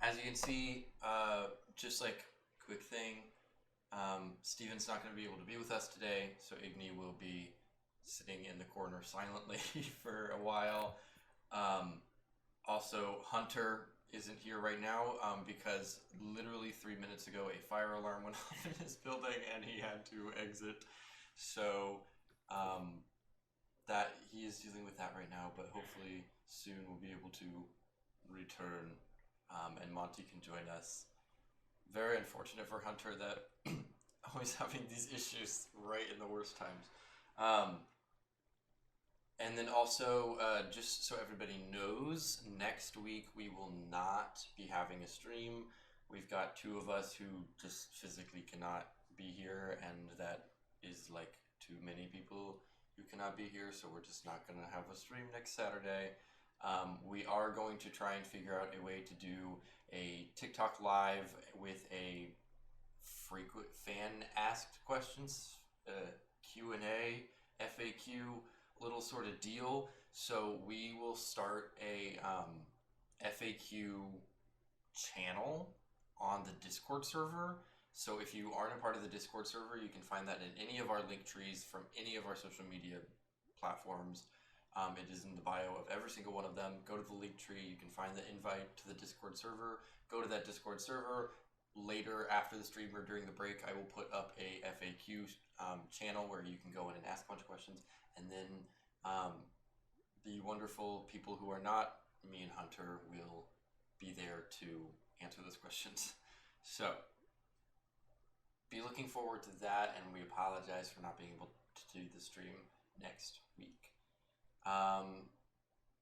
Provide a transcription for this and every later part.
As you can see, just like quick thing, Steven's not going to be able to be with us today, so Igni will be sitting in the corner silently for a while. Um, Also, Hunter isn't here right now because literally 3 minutes ago a fire alarm went off in his building and he had to exit. So um, that he is dealing with that right now, but hopefully soon we'll be able to return and Monty can join us. Very unfortunate for Hunter that always having these issues right in the worst times. Um, and then also, just so everybody knows, next week we will not be having a stream. We've got two of us who just physically cannot be here, and that is like too many people who cannot be here, so we're just not going to have a stream next Saturday. We are going to try and figure out a way to do a TikTok live with a frequent fan asked questions, Q&A, FAQ little sort of deal. So we will start a FAQ channel on the Discord server. So if you aren't a part of the Discord server, you can find that in any of our link trees from any of our social media platforms. It is in the bio of every single one of them. Go to the link tree. You can find the invite to the Discord server. Go to that Discord server. Later, after the stream or during the break, I will put up a FAQ channel where you can go in and ask a bunch of questions. And then the wonderful people who are not me and Hunter will be there to answer those questions. So, be looking forward to that, and we apologize for not being able to do the stream next week.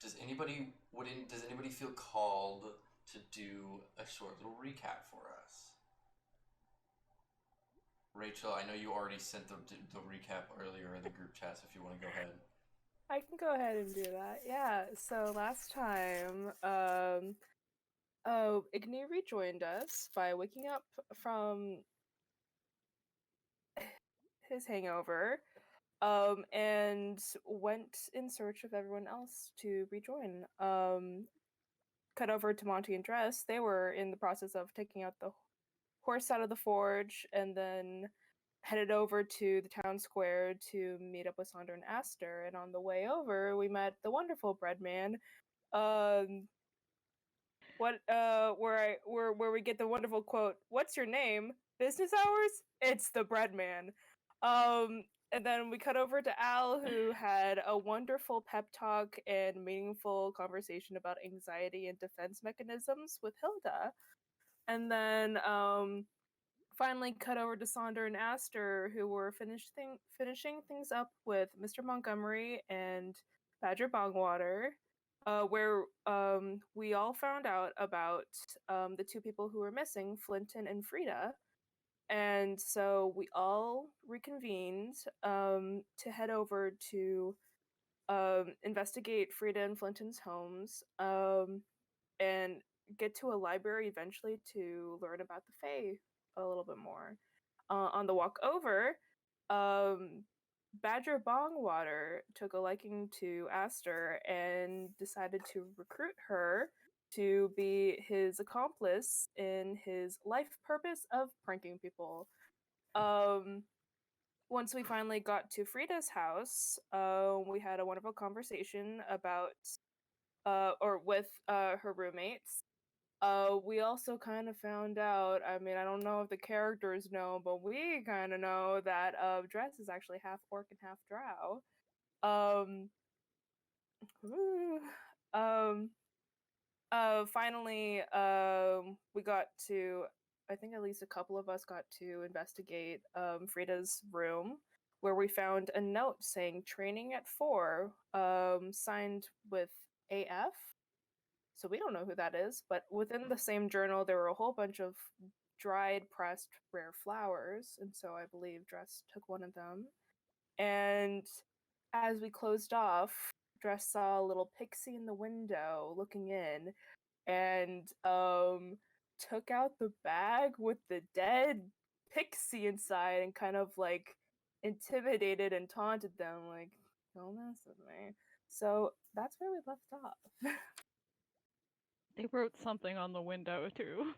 Does anybody feel called to do a short little recap for us? Rachel, I know you already sent the recap earlier in the group chat, so if you want to go ahead. I can go ahead and do that. Yeah, so last time, Igni rejoined us by waking up from his hangover, and went in search of everyone else to rejoin. Cut over to Monty and Dress. They were in the process of taking out the horse out of the forge, and then headed over to the town square to meet up with Sandra and Aster. And on the way over, we met the wonderful breadman. Where we get the wonderful quote, "What's your name? Business hours? It's the breadman." And then we cut over to Al, who had a wonderful pep talk and meaningful conversation about anxiety and defense mechanisms with Hilda. And then finally cut over to Sonder and Aster, who were finishing things up with Mr. Montgomery and Badger Bongwater, where we all found out about the two people who were missing, Flinton and Frida. And so we all reconvened to head over to investigate Frida and Flinton's homes and get to a library eventually to learn about the Fae a little bit more. On the walk over, Badger Bongwater took a liking to Aster and decided to recruit her to be his accomplice in his life purpose of pranking people. Once we finally got to Frida's house, we had a wonderful conversation about, or with her roommates. We also kind of found out, I mean, I don't know if the characters know, but we kind of know that Dress is actually half orc and half drow. Um, um, Finally, we got to, I think at least a couple of us got to investigate Frida's room, where we found a note saying training at 4, signed with AF. So we don't know who that is, but within the same journal, there were a whole bunch of dried, pressed, rare flowers, and so I believe Dress took one of them. And as we closed off, Dress saw a little Pixie in the window looking in, and took out the bag with the dead Pixie inside and kind of like intimidated and taunted them, like, "Don't mess with me." So that's where we left off. They wrote something on the window too.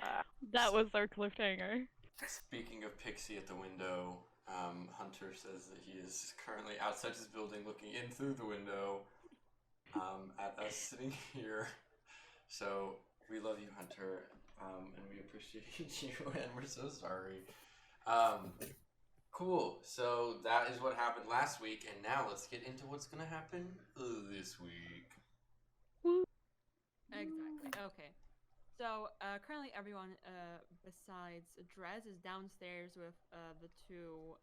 Ah. That was our cliffhanger. Speaking of Pixie at the window, Hunter says that he is currently outside his building looking in through the window at us sitting here. So we love you, Hunter, and we appreciate you, and we're so sorry. Cool. So that is what happened last week, and now let's get into what's going to happen this week. Exactly. Okay. So currently, everyone besides Drez is downstairs with the two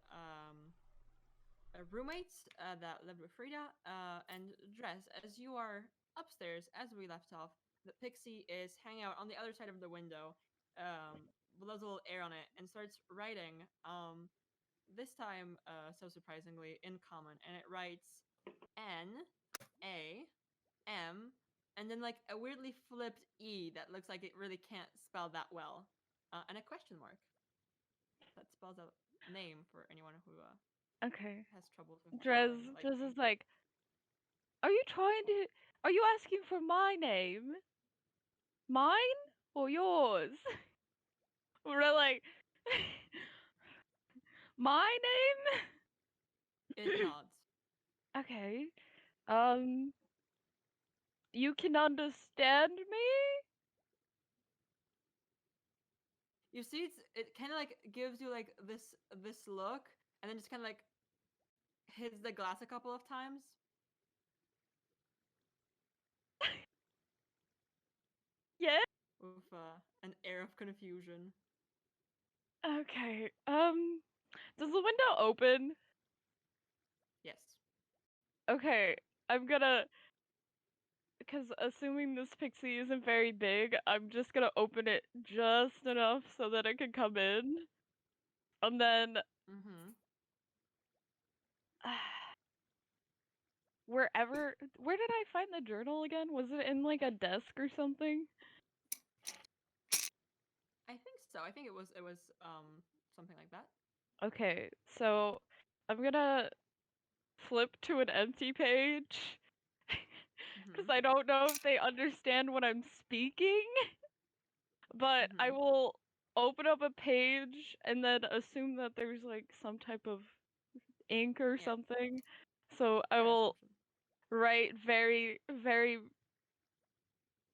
roommates that live with Frida. And Drez, as you are upstairs, as we left off, the Pixie is hanging out on the other side of the window, with a little air on it, and starts writing. This time, so surprisingly, in common, and it writes N-A-M, and then like a weirdly flipped E that looks like it really can't spell that well, and a question mark that spells out name for anyone who Okay. has troubles with Drez spelling. Like just me. is like, are you asking for my name? Mine or yours? We're like, my name? It nods. Okay. Um, you can understand me? You see, it kind of like gives you like this look, and then just kind of like hits the glass a couple of times Yeah? with an air of confusion. Okay. Does the window open? Yes. Okay. I'm gonna, because assuming this pixie isn't very big, I'm just gonna open it just enough so that it can come in. And then Mm-hmm. where did I find the journal again? Was it in like a desk or something? I think so. I think it was something like that. Okay, so I'm gonna flip to an empty page because Mm-hmm. I don't know if they understand what I'm speaking, but I Mm-hmm. will open up a page and then assume that there's like some type of ink or Yeah. something. So I Fair will assumption. write very, very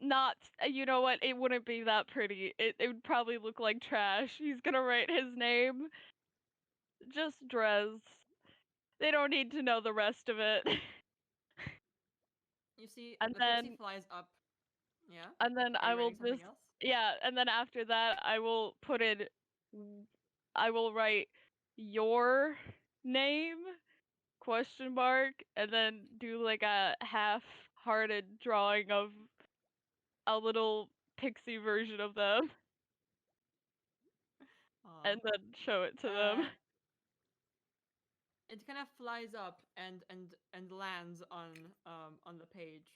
not, you know what, it wouldn't be that pretty. It would probably look like trash. He's gonna write his name, just Drez. They don't need to know the rest of it. You see, and the pixie then flies up. Yeah. and then Are I you will writing something just, else? yeah, and then after that I will put in I will write your name question mark and then do like a half-hearted drawing of a little pixie version of them Aw. and then show it to them. Uh, it kind of flies up and lands on the page,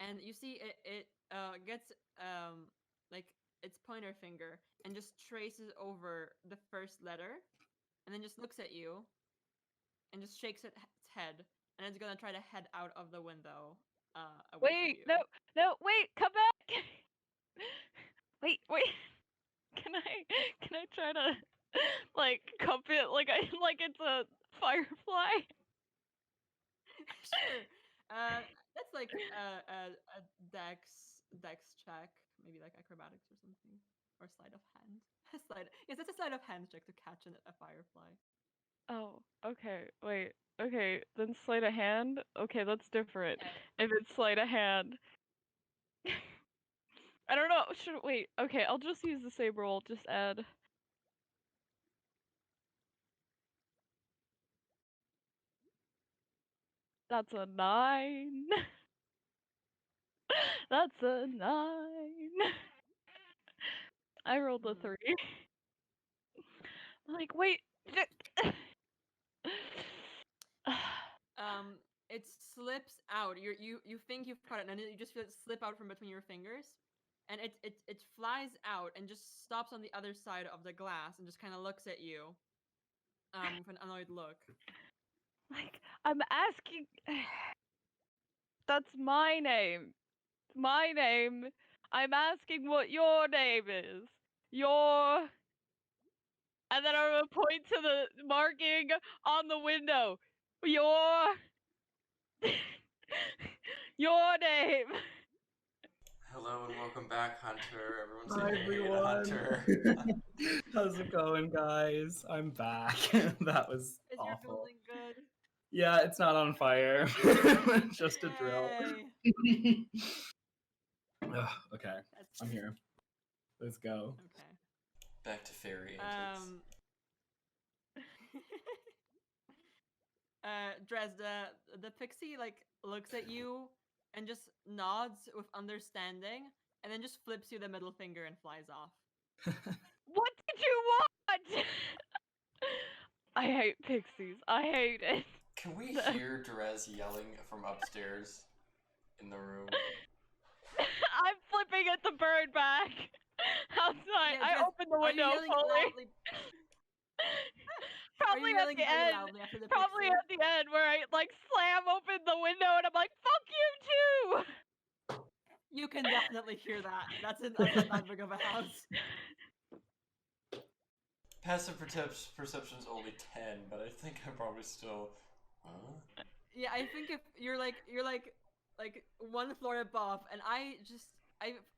and you see it gets like its pointer finger and just traces over the first letter, and then just looks at you and just shakes its head, and it's gonna try to head out of the window away from Wait, you. no, wait, come back. Wait. Can I try to like cup it like I like it's a firefly? Sure. Uh, that's like a dex check, maybe like acrobatics or something, or sleight of hand. Slide. Yes, that's a sleight of hand check to catch a firefly. Oh, okay. Wait. Okay, then sleight of hand. Okay, that's different. Yeah. If it's sleight of hand, I don't know. Should wait. Okay, I'll just use the same roll. Just add. That's a 9. That's a 9. I rolled a Mhm. 3. Like, wait. It slips out. You think you've caught it, and then you just feel it slip out from between your fingers, and it flies out and just stops on the other side of the glass and just kind of looks at you, with an annoyed look. Like, I'm asking. That's my name. my name. I'm asking what your name is. Your. And then I'm gonna point to the marking on the window. Your. Your name. Hello and welcome back, Hunter. Everyone Hi say hey to everyone. Hunter. How's it going, guys? I'm back. That was Is your awful. building good? Yeah, it's not on fire. Just a drill. Yay. Ugh, okay, That's I'm here. Let's go. okay. Back to fairy antics. Dresda, the pixie like looks at you and just nods with understanding, and then just flips you the middle finger and flies off. What did you want? I hate pixies. I hate it. Can we hear Derez yelling from upstairs in the room? I'm flipping at the bird back outside. Yeah, I Dres, opened the are you window yelling fully. loudly? Probably at yelling the very end. loudly after the Probably pixie? at the end where I like slam open the window and I'm like, "Fuck you too." You can definitely hear that. That's not that big of a house. Passive perception's only 10, but I think I'm probably still. Huh? Yeah, I think if you're like one floor above, and I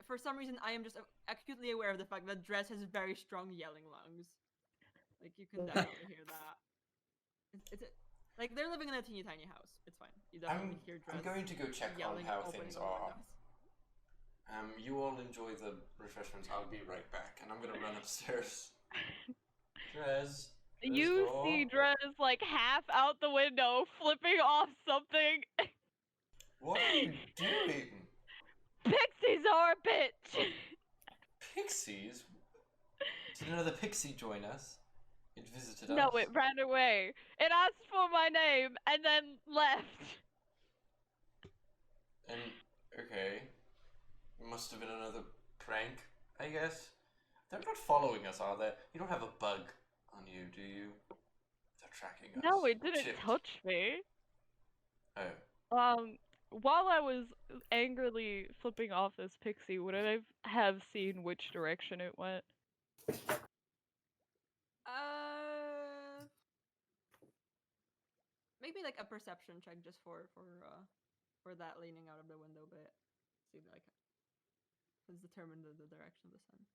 for some reason I am just acutely aware of the fact that Dress has very strong yelling lungs. Like you can definitely hear that. It's like they're living in a teeny tiny house. It's fine. You definitely hear Dress. I'm going to go check on yelling, how opening things all the are. windows. You all enjoy the refreshments. I'll be right back, and I'm gonna run upstairs. Drez. You see Drez like half out the window, flipping off something. What are you doing? Pixies are a bitch. Pixies? Did another pixie join us? It visited No, us? it ran away. It asked for my name and then left. And, okay. It must have been another prank, I guess. They're not following us, are they? You don't have a bug on you, do you? They're tracking us. No, it didn't Chipped. touch me. Oh. While I was angrily flipping off this pixie, would I have seen which direction it went? Maybe like a perception check just for that leaning out of the window bit. See like let's determine the direction of the sun.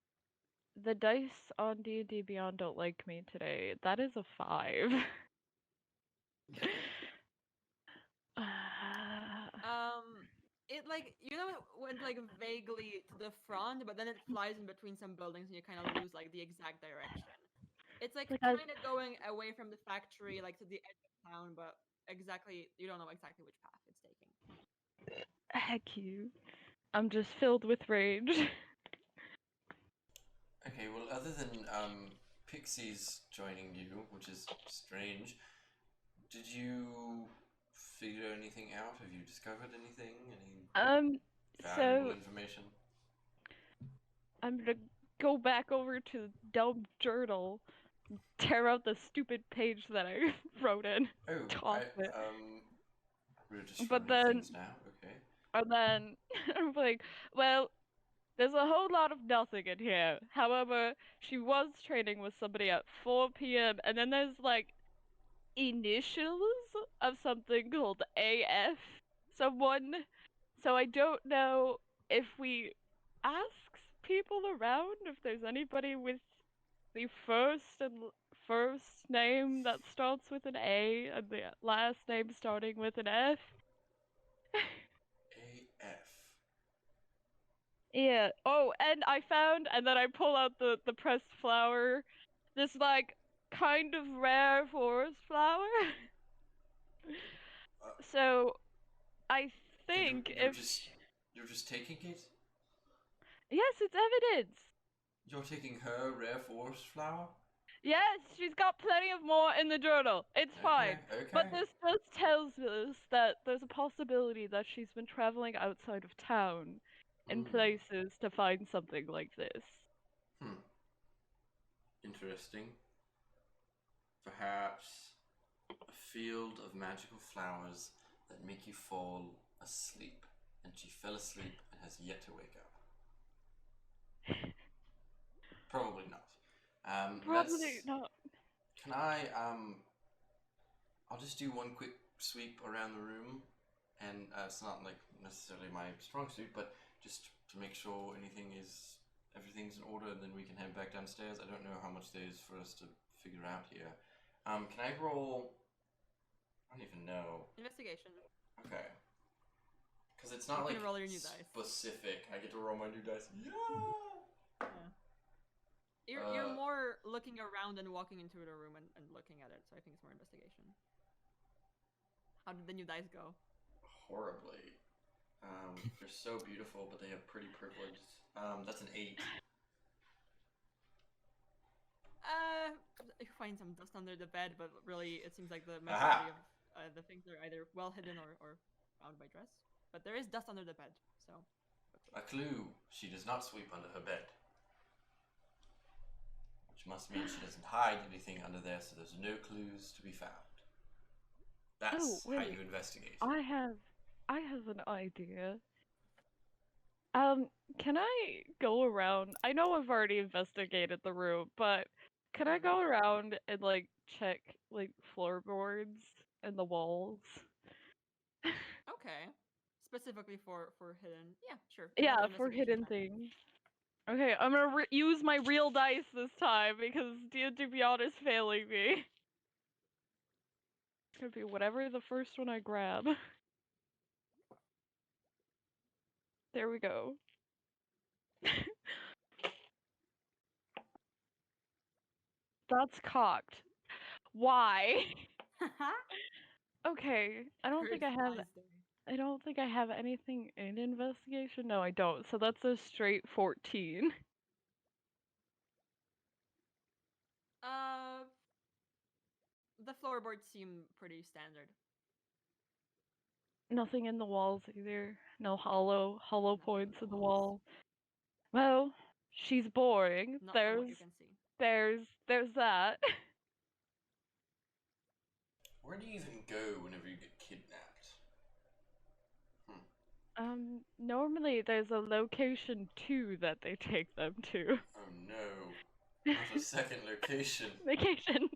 The dice on D&D Beyond don't like me today. That is a 5. It like it went like vaguely to the front, but then it flies in between some buildings, and you kind of lose like the exact direction. It's like kind of going away from the factory, like to the edge of town, but exactly you don't know exactly which path it's taking. Heck you. I'm just filled with rage. Okay, well, other than pixies joining you, which is strange, did you figure anything out? Have you discovered anything? Any valuable information? I'm gonna go back over to the dumb journal, tear out the stupid page that I wrote in. Oh, we're just but running then, things now. Okay. And then I'm like, well, there's a whole lot of nothing in here. However, she was training with somebody at 4 p.m. and then there's like initials of something called AF. Someone. So I don't know if we ask people around if there's anybody with the first name that starts with an A and the last name starting with an F. AF. Yeah. Oh, and I found, and then I pull out the pressed flower, this like kind of rare forest flower. So, I think you're just taking it. Yes, it's evidence. You're taking her rare forest flower. Yes, she's got plenty of more in the journal. It's fine. Okay. But this just tells us that there's a possibility that she's been traveling outside of town in places to find something like this. Interesting. Perhaps a field of magical flowers that make you fall asleep. And she fell asleep and has yet to wake up. Probably not. Probably not. Can I, I'll just do one quick sweep around the room, and it's not like necessarily my strong suit, but just to make sure everything's in order, and then we can head back downstairs. I don't know how much there is for us to figure out here. Can I roll? I don't even know. Investigation. Okay. Because it's not You like can roll your new dice. specific. I get to roll my new dice. Yeah. You're more looking around and walking into the room and looking at it, so I think it's more investigation. How did the new dice go? Horribly. They're so beautiful, but they have pretty privilege. That's an 8. You find some dust under the bed, but really it seems like the majority of the things are either well hidden or found by dress. But there is dust under the bed, so. A clue. She does not sweep under her bed. Which must mean she doesn't hide anything under there, so there's no clues to be found. That's how you investigate. I have an idea. Can I go around? I know I've already investigated the room, but can I go around and like check like floorboards and the walls? Okay. Specifically for hidden. Yeah, sure. Yeah, Another for investigation hidden check. things. Okay, I'm gonna use my real dice this time because to be honest, failing me. It's gonna be whatever the first one I grab. There we go. That's cocked. Why? Okay, I don't think I have. I don't think I have anything in investigation. No, I don't. So that's a straight 14. The floorboards seem pretty standard. Nothing in the walls either. No hollow Nothing in points the in the walls. wall. Well, she's boring. Not from what you can see. There's that. Where do you even go whenever you get kidnapped? Normally there's a location 2 that they take them to. Oh no. Not a second location. Vacation.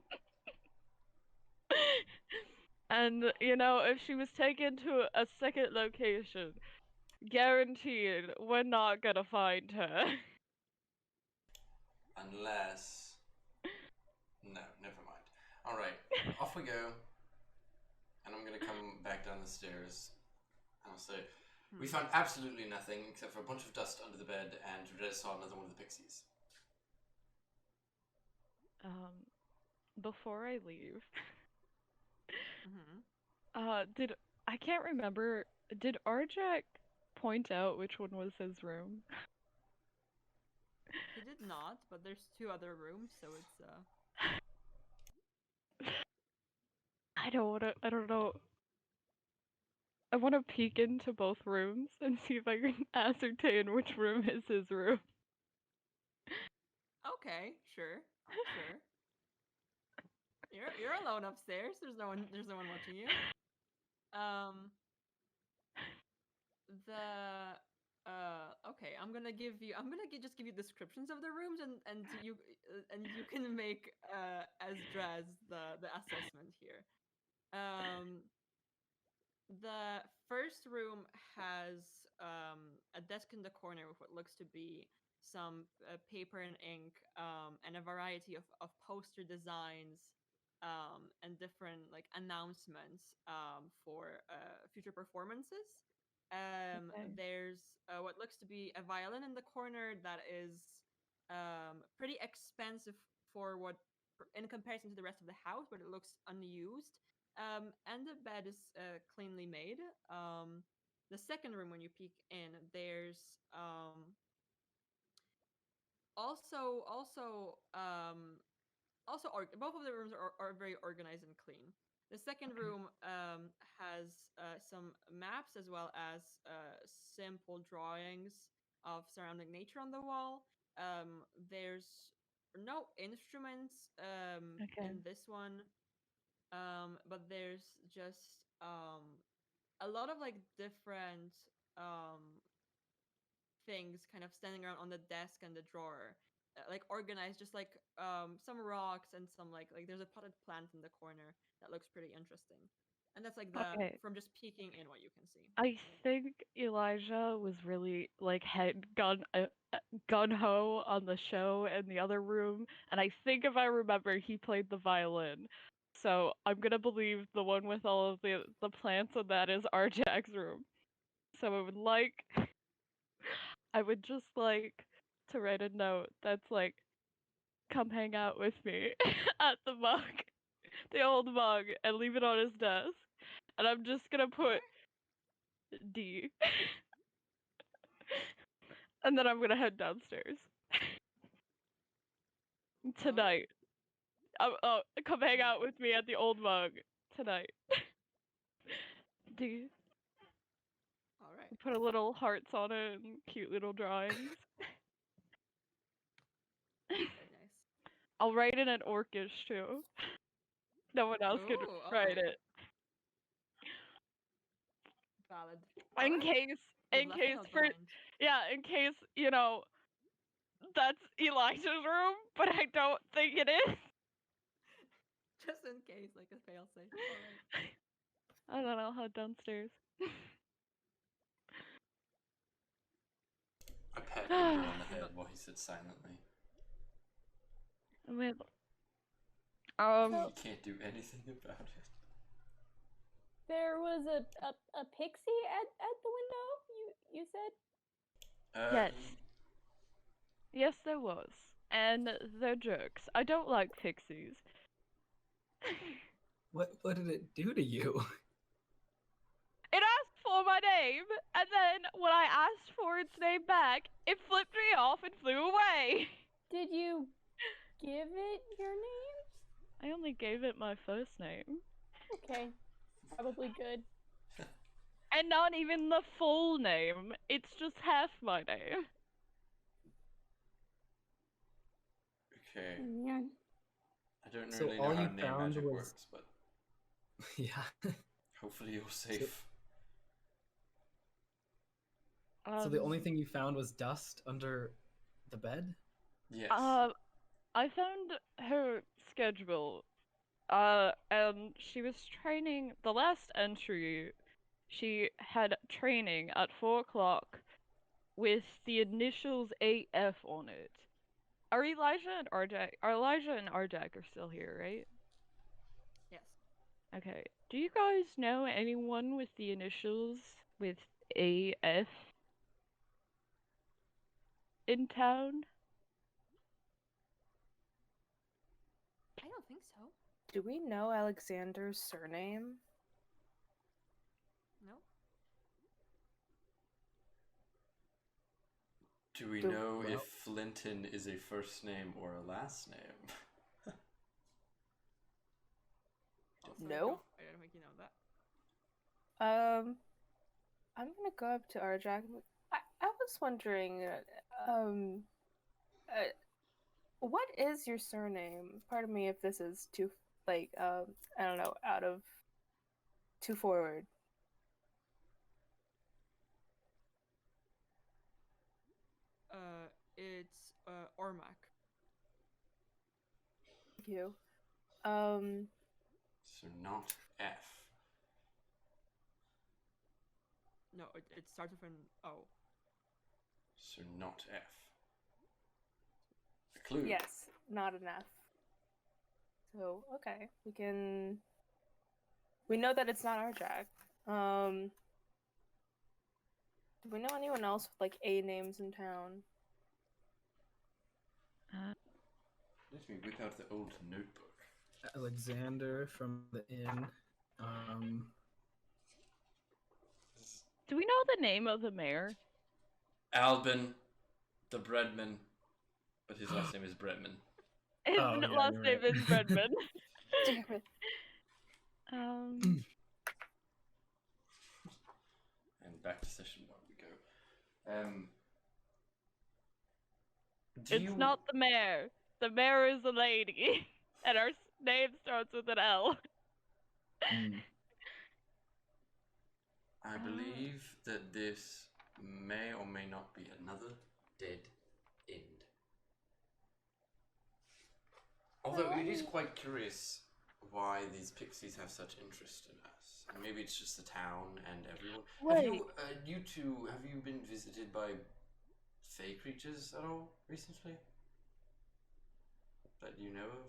And, you know, if she was taken to a second location, guaranteed we're not gonna find her. Unless... No, never mind. Alright, off we go. And I'm gonna come back down the stairs. And I'll say, we found absolutely nothing except for a bunch of dust under the bed, and Rez saw another one of the pixies. Before I leave, Mm-hmm. I can't remember, did Arjak point out which one was his room? He did not, but there's 2 other rooms, so it's I don't know. I wanna peek into both rooms and see if I can ascertain which room is his room. okay, sure. You're alone upstairs. There's no one watching you. Okay, just give you descriptions of the rooms and you can make as Draz the assessment here. The first room has a desk in the corner with what looks to be some paper and ink and a variety of poster designs and different like announcements for future performances. Okay. There's what looks to be a violin in the corner that is pretty expensive for what in comparison to the rest of the house, but it looks unused. And the bed is cleanly made. The second room, when you peek in, there's both of the rooms are very organized and clean. The second room has some maps as well as simple drawings of surrounding nature on the wall. There's no instruments in this one, but there's just a lot of like different things kind of standing around on the desk and the drawer, like organized, just like some rocks and some like there's a potted plant in the corner that looks pretty interesting. And that's like the Okay. from just peeking in what you can see. I think Elijah was really like gun ho on the show in the other room, and I think if I remember, he played the violin. So I'm gonna believe the one with all of the plants, and that is Arjak's room. So I would just like to write a note that's like, come hang out with me at the mug, the old mug, and leave it on his desk. And I'm just gonna put D. And then I'm gonna head downstairs. Tonight. Come hang out with me at the old mug tonight. D. All right. Put a little hearts on it and cute little drawings. Very nice. I'll write it in Orcish too. No one else could Ooh, write okay. it. Valid. In Alright. case, You've in left case, a note behind. in case, that's Elijah's room, but I don't think it is. Just in case, like a failsafe. Alright. And then I'll head downstairs. I pat Igor on the head while he sits silently. With, He can't do anything about it. There was a pixie at the window. You said. Yes. Yes, there was. And they're jerks. I don't like pixies. What did it do to you? It asked for my name, and then when I asked for its name back, it flipped me off and flew away. Did you give it your name? I only gave it my first name. Okay, probably good. And not even the full name. It's just half my name. Okay. Yeah. I don't So really know all how you name found magic was- works, but Yeah. hopefully you're safe. So the only thing you found was dust under the bed? Yes. I found her schedule. And she was training. The last entry, she had training at 4 o'clock with the initials AF on it. Are Elijah and Arjak are still here, right? Yes. Okay. Do you guys know anyone with the initials with AF in town? I don't think so. Do we know Alexander's surname? No? Do we Do- know Well- if Flinton is a first name or a last name? Also, No. I don't think you know that. I'm gonna go up to Arjak. I was wondering, what is your surname? Pardon me if this is too, I don't know, too forward. It's Ormac. Thank you. So not F. No, it starts with an O. So not F. A clue. Yes, not an F. So, okay, we know that it's not Arjak. Do we know anyone else with like A names in town? Let me whip out the old notebook. Alexander from the inn. Do we know the name of the mayor? Albin, the breadman, but his last name is Breadman. His Oh, yeah, last you're name right. is Redman. Damn it. And back to session 1 we go. It's not the mayor. The mayor is a lady. And our name starts with an L. Mm. I believe that this may or may not be another dead end. Although it is quite curious why these pixies have such interest in us. And maybe it's just the town and everyone. Have you, you two, have you been visited by fey creatures at all recently? That you know of?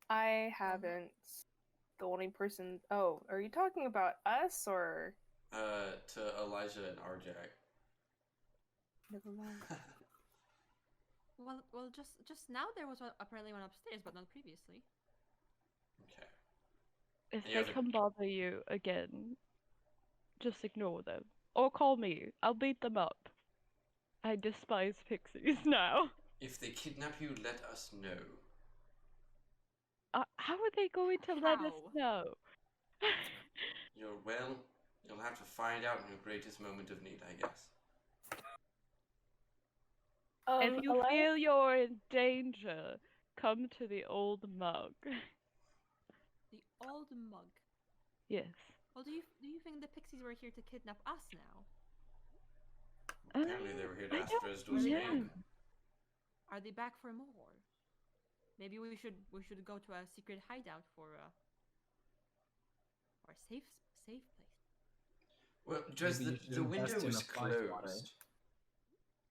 I haven't. The only person. Oh, are you talking about us or? To Elijah and Arjak. Never mind. Well, just now there was apparently one upstairs, but not previously. Okay. If You they haven't- come bother you again, just ignore them. Or call me. I'll beat them up. I despise pixies now. If they kidnap you, let us know. How are they going to let us How? know? You'll have to find out in your greatest moment of need, I guess. If you feel you're in danger, come to the old mug. The old mug. Yes. Well, do you think the pixies were here to kidnap us now? Apparently they were here to I ask don't Dresdor's know. name. Are they back for more? Maybe we should go to a secret hideout for a safe place. Well, Dres, Maybe you should the window invest in was a fly swatter. closed.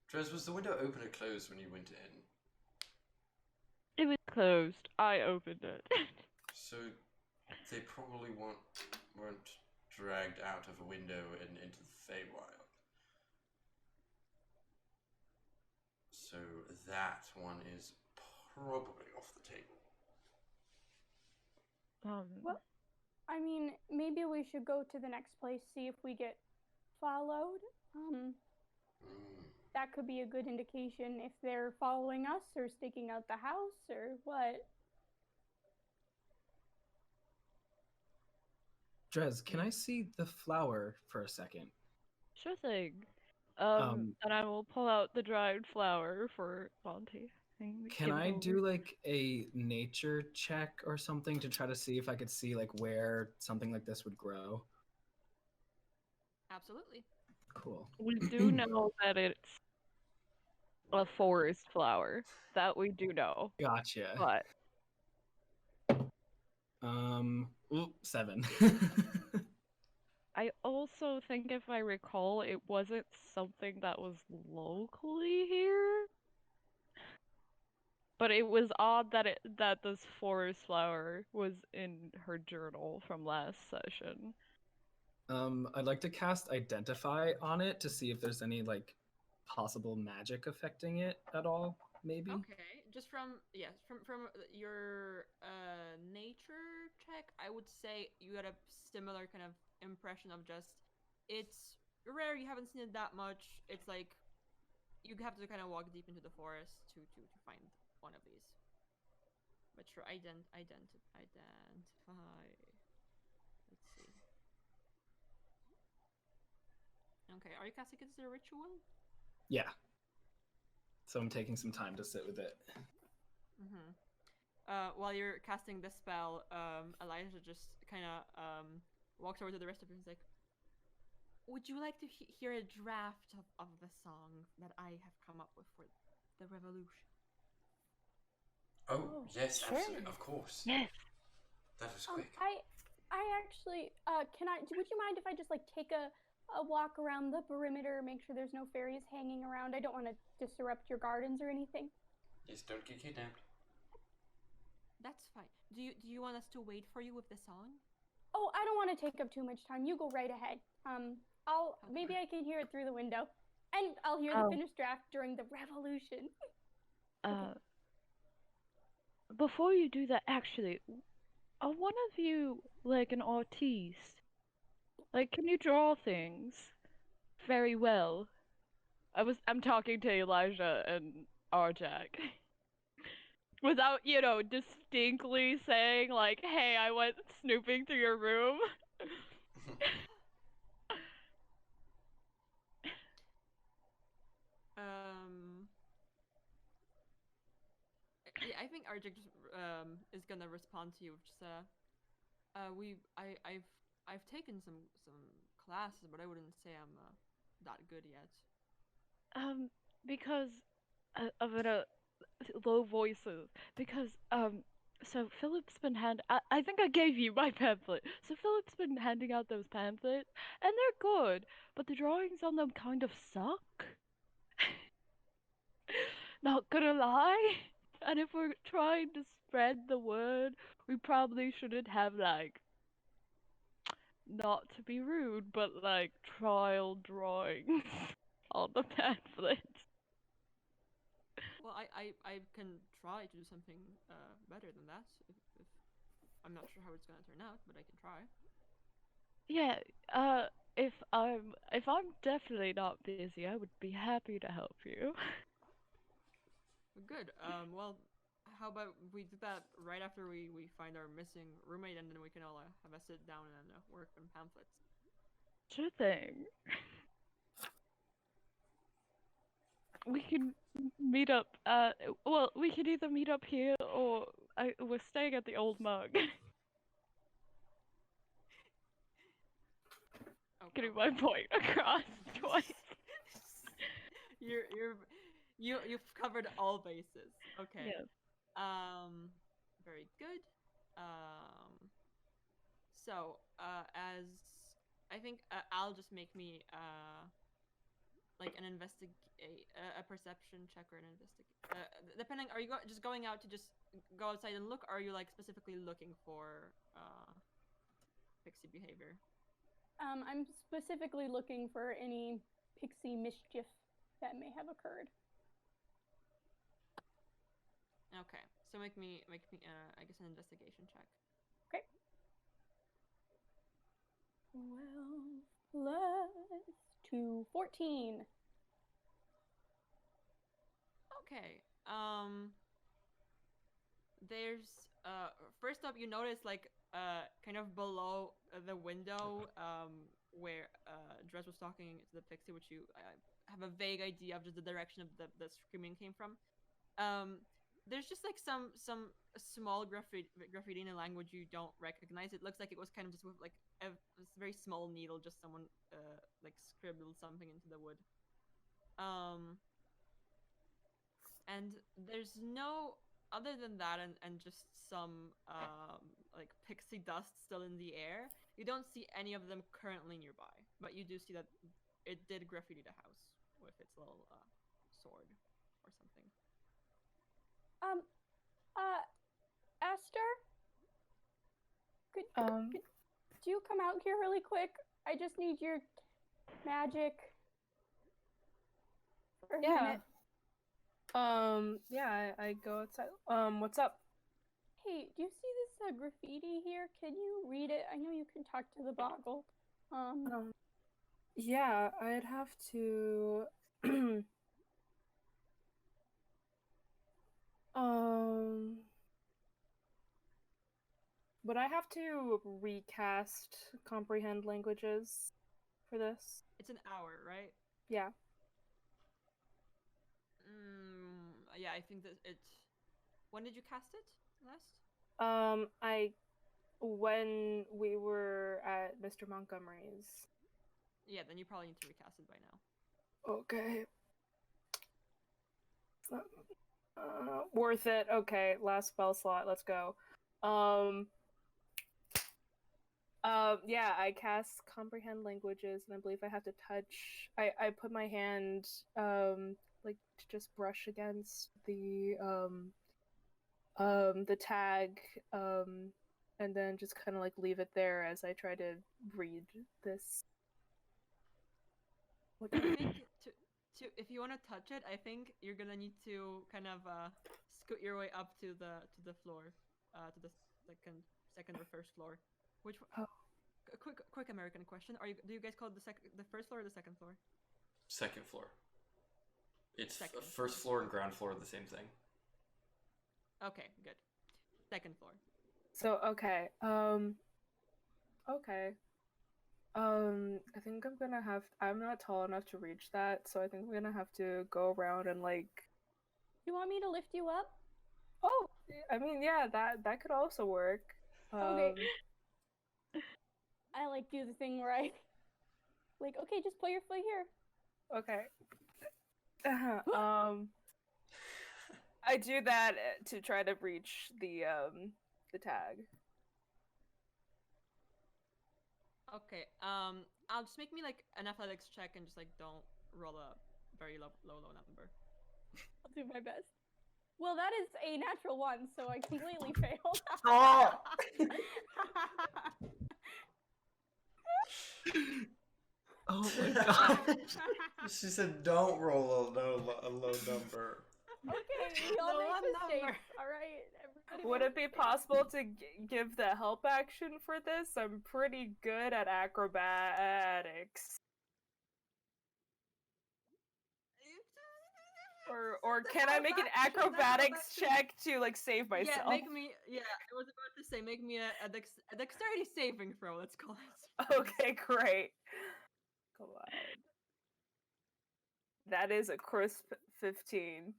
Dres, was the window open or closed when you went in? It was closed. I opened it. So they probably weren't dragged out of a window and into the Feywild. So that one is probably off the table. Well, I mean, maybe we should go to the next place, see if we get followed. That could be a good indication if they're following us or sticking out the house or what. Drez, can I see the flower for a second? Sure thing. Um, And I will pull out the dried flower for Monty. and Can give it I over. do like a nature check or something to try to see if I could see like where something like this would grow? Absolutely. Cool. We do know that it's a forest flower. That we do know. Gotcha. But 7. I also think if I recall, it wasn't something that was locally here. But it was odd that this forest flower was in her journal from last session. I'd like to cast Identify on it to see if there's any like possible magic affecting it at all. Maybe. Okay, just from your nature check, I would say you got a similar kind of impression of just it's rare. You haven't seen it that much. It's like you have to kind of walk deep into the forest to find one of these. But sure, identify. Let's see. Okay, are you casting it as a ritual? Yeah. So I'm taking some time to sit with it. Mm-hmm. While you're casting the spell, Elijah just kind of walks over to the rest of you and is like, would you like to hear a draft of the song that I have come up with for the revolution? Oh, yes, sure. absolutely, of course. Yes. That was quick. I actually, would you mind if I just like take a walk around the perimeter, make sure there's no fairies hanging around? I don't want to disrupt your gardens or anything. Yes, don't get kidnapped. That's fine. Do you want us to wait for you with the song? Oh, I don't want to take up too much time. You go right ahead. Maybe I can hear it through the window, and I'll hear the finished draft during the revolution. Before you do that, actually, are one of you like an artiste? Like, can you draw things very well? I'm talking to Elijah and Arjak. Without, distinctly saying, like, hey, I went snooping through your room. Yeah, I think Arjak just is gonna respond to you with just I've taken some classes, but I wouldn't say I'm that good yet. Because of it, low voices. Because so Philip's been I think I gave you my pamphlet. So Philip's been handing out those pamphlets, and they're good, but the drawings on them kind of suck. Not gonna lie. And if we're trying to spread the word, we probably shouldn't have like, not to be rude, but like trial drawings on the pamphlets. Well, I can try to do something better than that. If I'm not sure how it's gonna turn out, but I can try. Yeah, if I'm definitely not busy, I would be happy to help you. Good. Well, how about we do that right after we find our missing roommate, and then we can all have a sit down and work on pamphlets. Sure thing. We can meet up well, we can either meet up here or we're staying at the old mug. Okay. Getting my point across twice. You've covered all bases. Okay. Yes. Very good. So as I think I'll just make me like an a perception check or an depending. Are you just going out to just go outside and look, or are you like specifically looking for pixie behavior? I'm specifically looking for any pixie mischief that may have occurred. Okay, so make me I guess an investigation check. Okay. 12 plus 2, 14. Okay. There's first up you notice like kind of below the window where Dress was talking to the pixie, which you have a vague idea of just the direction of the screaming came from. There's just like some small graffiti in a language you don't recognize. It looks like it was kind of just with like a very small needle, just someone like scribbled something into the wood. And there's no other than that, and just some like pixie dust still in the air. You don't see any of them currently nearby, but you do see that it did graffiti the house with its little sword or something. Esther? Could you come out here really quick? I just need your magic for a minute. Yeah, I go outside. What's up? Hey, do you see this graffiti here? Can you read it? I know you can talk to the boggle. Yeah, I'd have to would I have to recast comprehend languages for this? It's an hour, right? Yeah. Yeah, I think that it. When did you cast it last? When we were at Mr. Montgomery's. Yeah, then you probably need to recast it by now. Okay. Worth it. Okay, last spell slot. Let's go. Yeah, I cast comprehend languages, and I believe I have to touch. I put my hand like to just brush against the tag and then just kind of like leave it there as I try to read this. I think to if you want to touch it, I think you're gonna need to kind of scoot your way up to the floor, to the second or first floor. Which Oh. Quick American question: do you guys call it the first floor or the second floor? Second floor. It's Second. First floor and ground floor are the same thing. Okay, good. Second floor. So okay. Okay. I think I'm not tall enough to reach that, so I think I'm gonna have to go around and like. You want me to lift you up? Oh, I mean, yeah, that could also work. Okay. I like do the thing where I like, okay, just put your foot here. Okay. I do that to try to reach the tag. Okay. I'll just make me like an athletics check and just like don't roll a very low number. I'll do my best. Well, that is a natural one, so I completely failed. Oh! Oh my god. She said, "Don't roll a low number." Okay, we all The make one mistakes. number. All right, everybody. Would makes it be mistakes. possible to give the help action for this? I'm pretty good at acrobatics. Or can I make an acrobatics check to like save myself? Yeah, make me. Yeah, I was about to say, make me a dexterity saving throw. Let's call it. Okay, great. Come on. That is a crisp 15.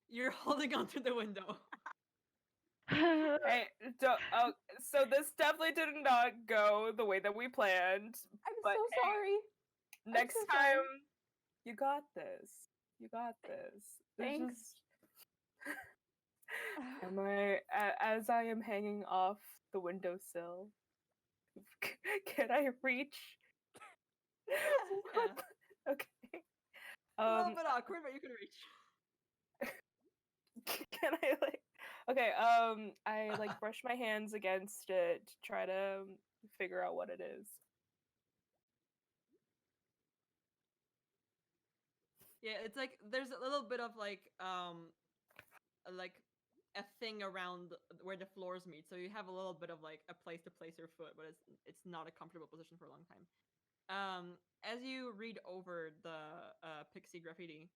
You're holding onto the window. Hey, so this definitely did not go the way that we planned. I'm But so hey, sorry. Next so time, sorry. you got this. You got this. It's Thanks. just- as I am hanging off the windowsill, can I reach? Yeah. Okay. A little bit awkward, but you can reach. Can I like? Okay. I like brush my hands against it to try to figure out what it is. Yeah, it's like there's a little bit of like a thing around where the floors meet, so you have a little bit of like a place to place your foot, but it's not a comfortable position for a long time. As you read over the Pixie graffiti,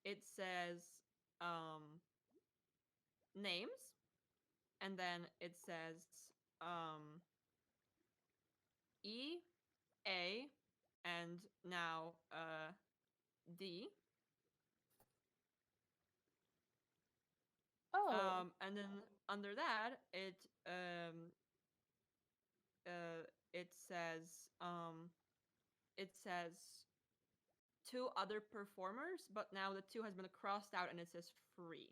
it says names, and then it says E, A, and now D. Oh. And then under that, it says it says two other performers, but now the two has been crossed out and it says free.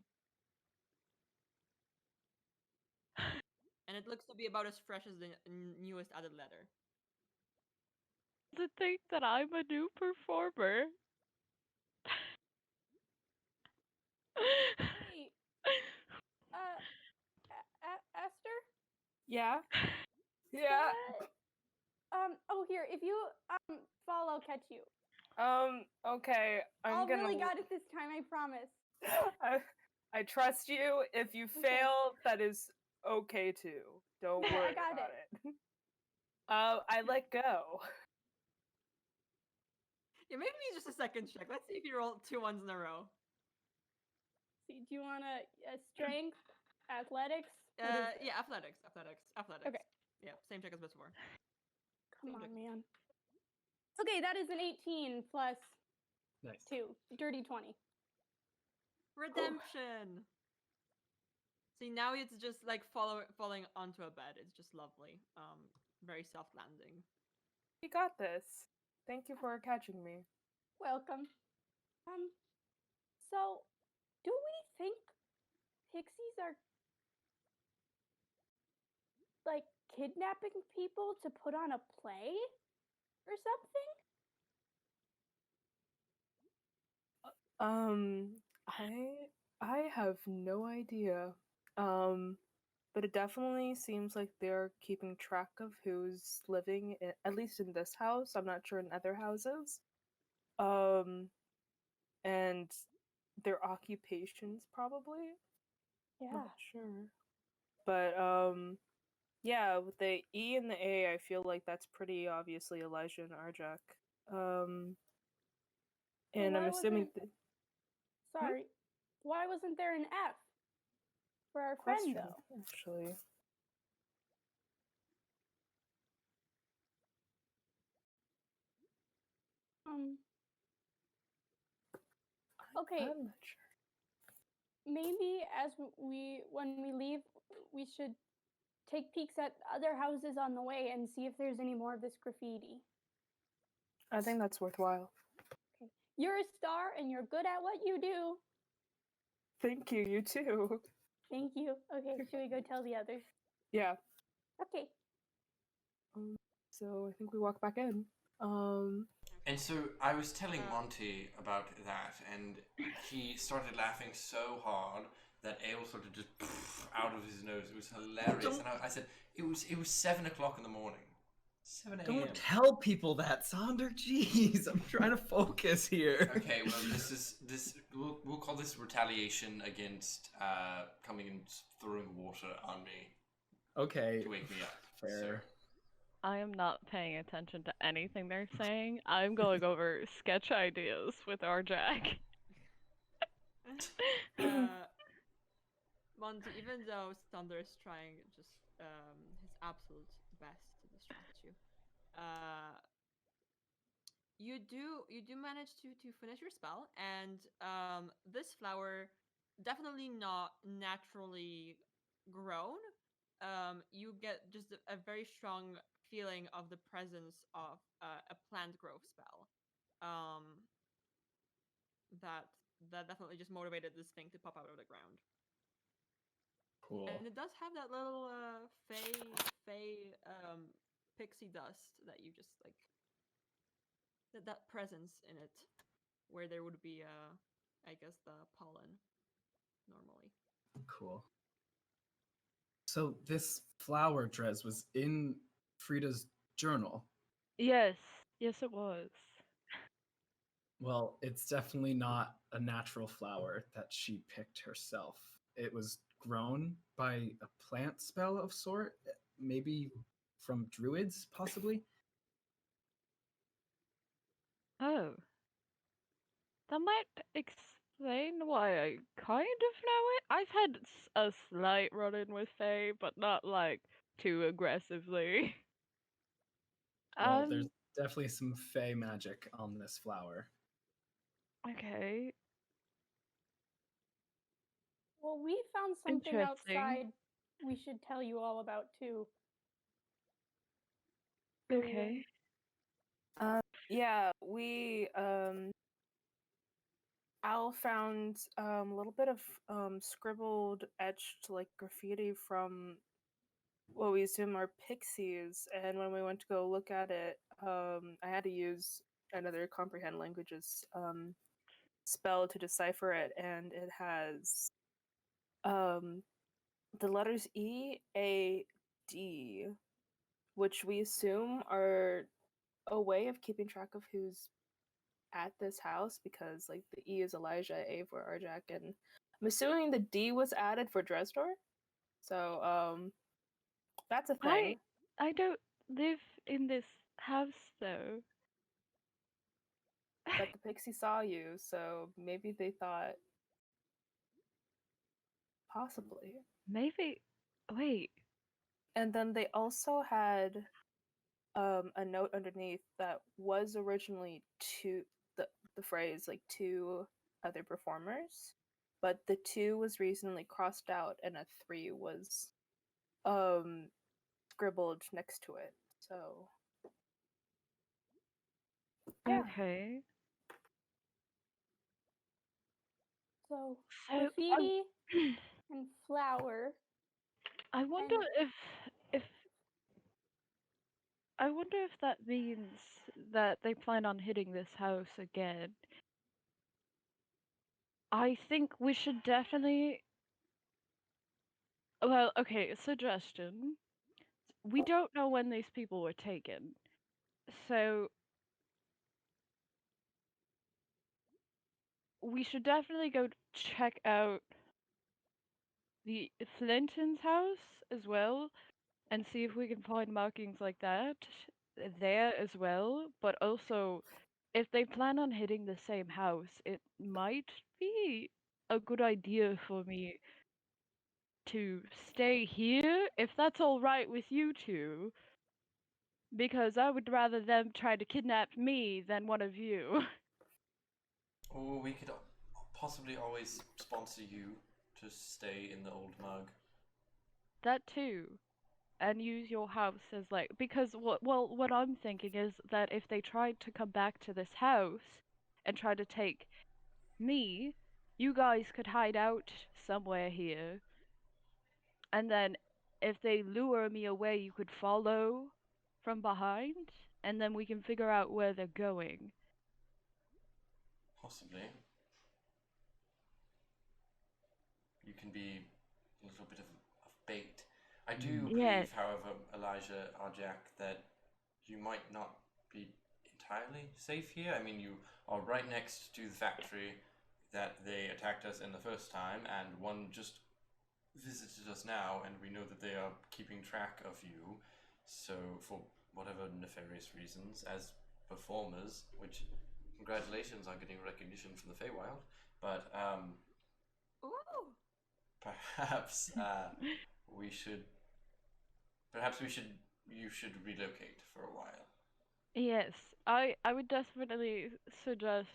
And it looks to be about as fresh as the newest added letter. Does it think that I'm a new performer? Hey, Esther. Yeah. Yeah. Oh, here. If you fall, I'll catch you. Okay. I'll I'm gonna. really got it this time. I promise. I trust you. If you Okay. fail, that is okay too. Don't Okay, I worry got about it. I let go. Yeah, maybe just a second check. Let's see if you roll 2 ones in a row. See, do you want a strength, athletics? What is it? Yeah, athletics. Okay. Yeah, same check as before. Come Same on, check. man. Okay, that is an 18 plus Nice. 2, dirty 20. Redemption. See, now it's just like falling onto a bed. It's just lovely. Very soft landing. You got this. Thank you for catching me. Welcome. So, do we think pixies are like kidnapping people to put on a play or something? I have no idea. But it definitely seems like they're keeping track of who's living at least in this house. I'm not sure in other houses. And their occupations probably. I'm Yeah. not sure. But yeah, with the E and the A, I feel like that's pretty obviously Elijah and Arjak. And I'm why assuming wasn't- Sorry. Why wasn't there an F for our question friend though? actually. Okay, I'm not sure. maybe as when we leave, we should take peeks at other houses on the way and see if there's any more of this graffiti. I think that's worthwhile. Okay. You're a star and you're good at what you do. Thank you. You too. Thank you. Okay, should we go tell the others? Yeah. Okay. So I think we walk back in. And so I was telling Monty about that, and he started laughing so hard that ale sort of just out of his nose. It was hilarious. And I said, it was 7 o'clock in the morning. 7 a.m. Don't tell people that, Sonder. Jeez, I'm trying to focus here. Okay, well, we'll call this retaliation against coming and throwing water on me Okay, to wake me up. fair. I am not paying attention to anything they're saying. I'm going over sketch ideas with our Jack. Monty, even though Thunder is trying just his absolute best to distract you, you do manage to finish your spell, and this flower, definitely not naturally grown. You get just a very strong feeling of the presence of a plant growth spell. That definitely just motivated this thing to pop out of the ground. Cool. And it does have that little fey pixie dust that you just like that presence in it, where there would be I guess the pollen normally. Cool. So this flower, Drez, was in Frida's journal. Yes, it was. Well, it's definitely not a natural flower that she picked herself. It was grown by a plant spell of sort, maybe from druids, possibly. Oh. That might explain why I kind of know it. I've had a slight run-in with Faye, but not like too aggressively. Well, there's definitely some fey magic on this flower. Okay. Well, we found something Interesting. outside we should tell you all about too. Okay. Yeah, we Al found a little bit of scribbled, etched like graffiti from what we assume are pixies, and when we went to go look at it, I had to use another comprehend languages spell to decipher it, and it has the letters E, A, D, which we assume are a way of keeping track of who's at this house, because like the E is Elijah, A for Arjak, and I'm assuming the D was added for Dresdor. So that's a thing. I don't live in this house though. But the pixie saw you, so maybe they thought possibly. Maybe. Wait. And then they also had a note underneath that was originally to the phrase like two other performers, but the 2 was recently crossed out and a 3 was scribbled next to it. So yeah. Okay. So So graffiti and flower. I wonder And- if I wonder if that means that they plan on hitting this house again. I think we should definitely. Well, okay, suggestion. We don't know when these people were taken. So we should definitely go check out the Flinton's house as well and see if we can find markings like that there as well. But also, if they plan on hitting the same house, it might be a good idea for me to stay here, if that's all right with you two, because I would rather them try to kidnap me than one of you. Or we could possibly always sponsor you to stay in the old mug. That too. and use your house as like because what I'm thinking is that if they tried to come back to this house and try to take me, you guys could hide out somewhere here, and then if they lure me away, you could follow from behind, and then we can figure out where they're going. Possibly. You can be a little bit of bait. I do Yes. believe, however, Elijah Arjak, that you might not be entirely safe here. I mean, you are right next to the factory that they attacked us in the first time, and one just visited us now, and we know that they are keeping track of you. So, for whatever nefarious reasons, as performers, which congratulations on getting recognition from the Feywild, but Ooh. perhaps we should. You should relocate for a while. Yes, I would definitely suggest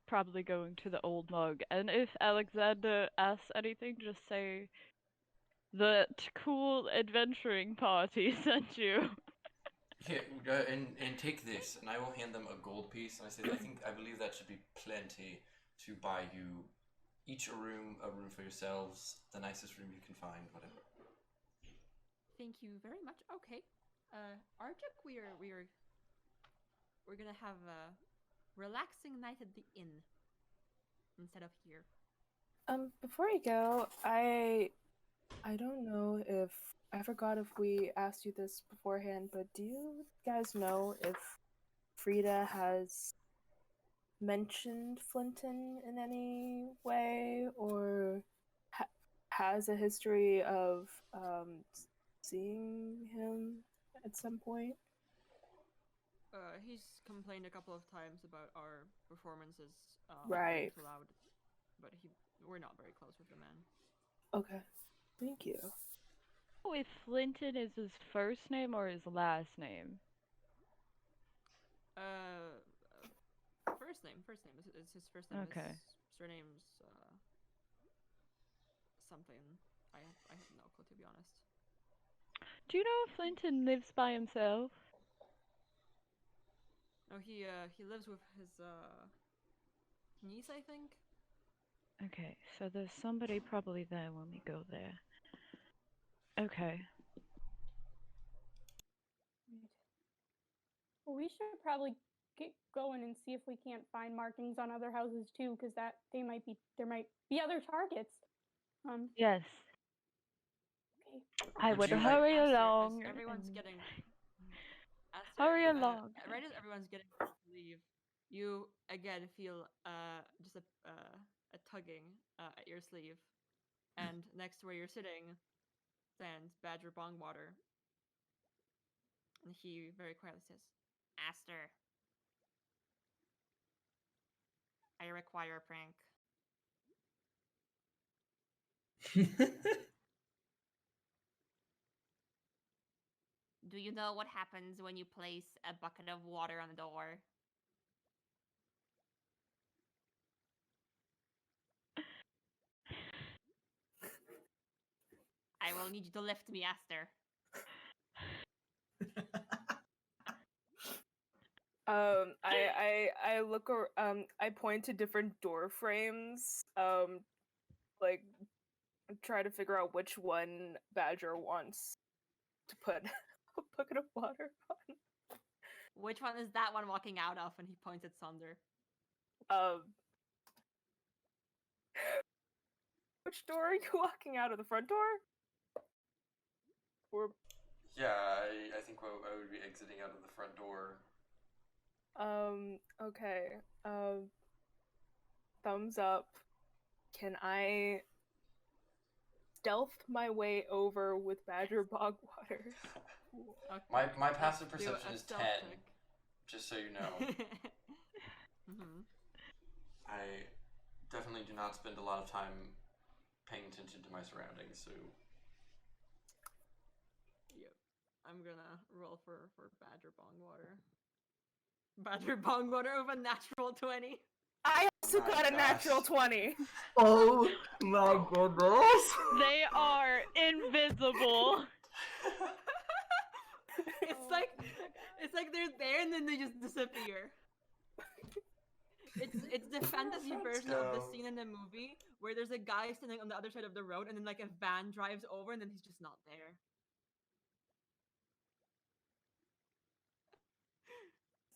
probably going to the old mug, and if Alexander asks anything, just say that cool adventuring party sent you. Here, and take this, and I will hand them a gold piece. And I say, I believe that should be plenty to buy you each a room for yourselves, the nicest room you can find, whatever. Thank you very much. Okay. Arjak, we're gonna have a relaxing night at the inn instead of here. Before you go, I don't know if I forgot if we asked you this beforehand, but do you guys know if Frida has mentioned Flinton in any way, or has a history of seeing him at some point? He's complained a couple of times about our performances Right. being too loud, but we're not very close with the man. Okay, thank you. If Flinton is his first name or his last name? First name. It's his first name. Okay. His surname's something. I have no clue, to be honest. Do you know if Flinton lives by himself? No, he lives with his niece, I think. Okay, so there's somebody probably there when we go there. Okay. Well, we should probably get going and see if we can't find markings on other houses too, because there might be other targets. Yes. Okay. I Would would you like- hurry As along. everyone's and- getting. Hurry along. Right as everyone's getting ready to leave, you again feel just a tugging at your sleeve, and next to where you're sitting stands Badger Bongwater, and he very quietly says, "Aster, I require a prank." Do you know what happens when you place a bucket of water on the door? I will need you to lift me, Aster. I look I point to different door frames, like try to figure out which one Badger wants to put a bucket of water on. Which one is that one walking out of? And he points at Sunder. Which door are you walking out of? The front door? Or Yeah, I think I would be exiting out of the front door. okay. Thumbs up. Can I stealth my way over with Badger Bogwater? Okay. My passive Do perception a is stealth 10, check. just so you know. Mm-hmm. I definitely do not spend a lot of time paying attention to my surroundings, so... Yep. I'm gonna roll for Badger Bongwater. Badger Bongwater with a natural 20. I also My got a natural gosh. 20. Oh my goodness! They are invisible. It's like they're there and then they just disappear. It's the fantasy Let's version of the go. scene in the movie where there's a guy standing on the other side of the road and then like a van drives over and then he's just not there.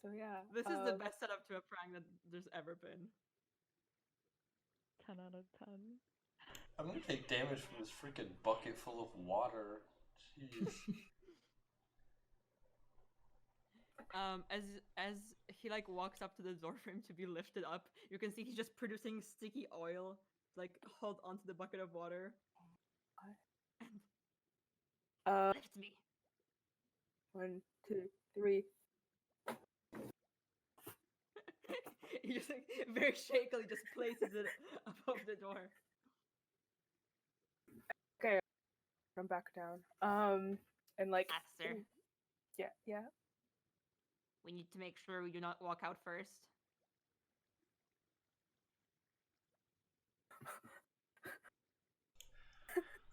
So yeah. This is the best setup to a prank that there's ever been. 10 out of 10. I'm gonna take damage from this freaking bucket full of water. Jeez. As he like walks up to the door for him to be lifted up, you can see he's just producing sticky oil, like hold onto the bucket of water. Lift me. 1, 2, 3. He just like very shakily just places it above the door. Okay, I'm back down. And like, Aster, yeah. we need to make sure we do not walk out first.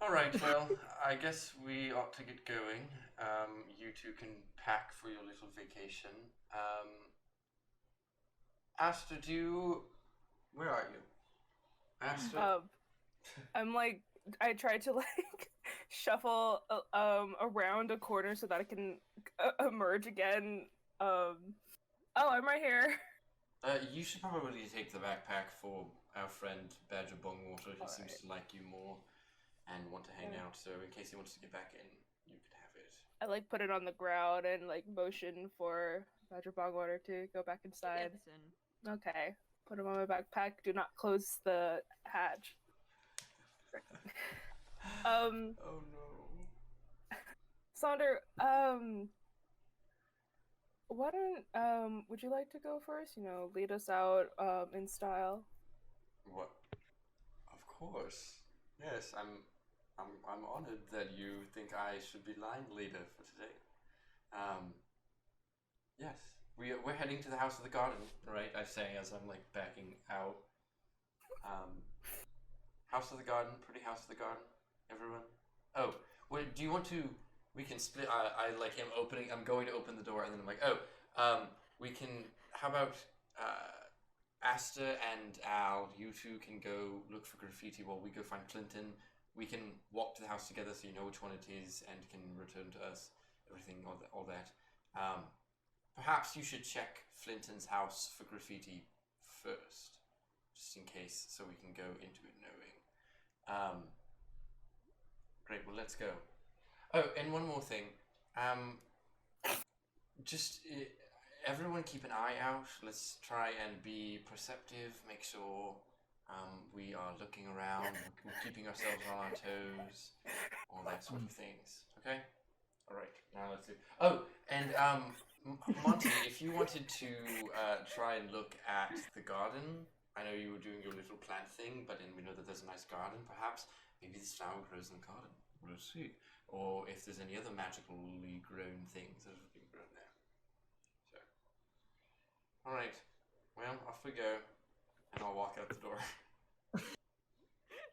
Alright, well, I guess we ought to get going. You two can pack for your little vacation. Aster, where are you? Aster? I'm like, I tried to like shuffle around a corner so that I can emerge again. Oh, I'm right here. You should probably take the backpack for our friend Badger Bongwater. He seems to like you more and want to hang out, so in case he wants to get back in, you could have it. I like put it on the ground and like motion for Badger Bogwater to go back inside. Gibson. Okay. Put him on my backpack. Do not close the hatch. Oh no. Sonder, why don't would you like to go first? You know, lead us out in style. What? Of course. Yes, I'm honored that you think I should be line leader for today. Yes, we're heading to the House of the Garden, right? I say as I'm like backing out. House of the Garden, pretty House of the Garden, everyone. Oh, wait, do you want to? We can split. I like am opening. I'm going to open the door, and then I'm like, we can. How about Asta and Al? You two can go look for graffiti while we go find Clinton. We can walk to the house together, so you know which one it is, and can return to us everything, all that. Perhaps you should check Flinton's house for graffiti first, just in case, so we can go into it knowing. Great. Well, let's go. Oh, and one more thing. Everyone keep an eye out. Let's try and be perceptive. Make sure we are looking around, we're keeping ourselves on our toes, all that sort of things. Okay? Alright, now let's do... Oh, and Monty, if you wanted to try and look at the garden, I know you were doing your little plant thing, but then we know that there's a nice garden, perhaps. Maybe this flower grows in the garden. We'll see. Or if there's any other magically grown things that have been grown there. So, alright. Well, off we go. And I'll walk out the door.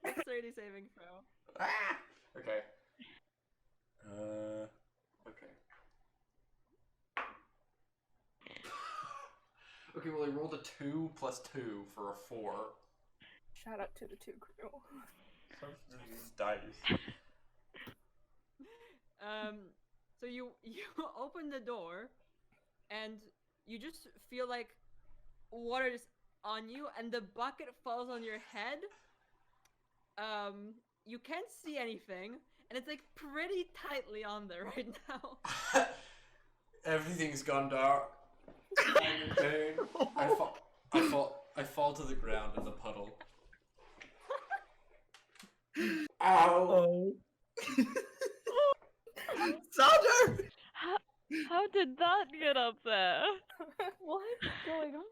Dexterity saving throw. Ah! Okay. Okay. Okay, well, I rolled a 2 plus 2 for a 4. Shout out to the 2 crew. These dice. So you open the door, and you just feel like water is on you, and the bucket falls on your head. You can't see anything, and it's like pretty tightly on there right now. Everything's gone dark. I'm in pain. I fall to the ground in the puddle. Ow! Sonder! How did that get up there? What's going on?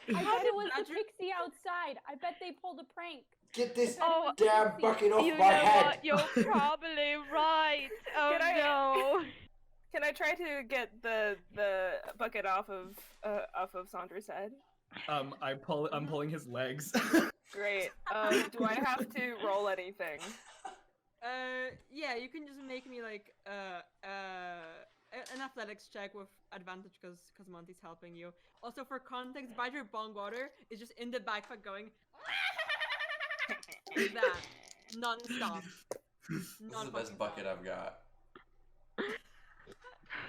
I bet it was the Pixie outside. I bet they pulled a prank. Get this Oh, damn bucket off you my know head! what? You're probably right. Oh no. Can I try to get the bucket off of Sandra's head? I'm pulling his legs. Great. Do I have to roll anything? Yeah, you can just make me like an athletics check with advantage because Monty's helping you. Also, for context, Badger Bongwater is just in the backpack going like that, non-stop. This is the best bucket I've got.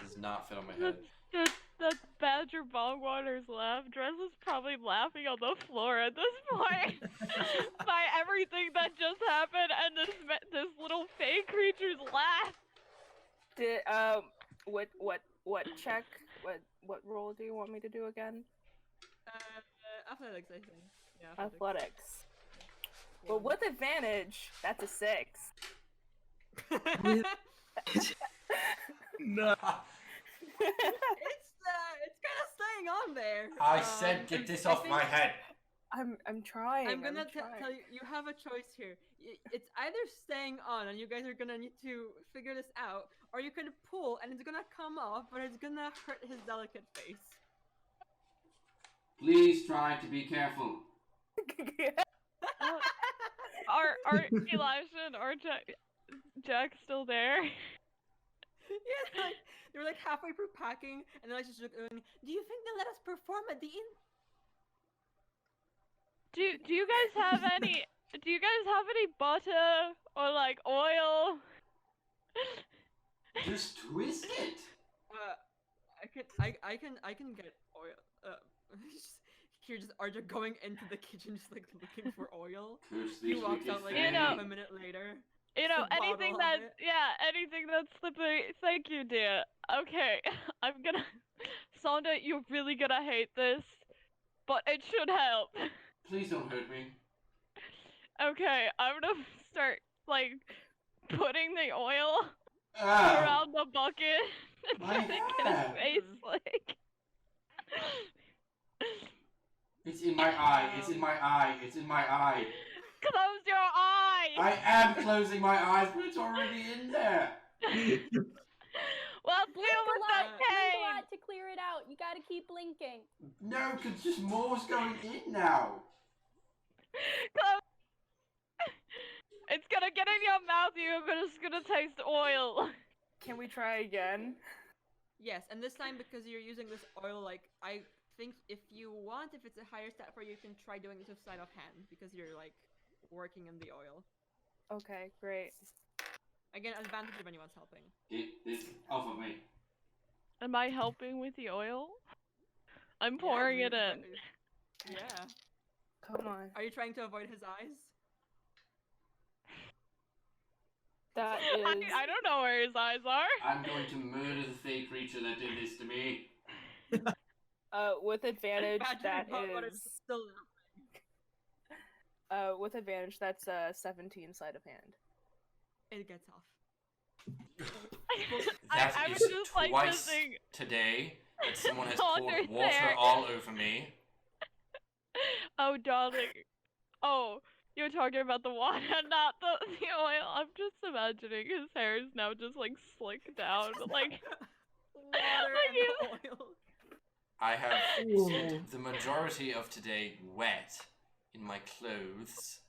Does not fit on my head. The Badger Bongwater's laugh. Dress is probably laughing on the floor at this point by everything that just happened, and this little fey creature's laugh. Did what check? What roll do you want me to do again? Athletics, I think. Yeah, Athletics. Well, with advantage, that's a 6. No. It's kind of staying on there. I said, get this off my head. I'm trying. I'm gonna tell you, you have a choice here. It's either staying on, and you guys are gonna need to figure this out, or you can pull, and it's gonna come off, but it's gonna hurt his delicate face. Please try to be careful. Are Elisha and Jack still there? Yeah, they're like halfway through packing, and they're like just going, do you think they'll let us perform at the inn? Do you guys have any butter or like oil? Just twist it. I can get oil. Here, just Arja going into the kitchen, just like looking for oil. He walks out like half a minute later. You know, Just a anything bottle of anything that's slippery. Thank you, dear. Okay, I'm gonna. Sonda, you're really gonna hate this, but it should help. Please don't hurt me. Okay, I'm gonna start like putting the oil Ah, around the bucket and My trying to get his hand. face like. it's in my eye. It's in my eye. It's in my eye. Close your eye! I am closing my eyes, but it's already in there. Well, deal with that Blink a pain! lot to clear it out. You gotta keep blinking. No, because just more's going in now. Close. It's gonna get in your mouth, you're just gonna taste oil. Can we try again? Yes, and this time because you're using this oil, like I think if you want, if it's a higher stat for you, you can try doing this with sleight of hand because you're like working in the oil. Okay, great. Again, advantage if anyone's helping. Get this off of me. Am I helping with the oil? I'm pouring it in. Yeah. Come on. Are you trying to avoid his eyes? That is. I don't know where his eyes are. I'm going to murder the fey creature that did this to me. With advantage, Badger that Bongwater is. still laughing. With advantage, that's 17 sleight of hand. It gets off. That I is was just like twice missing. today that someone has Oh, poured there's water there. all over me. Oh, darling. Oh, you're talking about the water, not the oil. I'm just imagining his hair is now just like slicked down, like. Water Like and oil. I have Ooh. spent the majority of today wet in my clothes.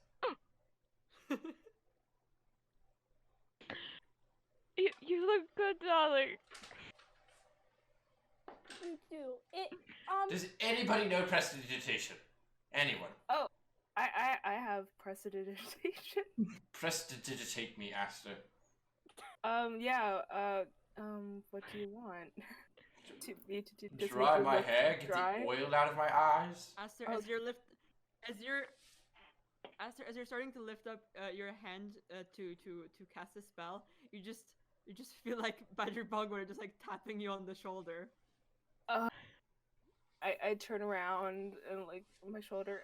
You look good, darling. You do. It Does anybody know prestidigitation? Anyone? I have prestidigitation. Prestidigitate me, Aster. Yeah. What do you want? To Dry my hair, get dry? the oil out of my eyes. Aster, Oh. as you're starting to lift up your hand to cast a spell, you just feel like Badger Bongwater just like tapping you on the shoulder. I turn around and like my shoulder.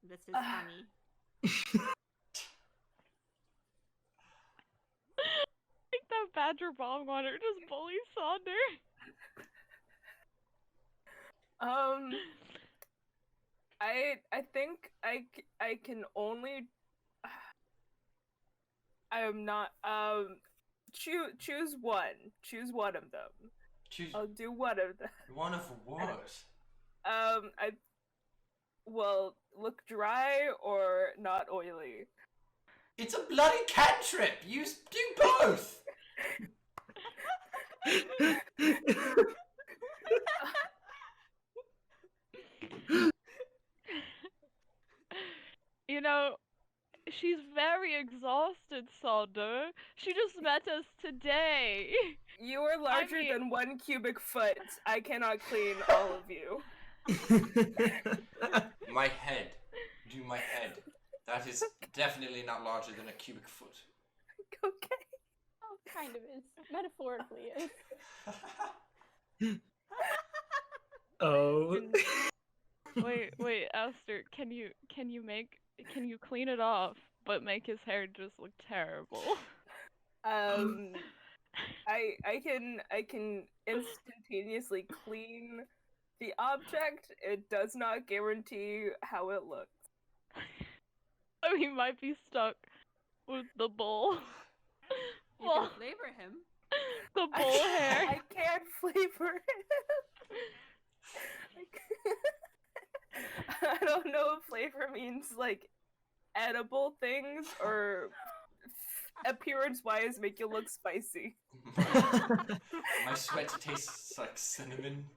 This is honey. I think that Badger Bongwater just bullies Sonder. I think I can only. I am not. Choose one. Choose one of them. Choose I'll do one of them. one of what? I will look dry or not oily. It's a bloody cantrip! You do both! You know, she's very exhausted, Sander. She just met us today. You are larger mean- than 1 cubic foot. I cannot clean all of you. My head. Do my head. That is definitely not larger than a cubic foot. Okay. Oh, kind of is. Metaphorically is. Oh. Wait, Aster, can you clean it off, but make his hair just look terrible? I can instantaneously clean the object. It does not guarantee how it looks. Oh, he might be stuck with the bowl. You Well, can flavor him. the bowl hair. I can't flavor it. I don't know if flavor means like edible things or appearance-wise make you look spicy. My sweat tastes like cinnamon.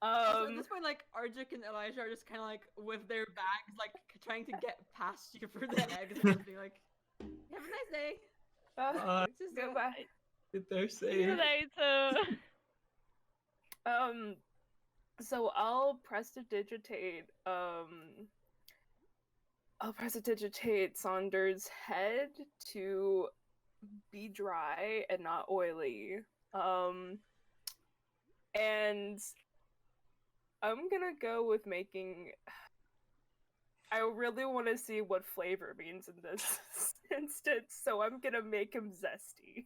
Also, at this point, like Arjik and Elijah are just kind of like with their bags, like trying to get past you for the eggs, and just being like, "Have a nice day." It's just, Goodbye. They're See you saying. later. So I'll prestidigitate Saunders' head to be dry and not oily. And I'm gonna go with making. I really want to see what flavor means in this instance, so I'm gonna make him zesty.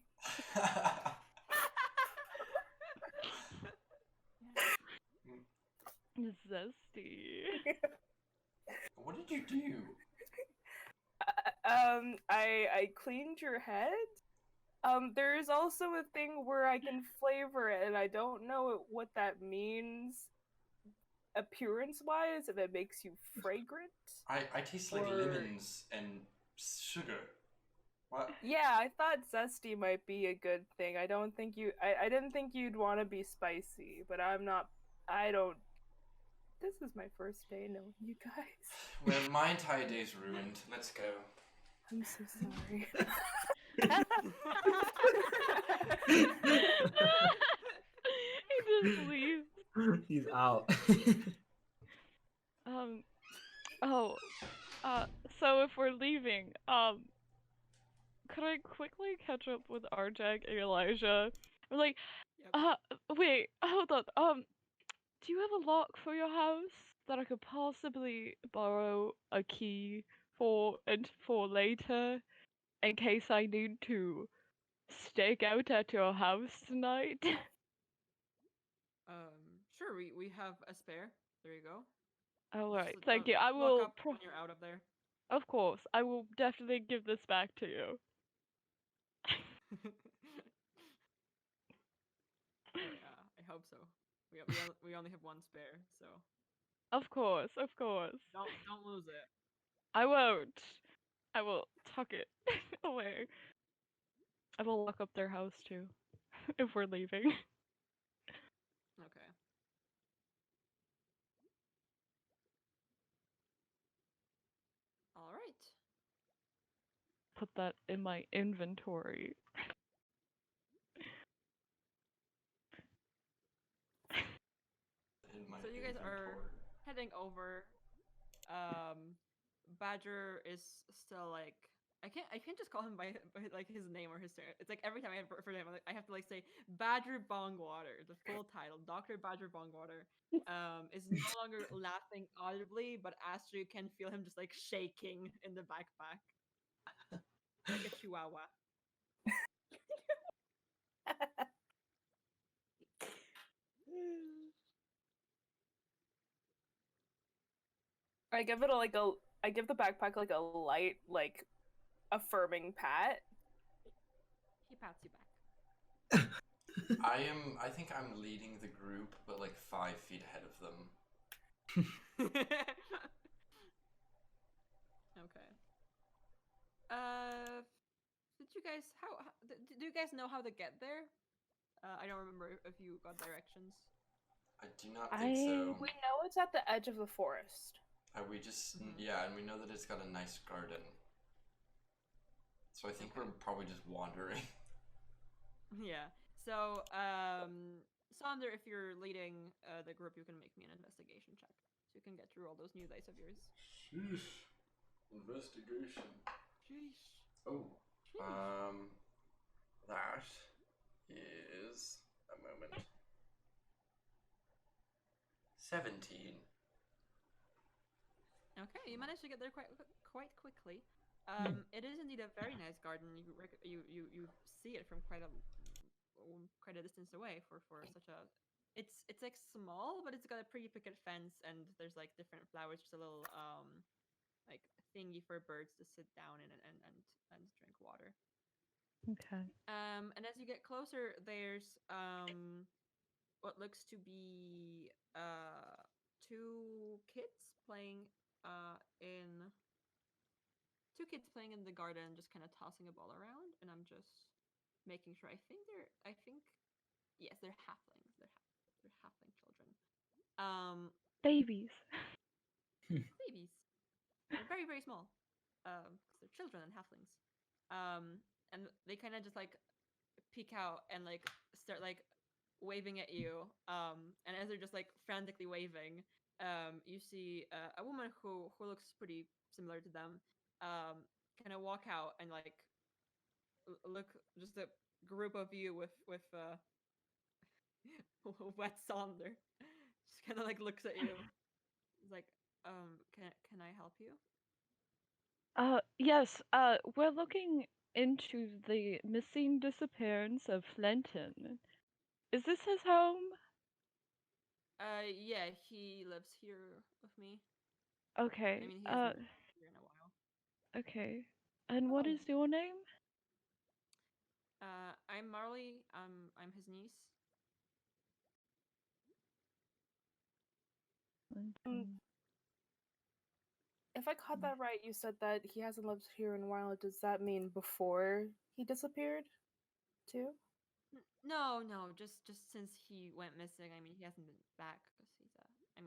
Zesty. What did you do? I cleaned your head. There's also a thing where I can flavor it, and I don't know what that means appearance-wise, if it makes you fragrant. I taste like Or- lemons and sugar. What? Yeah, I thought zesty might be a good thing. I don't think you. I didn't think you'd want to be spicy, but I'm not. I don't. This is my first day knowing you guys. Well, my entire day's ruined. Let's go. I'm so sorry. He just leaves. He's out. Oh, so if we're leaving, could I quickly catch up with Arjak and Elijah? I'm like, Yep. wait, hold on, do you have a lock for your house that I could possibly borrow a key for and for later, in case I need to stake out at your house tonight? Sure. We have a spare. There you go. Alright, Just, thank you. I lock will. up when you're out of there. Of course, I will definitely give this back to you. Yeah, I hope so. We only have one spare, so Of course, of course. don't lose it. I won't. I will tuck it away. I will lock up their house too, if we're leaving. Okay. All right. Put that in my inventory. In my So you guys are inventory. heading over. Badger is still like I can't just call him by like his name or his surname. It's like every time I refer to him, I have to like say Badger Bongwater, the full title, Dr. Badger Bongwater. Is no longer laughing audibly, but Astrid can feel him just like shaking in the backpack, like a chihuahua. I give it I give the backpack like a light, like affirming pat. He pats you back. I think I'm leading the group, but like 5 feet ahead of them. Okay. Did you guys do you guys know how to get there? I don't remember if you got directions. I do not think so. We know it's at the edge of the forest. We just Mhm. yeah, and we know that it's got a nice garden. So I think we're probably just wandering. Yeah. So, Sonder, if you're leading the group, you can make me an investigation check, so you can get through all those new dice of yours. Sheesh. Investigation. Sheesh. Oh. Sheesh. That is a moment. 17. Okay, you managed to get there quite quickly. It is indeed a very nice garden. You see it from quite a distance away for such a. It's like small, but it's got a pretty picket fence, and there's like different flowers. Just a little like thingy for birds to sit down in and drink water. Okay. And as you get closer, there's what looks to be two kids playing in the garden, just kind of tossing a ball around, and I'm just making sure. I think yes, they're halflings. They're halfling children. Babies. Babies. They're very very small. Because they're children and halflings. And they kind of just like peek out and like start like waving at you. And as they're just like frantically waving, you see a woman who looks pretty similar to them. Kind of walk out and like look, just a group of you with wet Sonder. Just kind of like looks at you. It's like, can I help you? Yes, we're looking into the missing disappearance of Flenton. Is this his home? Yeah, he lives here with me. Okay, I mean, he hasn't been here in a while. okay. And what Oh. is your name? I'm Marley. I'm his niece. Flenton. If I caught that right, you said that he hasn't lived here in a while. Does that mean before he disappeared, too? No, just since he went missing. I mean, he hasn't been back because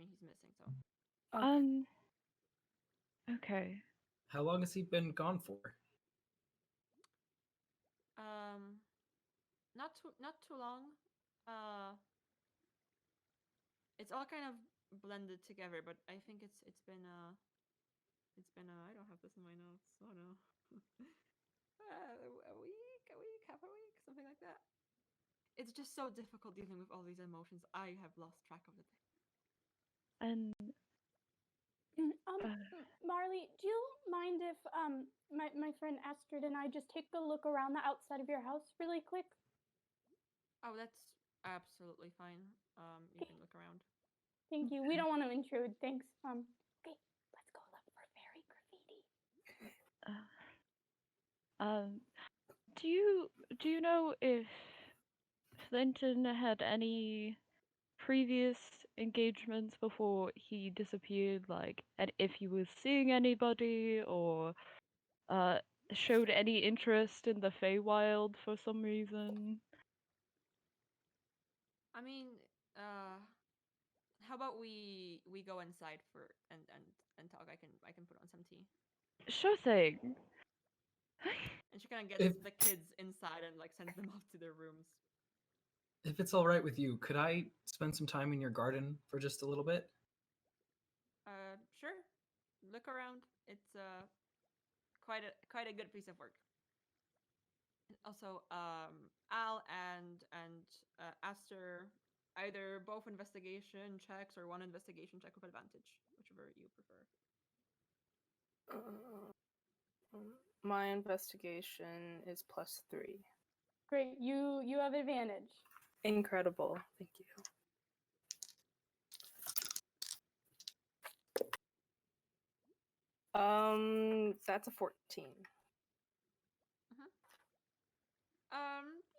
he's missing. So. Okay. Okay. How long has he been gone for? Not too long. It's all kind of blended together, but I think it's been I don't have this in my notes. Oh no. A week, half a week, something like that. It's just so difficult dealing with all these emotions. I have lost track of the day. And Marley, do you mind if my friend Astrid and I just take a look around the outside of your house really quick? Oh, that's absolutely fine. You can look around. Thank you. We don't want to intrude. Thanks. Okay, let's go look for fairy graffiti. do you know if Flinton had any previous engagements before he disappeared, like, and if he was seeing anybody or showed any interest in the Feywild for some reason? I mean, how about we go inside for and talk? I can put on some tea. Sure thing. And she kind of gets the kids inside and like sends them off to their rooms. If it's all right with you, could I spend some time in your garden for just a little bit? Sure. Look around. It's quite a good piece of work. Also, Al and Aster, either both investigation checks or one investigation check with advantage, whichever you prefer. My investigation is +3. Great. You have advantage. Incredible. Thank you. That's a 14.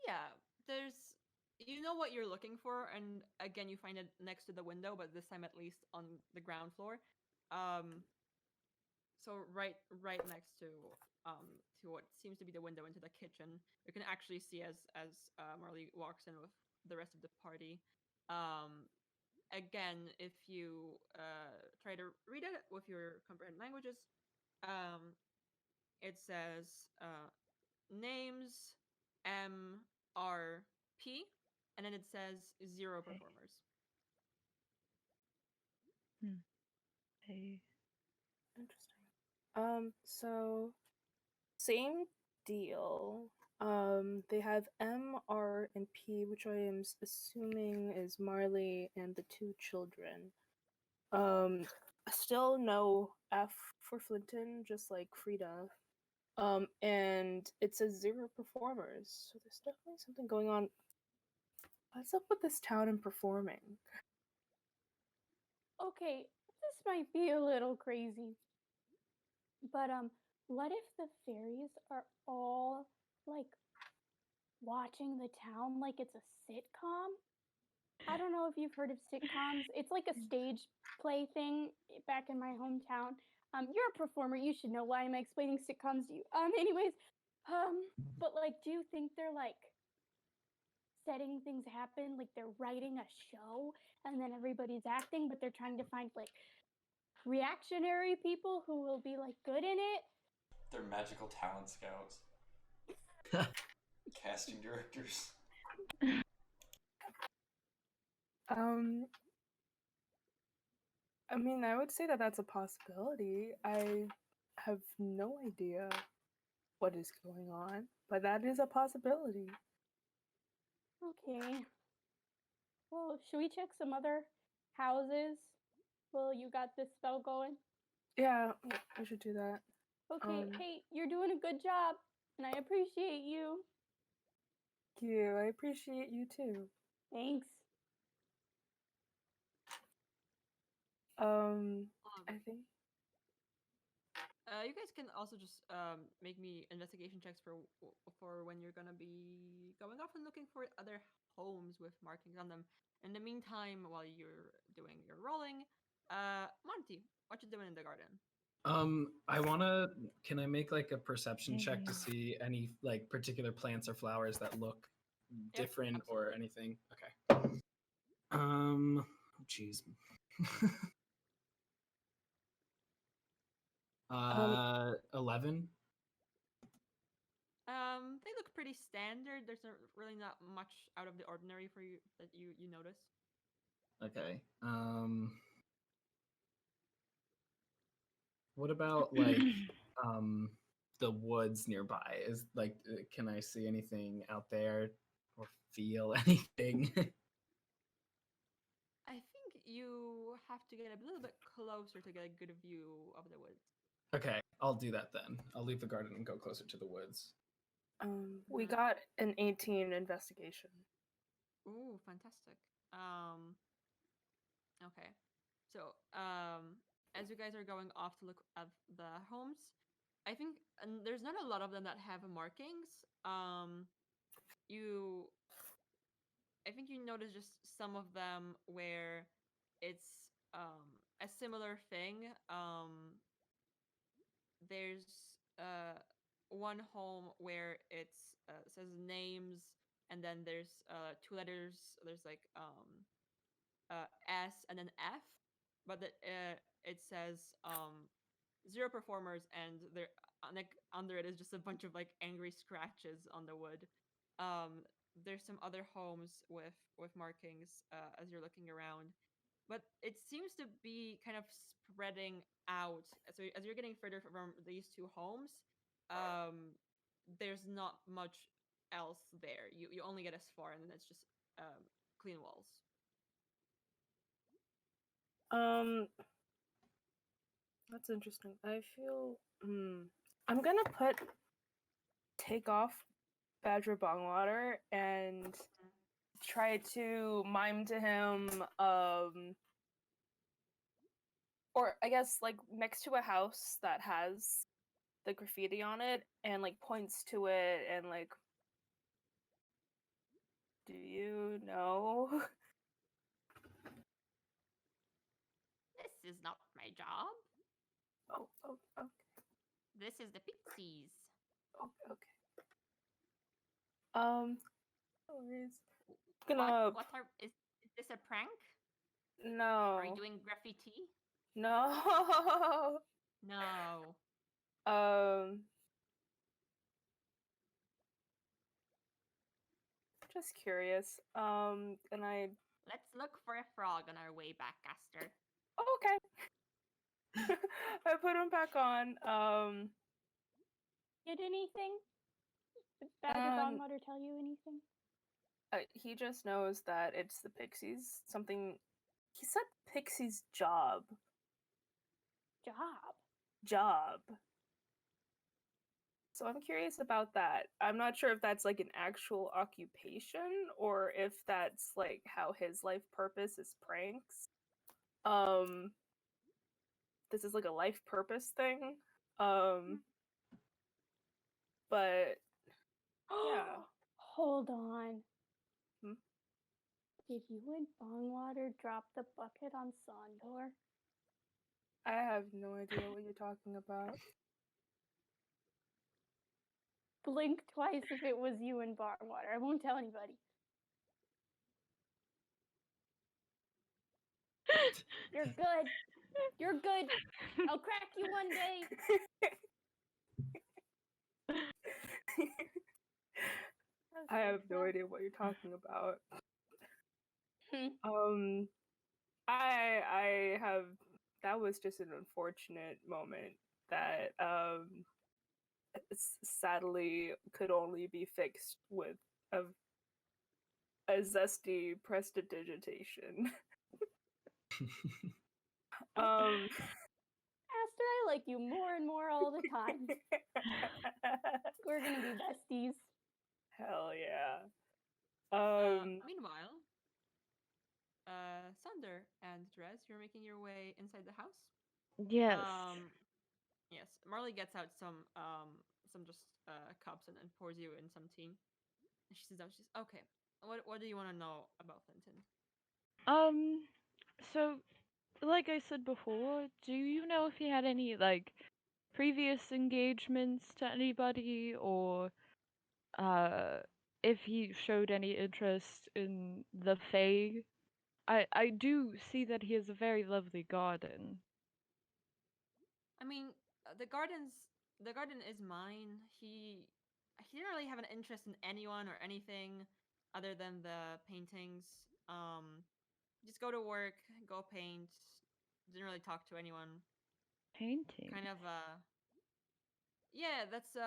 Yeah. There's you know what you're looking for, and again, you find it next to the window, but this time at least on the ground floor. So right next to what seems to be the window into the kitchen, you can actually see as Marley walks in with the rest of the party. Again, if you try to read it with your comprehend languages, it says names MRP, and then it says 0 Okay. performers. Hey. Interesting. So same deal. They have M, R, and P, which I am assuming is Marley and the 2 children. Still no F for Flinton, just like Frida. And it says 0 performers, so there's definitely something going on. What's up with this town and performing? Okay, this might be a little crazy. But what if the fairies are all like watching the town like it's a sitcom? I don't know if you've heard of sitcoms. It's like a stage play thing back in my hometown. You're a performer. You should know why I'm explaining sitcoms to you. Anyways, but like, do you think they're like setting things happen? Like they're writing a show and then everybody's acting, but they're trying to find like reactionary people who will be like good in it. They're magical talent scouts. Casting directors. I mean, I would say that that's a possibility. I have no idea what is going on, but that is a possibility. Okay. Well, should we check some other houses? Well, you got this spell going. Yeah, we should do that. Okay, hey, you're doing a good job, and I appreciate you. Thank you. I appreciate you too. Thanks. I think. You guys can also just make me investigation checks for when you're gonna be going off and looking for other homes with markings on them. In the meantime, while you're doing your rolling, Monty, what you doing in the garden? I wanna. Can I make like a perception check to Mhm. see any like particular plants or flowers that look different or absolutely. anything? Okay. Jeez. 11. They look pretty standard. There's really not much out of the ordinary for you that you notice. Okay. What about like the woods nearby? Is like, can I see anything out there or feel anything? I think you have to get a little bit closer to get a good view of the woods. Okay, I'll do that then. I'll leave the garden and go closer to the woods. We Mhm. got an 18 investigation. Ooh, fantastic. Okay. So, as you guys are going off to look at the homes, I think and there's not a lot of them that have markings. You, I think you notice just some of them where it's a similar thing. There's one home where it's says names, and then there's 2 letters. There's like S and then F, but it says 0 performers, and there like under it is just a bunch of like angry scratches on the wood. There's some other homes with markings as you're looking around, but it seems to be kind of spreading out. So as you're getting further from these 2 homes, there's not much else there. You only get as far, and then it's just clean walls. That's interesting. I feel. I'm gonna take off Badger Bongwater and try to mime to him. Or I guess like next to a house that has the graffiti on it, and like points to it and like Do you know? This is not my job. Oh, okay. This is the Pixies. Okay. No worries. Gonna What are is this a prank? no. Are you doing graffiti? No. No. Just curious. And I Let's look for a frog on our way back, Caster. okay. I put him back on. Get anything? Did Godmother tell you anything? He just knows that it's the Pixies. Something he said Pixie's job. Job. So I'm curious about that. I'm not sure if that's like an actual occupation or if that's like how his life purpose is pranks. This is like a life purpose thing. But yeah. Hold on. Hmm? Did you and Bongwater drop the bucket on Sondor? I have no idea what you're talking about. Blink twice if it was you and Bongwater. I won't tell anybody. You're good. You're good. I'll crack you one day. I have no idea what you're talking about. I have that was just an unfortunate moment that sadly could only be fixed with a zesty prestidigitation. Aster, I like you more and more all the time. We're gonna be besties. Hell yeah. Meanwhile, Sunder and Drez, you're making your way inside the house. Yes. Yes. Marley gets out some just cups and pours you in some tea. And she sits down. She's okay. What do you want to know about Fenton? So, like I said before, do you know if he had any, like, previous engagements to anybody, or, if he showed any interest in the Fae? I do see that he has a very lovely garden. I mean, the garden is mine. He didn't really have an interest in anyone or anything other than the paintings. Just go to work, go paint. Didn't really talk to anyone. Painting? Kind of yeah, that's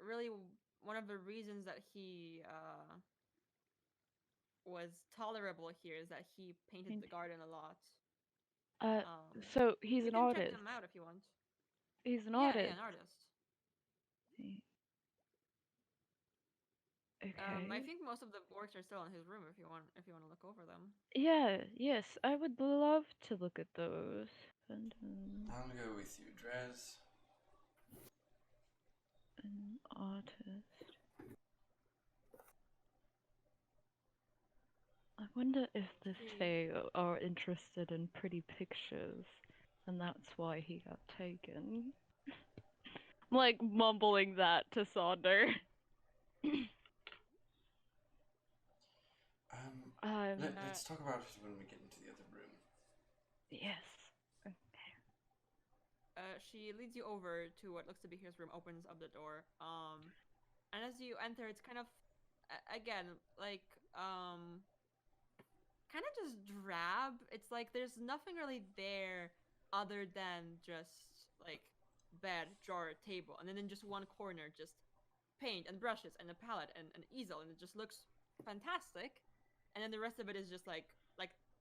really one of the reasons that he was tolerable here is that he painted the garden a lot. So he's you an can artist. check him out if you want. He's an Yeah, artist. yeah, an artist. Okay. I think most of the works are still in his room if you want to look over them. Yeah, yes, I would love to look at those. I'm gonna go with you, Drez. An artist. I wonder if the Fae are interested in pretty pictures, and that's why he got taken. I'm like mumbling that to Sonder. Let's talk about it when we get into the other room. Yes. She leads you over to what looks to be his room, opens up the door. And as you enter, it's kind of, again, like, kind of just drab. It's like there's nothing really there other than just, like, bed, drawer, table. And then in just one corner, just paint and brushes and a palette and an easel. And it just looks fantastic. And then the rest of it is just, like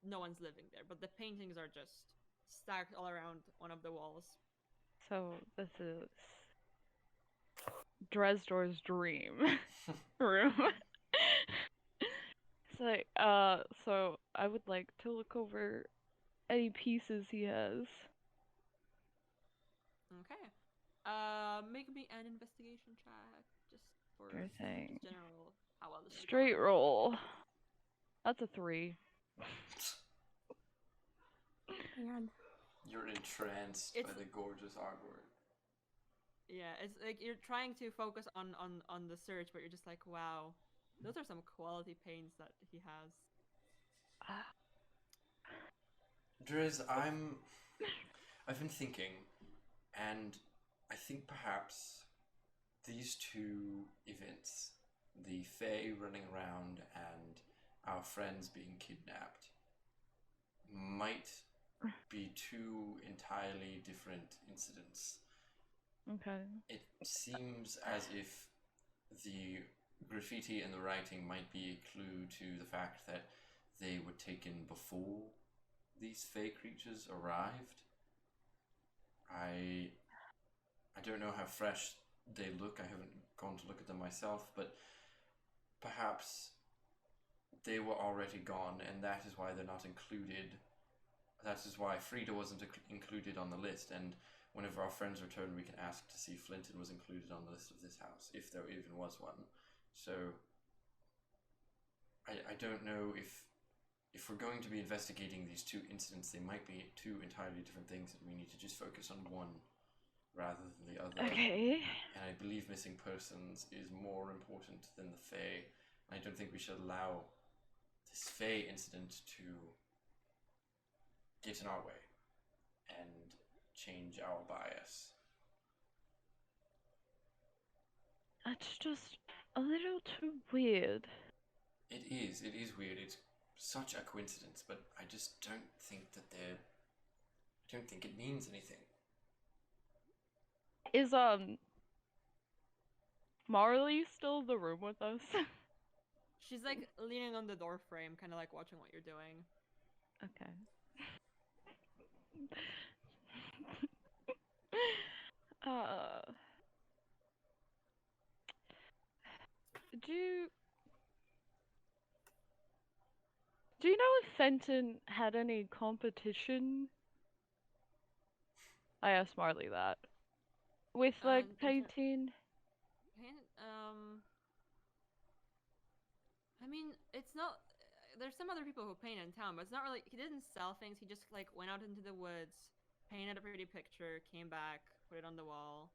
no one's living there. But the paintings are just stacked all around one of the walls. So this is Dresdor's dream room. So I would like to look over any pieces he has. Okay. Make me an investigation check just for Sure thing. just general how well this is Straight going. roll. That's a 3. Man. You're entranced by It's- the gorgeous artwork. Yeah, it's like you're trying to focus on the search, but you're just like, wow, those are some quality paints that he has. Driz, I've been thinking, and I think perhaps these two events, the Fae running around and our friends being kidnapped, might be two entirely different incidents. Okay. It seems as if the graffiti and the writing might be a clue to the fact that they were taken before these Fae creatures arrived. I don't know how fresh they look. I haven't gone to look at them myself, but perhaps they were already gone, and that is why they're not included. That is why Frida wasn't included on the list, and whenever our friends return, we can ask to see if Flinton was included on the list of this house, if there even was one. So, I don't know if we're going to be investigating these two incidents, they might be two entirely different things, and we need to just focus on one rather than the other. Okay. And I believe missing persons is more important than the Fae. And I don't think we should allow this Fae incident to get in our way and change our bias. That's just a little too weird. It is weird. It's such a coincidence, but I just don't think that I don't think it means anything. Is Marley still in the room with us? She's like leaning on the door frame, kind of like watching what you're doing. Okay. Do you know if Fenton had any competition? I asked Marley that. With like in ter- painting? I mean, it's not. There's some other people who paint in town, but it's not really. He didn't sell things. He just like went out into the woods, painted a pretty picture, came back, put it on the wall.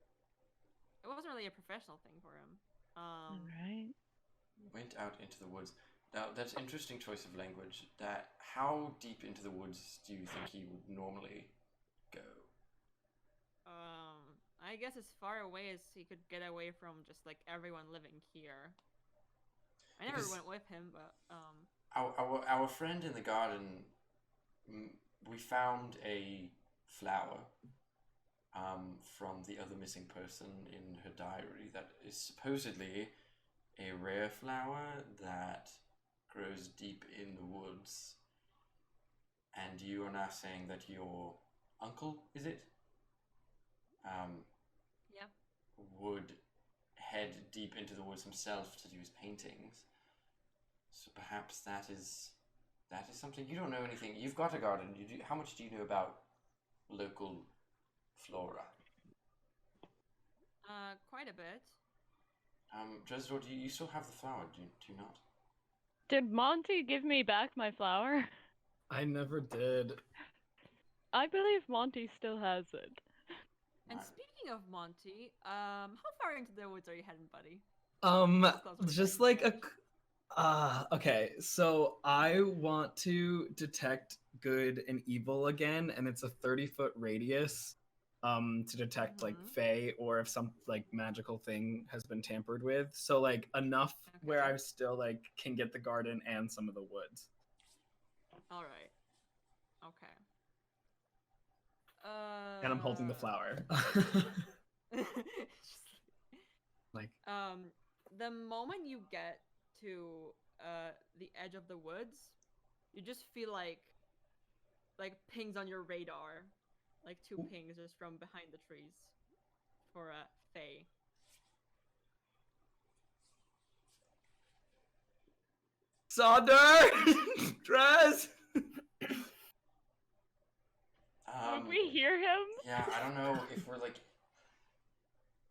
It wasn't really a professional thing for him. Alright. Went out into the woods. Now, that's interesting choice of language. That how deep into the woods do you think he would normally go? I guess as far away as he could get away from just like everyone living here. I never Because- went with him, but Our friend in the garden, we found a flower from the other missing person in her diary that is supposedly a rare flower that grows deep in the woods. And you are now saying that your uncle, is it? yeah. Would head deep into the woods himself to do his paintings. So perhaps that is something. You don't know anything. You've got a garden. How much do you know about local flora? Quite a bit. Dresdor, do you still have the flower? Do you not? Did Monty give me back my flower? I never did. I believe Monty still has it. And Right. speaking of Monty, how far into the woods are you heading, buddy? Just like okay, so I want to detect good and evil again, and it's a 30-foot radius to detect like Mhm. Fae or if some like magical thing has been tampered with. So like enough where I still like can get the garden and some of the woods. All right. Okay. And I'm holding the flower. Like The moment you get to the edge of the woods, you just feel like pings on your radar, like two pings just from behind the trees for Faye. Sonder! Dress! Would we hear him? Yeah, I don't know if we're like.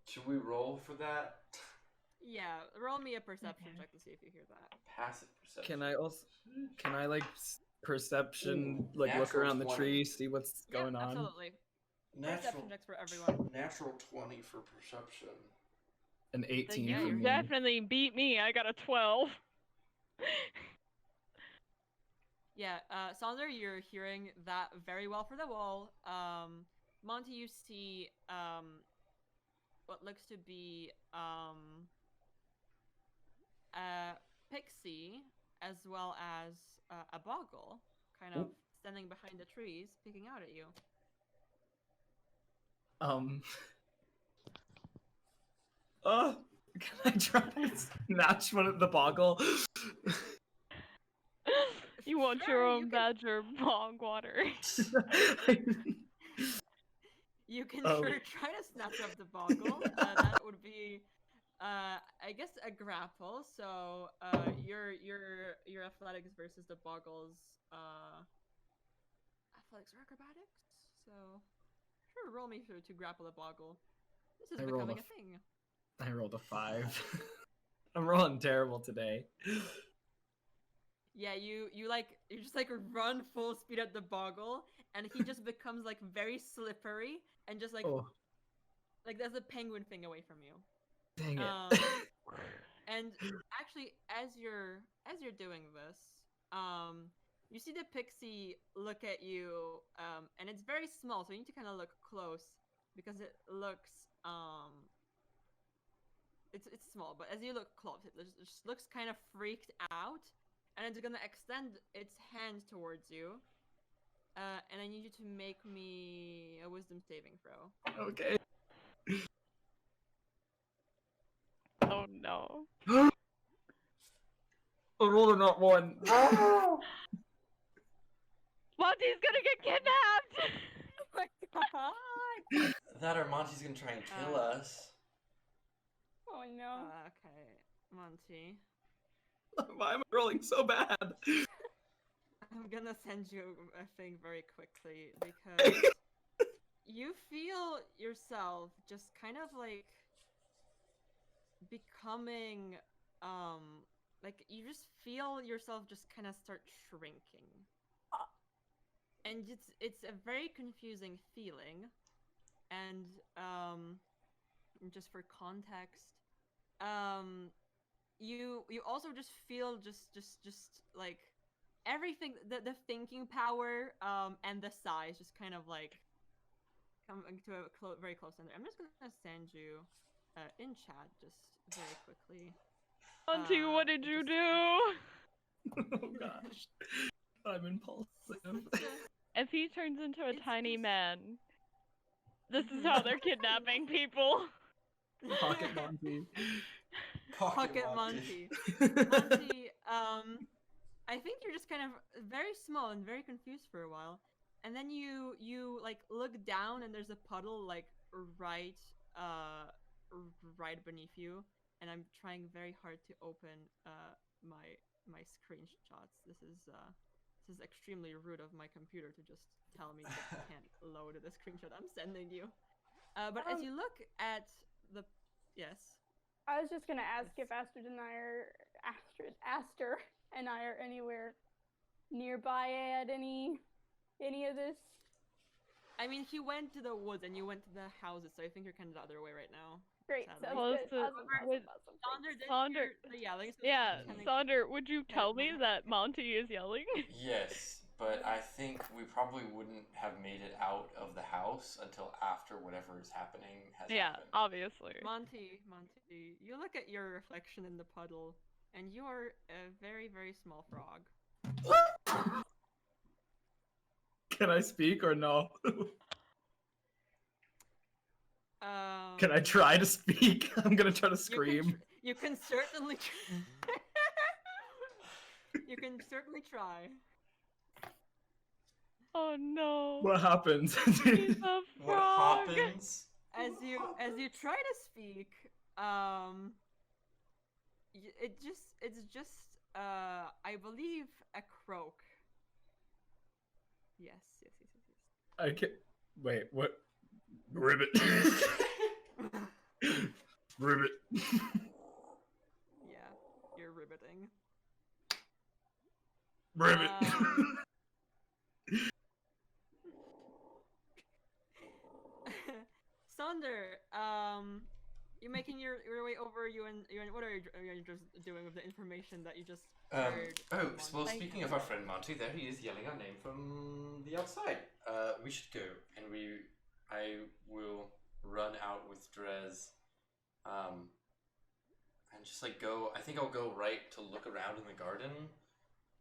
Should we roll for that? Yeah, roll me a perception check to see if you hear that. Passive perception. Can I like perception, Ooh, like look natural around the 20. tree, see what's going Yeah, on? absolutely. Natural, Perception checks for everyone. natural 20 for perception. An 18 yeah, for You me. definitely beat me. I got a 12. Yeah, Sonder, you're hearing that very well for the wall. Monty, you see what looks to be Pixie as well as a Boggle, kind of standing behind the trees, peeking out at you. Can I try to snatch one of the Boggle? You want Sure, your you own can- badger bog water. You can Oh. sure try to snatch up the Boggle. That would be, I guess, a grapple. So, your athletics versus the Boggle's athletics or acrobatics. So, sure, roll me to grapple a Boggle. This is I rolled becoming a a thing. I rolled a 5. I'm rolling terrible today. Yeah, you just like run full speed at the Boggle, and he just becomes like very slippery and just like Oh, there's a penguin thing away from you. dang it. And actually, as you're doing this, you see the Pixie look at you, and it's very small, so you need to kind of look close because it looks it's small, but as you look close, it just looks kind of freaked out, and it's gonna extend its hand towards you. And I need you to make me a wisdom saving throw. Okay. Oh no. I rolled a not 1. Monty's gonna get kidnapped! Oh my god! That or Monty's gonna try and kill us. Oh no. Okay, Monty. Why am I rolling so bad? I'm gonna send you a thing very quickly because you feel yourself just kind of like becoming like you just feel yourself just kind of start shrinking. And it's a very confusing feeling. And just for context, you also just feel just like everything, the thinking power and the size just kind of like coming to a very close end. I'm just gonna send you in chat just very quickly. Monty, what did you just- do? Oh gosh. I'm impulsive. If he turns into a It's tiny just- man, this is how they're kidnapping people. Pocket Monty. Pocket Monty. Monty, I think you're just kind of very small and very confused for a while, and then you like look down and there's a puddle like right beneath you, and I'm trying very hard to open my screenshots. This is extremely rude of my computer to just tell me that it can't load the screenshot I'm sending you. But as you look at the yes. I was just gonna ask Yes. if Aster and I are anywhere nearby at any of this. I mean, he went to the woods and you went to the houses, so I think you're kind of the other way right now. Great, Sadly. sounds Close good. to- Awesome. with- Sonder, did Sonder- hear the yelling? So Yeah, pretending- Sonder, would you tell me moment. that Monty is yelling? Yes, but I think we probably wouldn't have made it out of the house until after whatever is happening has Yeah, happened. obviously. Monty, you look at your reflection in the puddle, and you are a very, very small frog. Can I speak or no? Can I try to speak? I'm gonna try to scream. You can certainly. You can certainly try. Oh no. What happens? He's a What frog. happens? As you try to speak, it's just I believe a croak. Yes. I can wait. What? Ribbit. Ribbit. anything. Ribbit. Sonder, you're making your way over. You and what are you just doing with the information that you just heard? Oh, from well, Monty? speaking of our friend Monty, there he is yelling our name from the outside. We should go, and I will run out with Drez, and just like go. I think I'll go right to look around in the garden,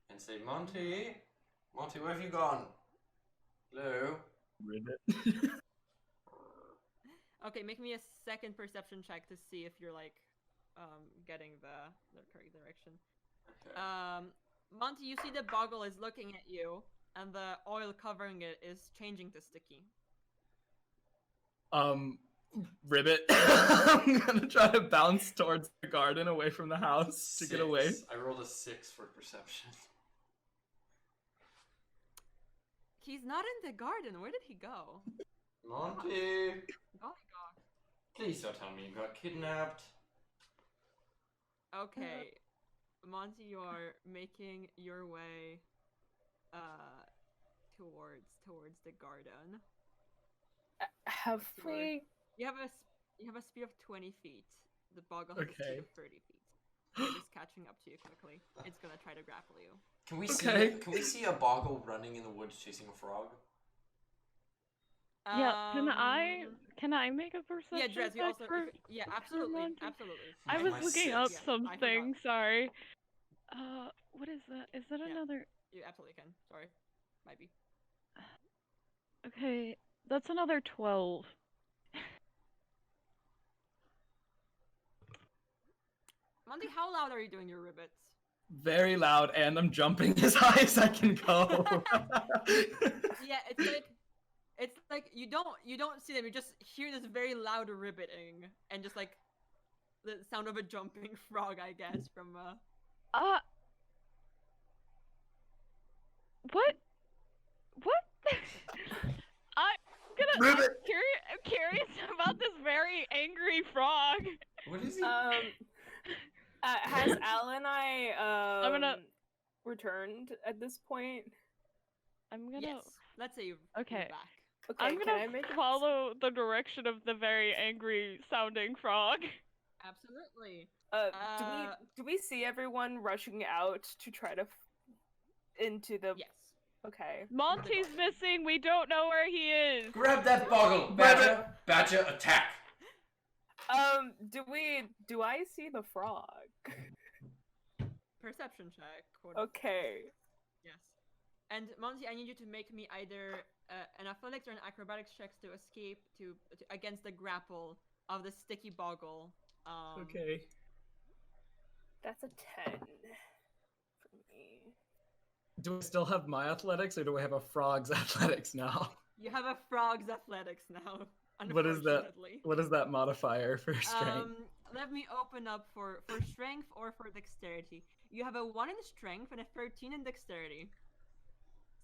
and say, Monty, where have you gone? Hello. Ribbit. Okay, make me a second perception check to see if you're like getting the correct direction. Okay. Monty, you see the boggle is looking at you, and the oil covering it is changing to sticky. Ribbit. I'm gonna try to bounce towards the garden away from the house to get away. I rolled a 6 for perception. He's not in the garden. Where did he go? Monty, Golly gosh. please don't tell me you got kidnapped. Okay, Monty, you are making your way towards the garden. Have we? You have a speed of 20 feet. The boggle has a speed Okay. of 30 feet. It is catching up to you quickly. It's gonna try to grapple you. Can we Okay. see a boggle running in the woods chasing a frog? Yeah, can I make a perception Yeah, Drez, you check also for... yeah, absolutely, Monty? absolutely. I Like was my looking 6. up Yeah, I something, forgot. sorry. What is that? Is that Yeah. another... You absolutely can. Sorry, might be. Okay, that's another 12. Monty, how loud are you doing your ribbits? Very loud, and I'm jumping as high as I can go. Yeah, it's like you don't see them. You just hear this very loud ribbitting and just like the sound of a jumping frog, I guess, from What? Ribbit. I'm curious about this very angry frog. What is he? Has Al and I I'm gonna- returned at this point? I'm gonna... Yes. Let's say you're Okay. back. Okay, I'm can gonna I make a follow the direction of the very angry sounding frog. Absolutely. Do we see everyone rushing out to try to into the? Yes. Okay. Monty's missing. We don't know where he is. Grab that boggle, Badger! Badger, attack! Do I see the frog? Perception check. Okay. Yes. And Monty, I need you to make me either an athletics or an acrobatics checks to escape to against the grapple of the sticky boggle. Okay. That's a 10 for me. Do I still have my athletics, or do I have a frog's athletics now? You have a frog's athletics now. What is that? Unfortunately. What is that modifier for strength? Let me open up for strength or for dexterity. You have a 1 in strength and a 13 in dexterity.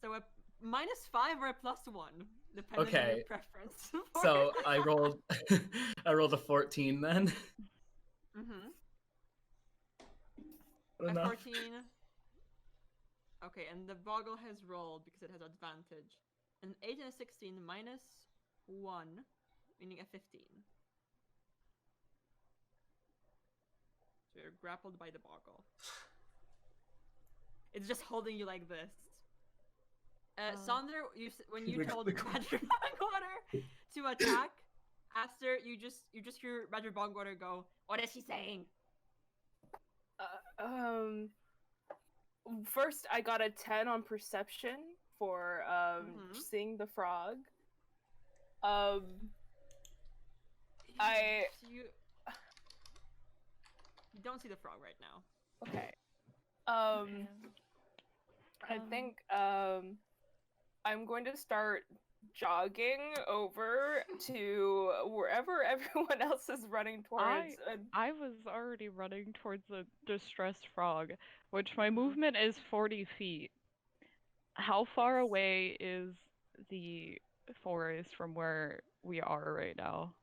So a -5 or a +1, depending on Okay. your preference. So I rolled a 14 then. Mm-hmm. A Enough. 14. Okay, and the boggle has rolled because it has advantage. An 8 and a 16 -1, meaning a 15. So you're grappled by the boggle. It's just holding you like this. Sonder, when you told Badger Bogwater to attack, Aster, you just hear Badger Bogwater go, "What is he saying?" First I got a 10 on perception for seeing the frog. You don't see the frog right now. Okay. Okay. I think I'm going to start jogging over to wherever everyone else is running towards. I was already running towards the distressed frog, which my movement is 40 feet. How far away is the forest from where we are right now?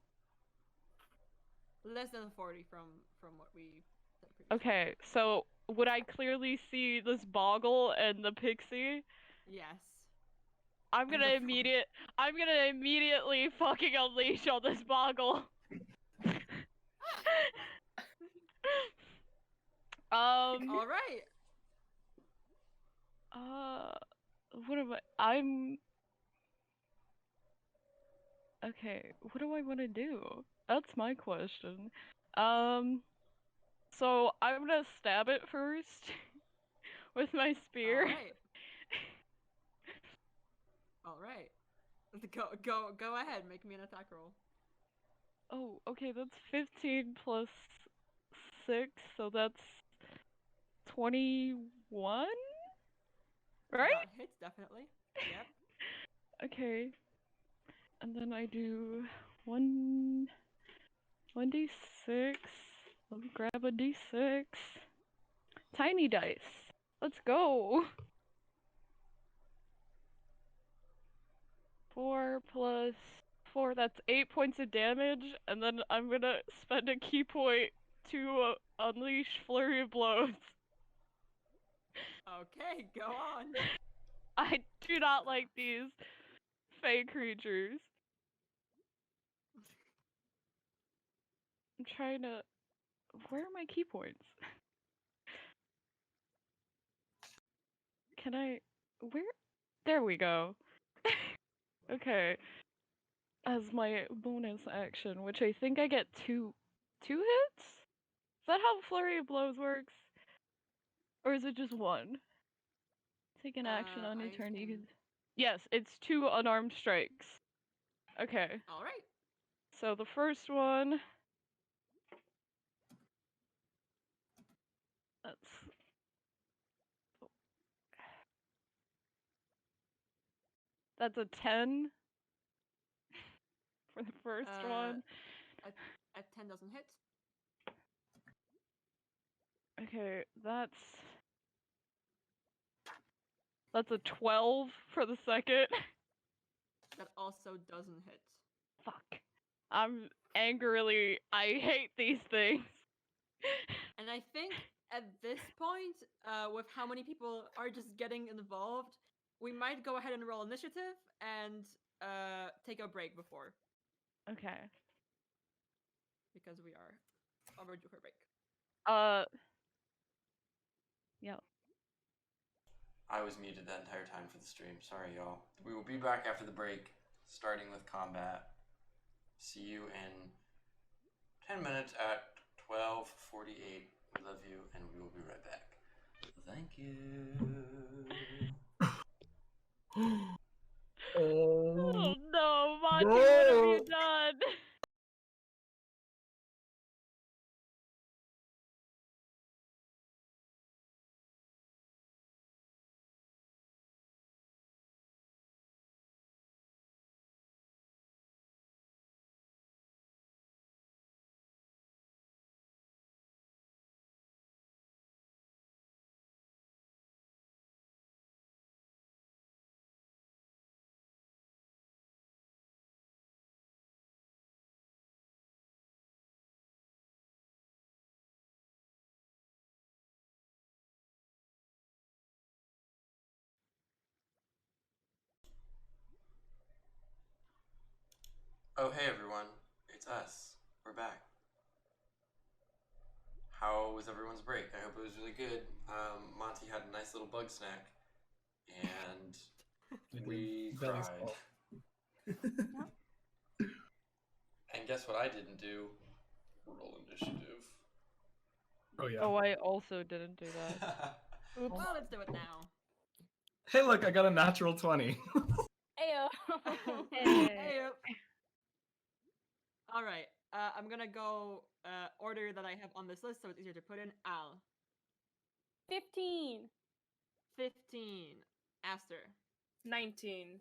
Less than 40 from what we said previously. Okay, so would I clearly see this boggle and the pixie? Yes. I'm And gonna the frog. I'm gonna immediately fucking unleash on this boggle. All right. What am I'm okay, what do I want to do? That's my question. So I'm gonna stab it first with my spear. All right. All right. Go ahead. Make me an attack roll. Oh, okay, that's 15 plus 6, so that's 21? Right? That hits definitely. Yep. Okay. And then I do 1d6. Let me grab a d6. Tiny dice. Let's go. 4 plus 4, that's 8 points of damage, and then I'm gonna spend a key point to unleash Flurry of Blows. Okay, go on. I do not like these fey creatures. I'm trying to... Where are my key points? Can I... Where? There we go. Okay. As my bonus action, which I think I get two hits? Is that how Flurry of Blows works? Or is it just one? Take an action on your I turn. You can- can... Yes, it's 2 unarmed strikes. Okay. All right. So the first one... That's a 10 for the first one. A 10 doesn't hit. Okay, that's a 12 for the second. That also doesn't hit. Fuck. I'm angrily... I hate these things. And I think at this point, with how many people are just getting involved, we might go ahead and roll initiative and take a break before, Okay. because we are overdue for a break. Yeah. I was muted that entire time for the stream. Sorry, y'all. We will be back after the break, starting with combat. See you in 10 minutes at 12:48. We love you, and we will be right back. Thank you. Oh no, Monty, no. what have you done? Oh, hey everyone. It's us. We're back. How was everyone's break? I hope it was really good. Monty had a nice little bug snack, and we Belly cried. spot. And guess what I didn't do? Roll initiative. Oh yeah. Oh, I also didn't do that. Oops. Well, let's do it now. Hey, look, I got a natural 20. Ayo. Hey. All right. I'm gonna go order that I have on this list, so it's easier to put in. Al. 15. 15. Aster. 19.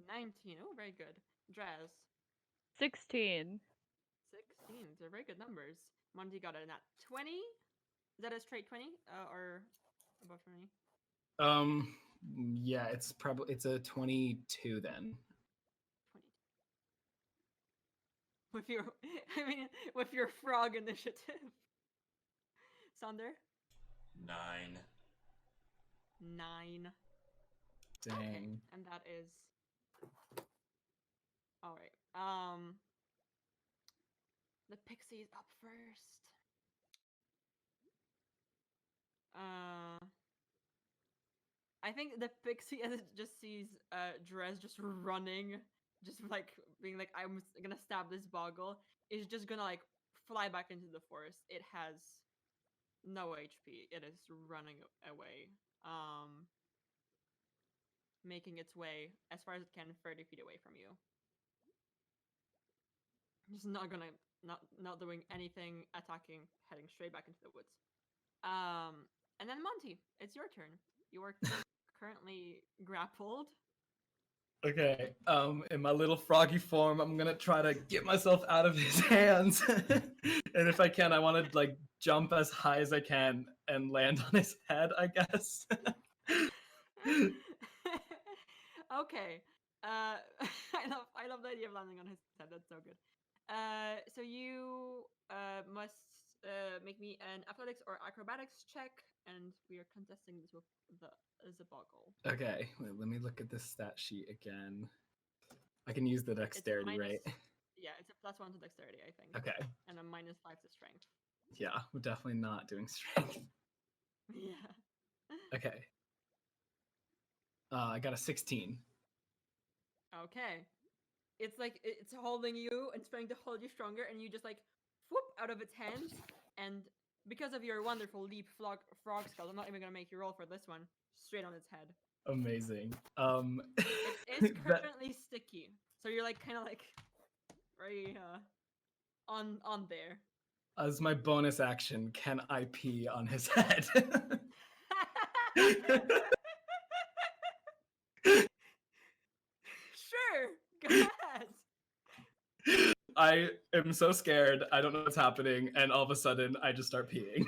19. Oh, very good. Draz. 16. 16. They're very good numbers. Monty got a nat 20. Is that a straight 20? Or above 20? Yeah, it's a 22 then. 22. With your, with your frog initiative. Sander? 9. 9. Dang. Okay, and that is all right. The Pixie's up first. I think the Pixie as it just sees Drez just running, just like being like, I'm gonna stab this boggle, is just gonna like fly back into the forest. It has no HP. It is running away. Making its way as far as it can 30 feet away from you. Just not gonna not doing anything, attacking, heading straight back into the woods. And then Monty, it's your turn. You are currently grappled. Okay. In my little froggy form, I'm gonna try to get myself out of his hands, and if I can, I want to like jump as high as I can and land on his head. I guess. Okay. I love the idea of landing on his head. That's so good. So you must make me an athletics or acrobatics check, and we are contesting this with the boggle. Okay. Wait, let me look at this stat sheet again. I can use the It's a dexterity, right? Yeah, it's a +1 to dexterity, I think. Okay. And a -5 to strength. Yeah, we're definitely not doing strength. Yeah. Okay. I got a 16. Okay. It's like it's holding you and trying to hold you stronger, and you just like whoop out of its hands. And because of your wonderful leap frog skull, I'm not even gonna make you roll for this one. Straight on its head. Amazing. It is currently sticky, so you're like kind of like very on there. As my bonus action, can I pee on his head? Sure, go ahead. I am so scared. I don't know what's happening, and all of a sudden, I just start peeing.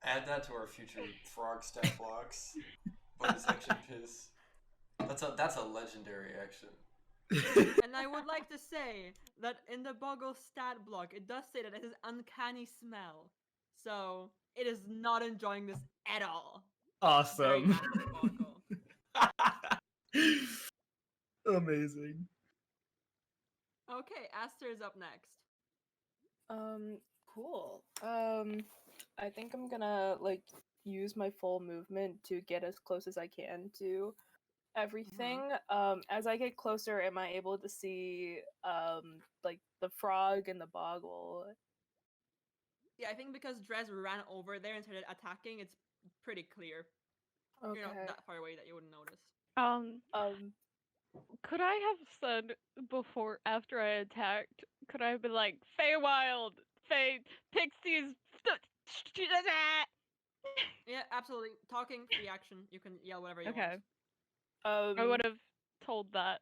Add that to our future frog stat blocks. Bonus action piss. That's a legendary action. And I would like to say that in the Boggle stat block, it does say that it has uncanny smell. So it is not enjoying this at all. Very Awesome. happy Boggle. Amazing. Okay, Aster is up next. Cool. I think I'm gonna like use my full movement to get as close as I can to everything. As I get closer, am I able to see like the frog and the boggle? Yeah, I think because Drez ran over there and started attacking, it's pretty clear. Okay. You're not that far away that you wouldn't notice. Could I have said before, after I attacked, could I have been like, Feywild, Pixies, Yeah, absolutely. Talking, free action. You can yell whatever you okay, want. I would have told that.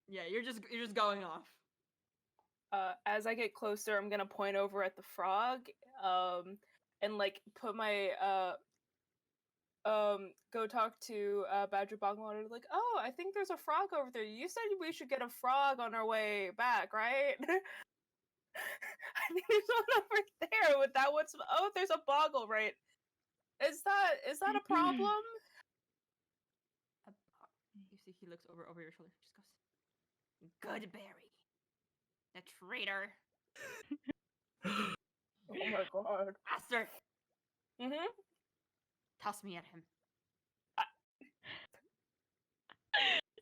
Yeah, you're just going off. As I get closer, I'm gonna point over at the frog, and like put my go talk to Badger Bogwater, like, oh, I think there's a frog over there. You said we should get a frog on our way back, right? I think there's one over there with that what's oh, there's a boggle, right? Is that a problem? You see he looks over your shoulder, just goes, Goodberry. The traitor. Oh my god. Aster, Mm-hmm. toss me at him.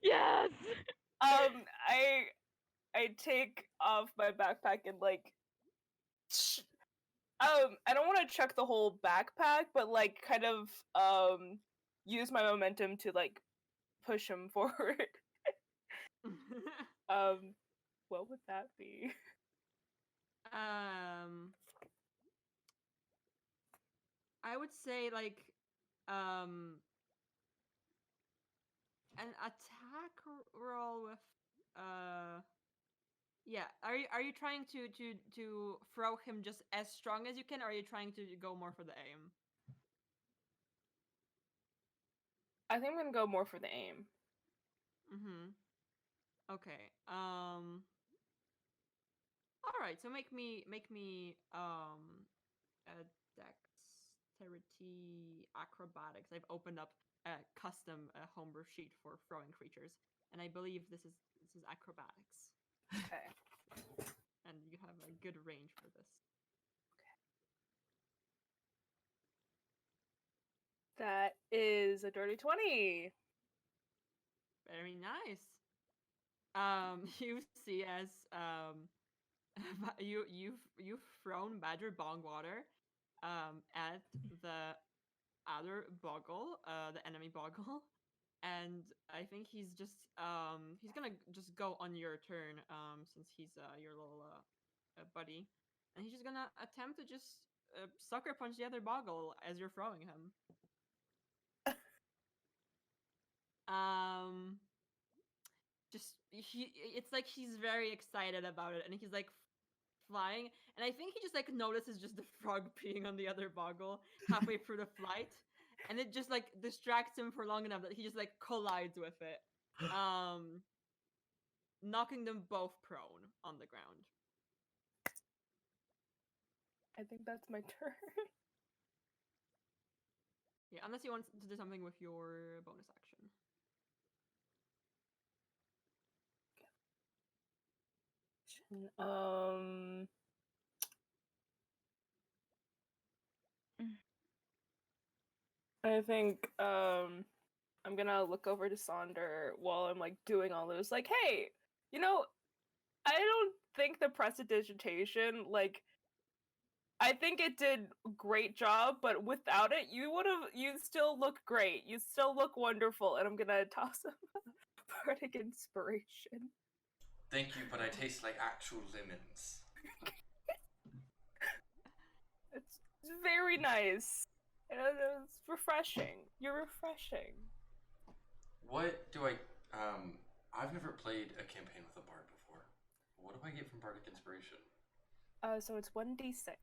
Yes. I take off my backpack and like I don't want to check the whole backpack, but like kind of use my momentum to like push him forward. What would that be? I would say like an attack roll with yeah. Are you trying to throw him just as strong as you can, or are you trying to go more for the aim? I think I'm gonna go more for the aim. Okay. All right, so make me a dexterity acrobatics. I've opened up a custom homebrew sheet for throwing creatures, and I believe this is acrobatics, Okay. and you have a good range for this. That is a dirty 20. Very nice. You see as you've thrown Badger Bongwater at the other boggle, the enemy boggle, and I think he's gonna just go on your turn since he's your little buddy, and he's just gonna attempt to just sucker punch the other boggle as you're throwing him. It's like he's very excited about it, and he's like flying, and I think he just like notices just the frog peeing on the other boggle halfway through the flight, and it just like distracts him for long enough that he just like collides with it, knocking them both prone on the ground. I think that's my turn. Yeah, unless you want to do something with your bonus action. I think I'm gonna look over to Sonder while I'm like doing all those like, hey, you know, I don't think the prestidigitation, like, I think it did a great job, but without it, you still look great. You still look wonderful, and I'm gonna toss him bardic inspiration. Thank you, but I taste like actual lemons. It's very nice. It's refreshing. You're refreshing. What do I've never played a campaign with a bard before. What do I get from bardic inspiration? So it's 1d6,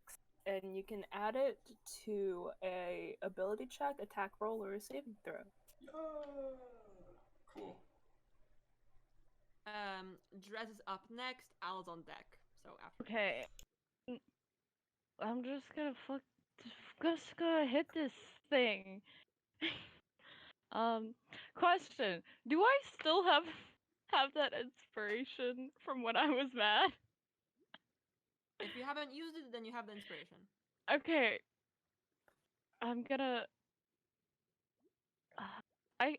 and you can add it to a ability check, attack roll, or a saving throw. Yeah. Cool. Dress is up next. Al's on deck. So after. Okay. I'm just gonna hit this thing. Question. Do I still have that inspiration from when I was mad? If you haven't used it, then you have the inspiration. Okay. I'm gonna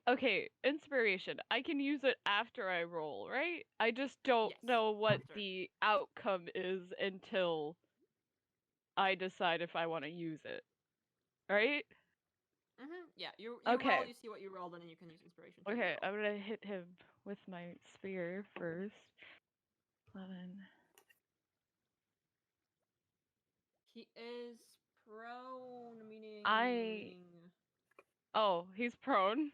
okay, inspiration. I can use it after I roll, right? I just don't Yes, know what after. the outcome is until I decide if I want to use it. Right? Yeah, you Okay. roll, you see what you rolled, and then you can use inspiration. Okay, I'm gonna hit him with my spear first. 11. He is prone, meaning Oh, he's prone.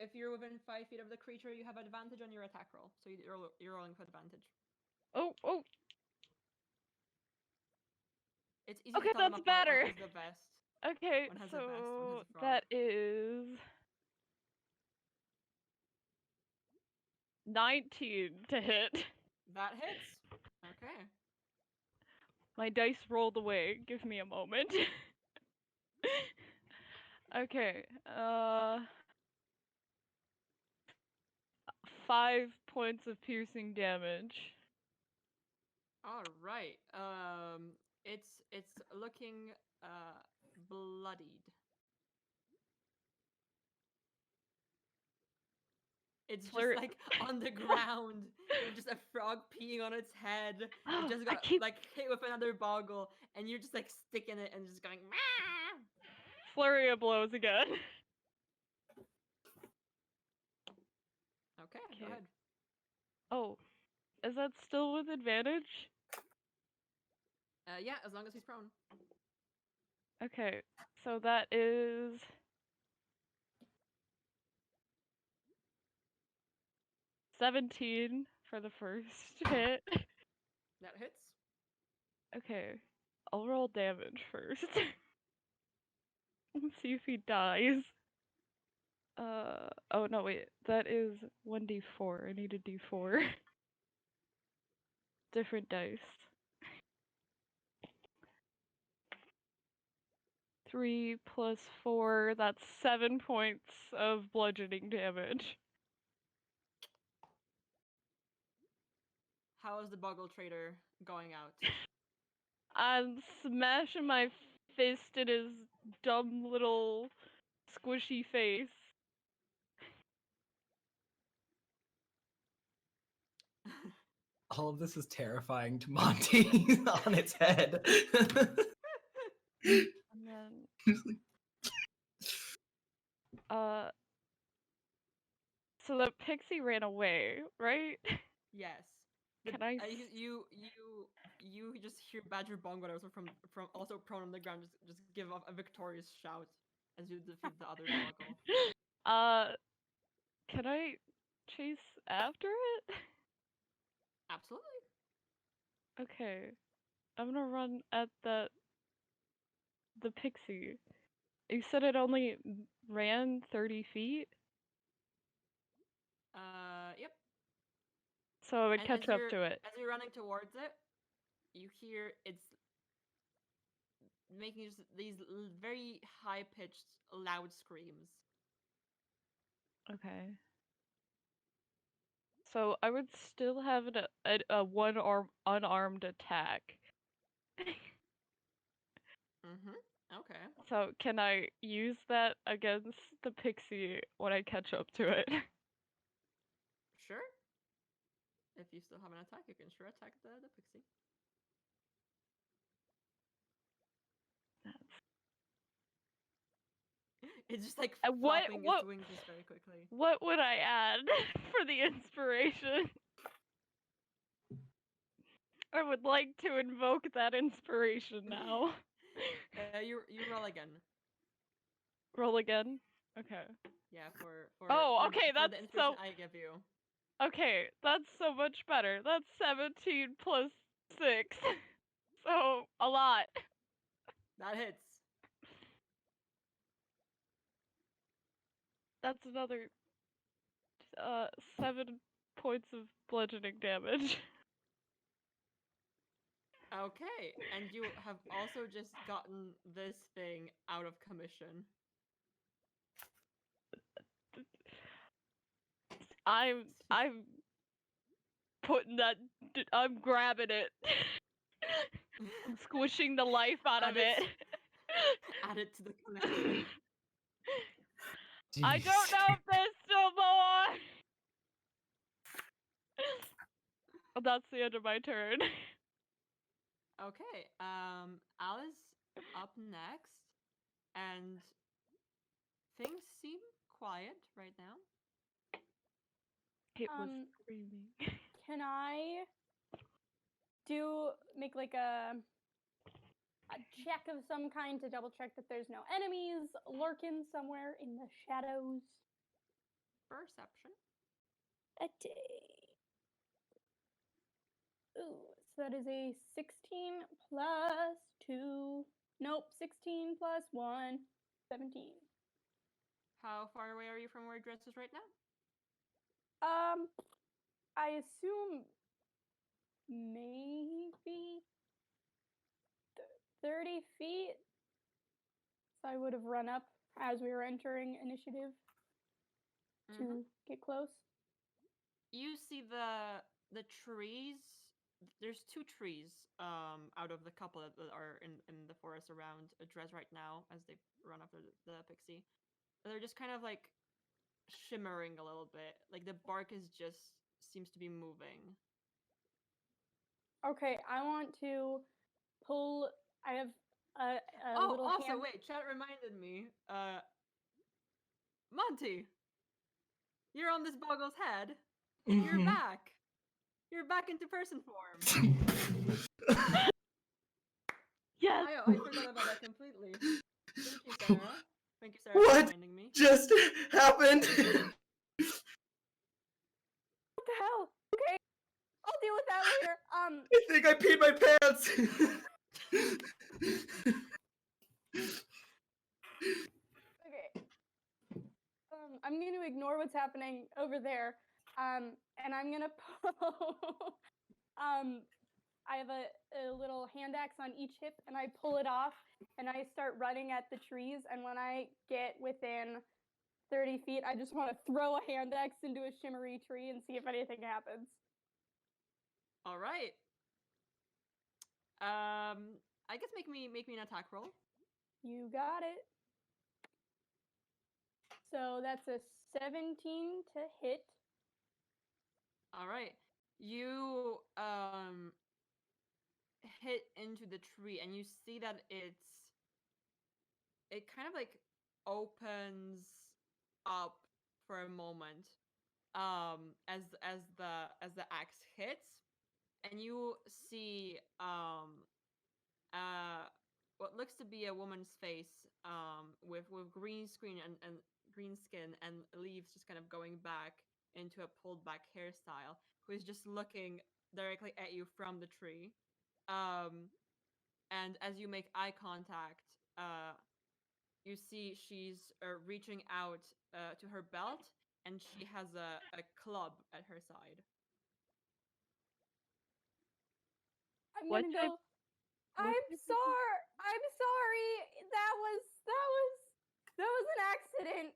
if you're within 5 feet of the creature, you have advantage on your attack roll. So you're rolling with advantage. Oh. It's easy Okay, to tell them that's apart. better. One has the best. Okay, One has so the best, one has a frog. that is 19 to hit. That hits. Okay. My dice rolled away. Give me a moment. Okay. 5 points of piercing damage. All right. It's looking bloodied. It's just like on the ground, with just a frog peeing on its head. It just got like hit with another boggle, and you're just like sticking it and just going. Mah! Flurry of blows again. Okay, go ahead. Oh, is that still with advantage? Yeah, as long as he's prone. Okay, so that is 17 for the first hit. That hits. Okay, I'll roll damage first. Let's see if he dies. Oh no, wait, that is 1d4. I need a d4. different dice. 3 plus 4, that's 7 points of bludgeoning damage. How is the Boggle Trader going out? I'm smashing my fist in his dumb little squishy face. All of this is terrifying to Monty on its head. And then, so the pixie ran away, right? Yes. Can I You just hear Badger Bongo also from also prone on the ground just give off a victorious shout as you defeat the other Boggle. Can I chase after it? Absolutely. Okay. I'm gonna run at the pixie. You said it only ran 30 feet? Yep. So I would And catch up to it. As you're running towards it, you hear it's making just these very high-pitched, loud screams. Okay. So I would still have a unarmed attack. Okay. So can I use that against the pixie when I catch up to it? Sure. If you still have an attack, you can sure attack the pixie. It's just like flopping its wings just very quickly. What would I add for the inspiration? I would like to invoke that inspiration now. You roll again. Roll again? Okay. Yeah, for okay, for that's the inspiration so... I give you. Okay, that's so much better. That's 17 plus 6. So, a lot. That hits. That's another 7 points of bludgeoning damage. Okay, and you have also just gotten this thing out of commission. I'm putting that. I'm grabbing it. I'm squishing the life out of it. Add it to the collection. I don't know if there's still more. That's the end of my turn. Okay, Alice up next, and things seem quiet right now. It was screaming. Can I make like a check of some kind to double check that there's no enemies lurking somewhere in the shadows? Perception. Ooh, so that is a 16 plus 2. Nope, 16 plus 1, 17. How far away are you from where Dress is right now? I assume maybe 30 feet. So I would have run up as we were entering initiative to get close. You see the trees. There's 2 trees out of the couple that are in the forest around Dress right now as they run after the pixie. They're just kind of like shimmering a little bit. Like the bark is just seems to be moving. Okay, I want to pull. I have a little also hand. wait, chat reminded me. Monty, you're on this boggle's head. You're back. You're back into person form. Yes. I forgot about that completely. Thank you, Sarah. Thank you, Sarah, What for reminding me. just happened? What the hell? Okay, I'll deal with that later. I think I peed my pants. Okay. I'm going to ignore what's happening over there. And I'm going to pull I have a little hand axe on each hip, and I pull it off, and I start running at the trees. And when I get within 30 feet, I just want to throw a hand axe into a shimmery tree and see if anything happens. All right. I guess make me an attack roll. You got it. So that's a 17 to hit. All right. You hit into the tree, and you see that it kind of like opens up for a moment as the axe hits, and you see what looks to be a woman's face with green screen and green skin and leaves just kind of going back into a pulled back hairstyle, who is just looking directly at you from the tree. And as you make eye contact, you see she's reaching out to her belt, and she has a club at her side. I'm What gonna type- go. I'm sorry. I'm sorry. That was an accident.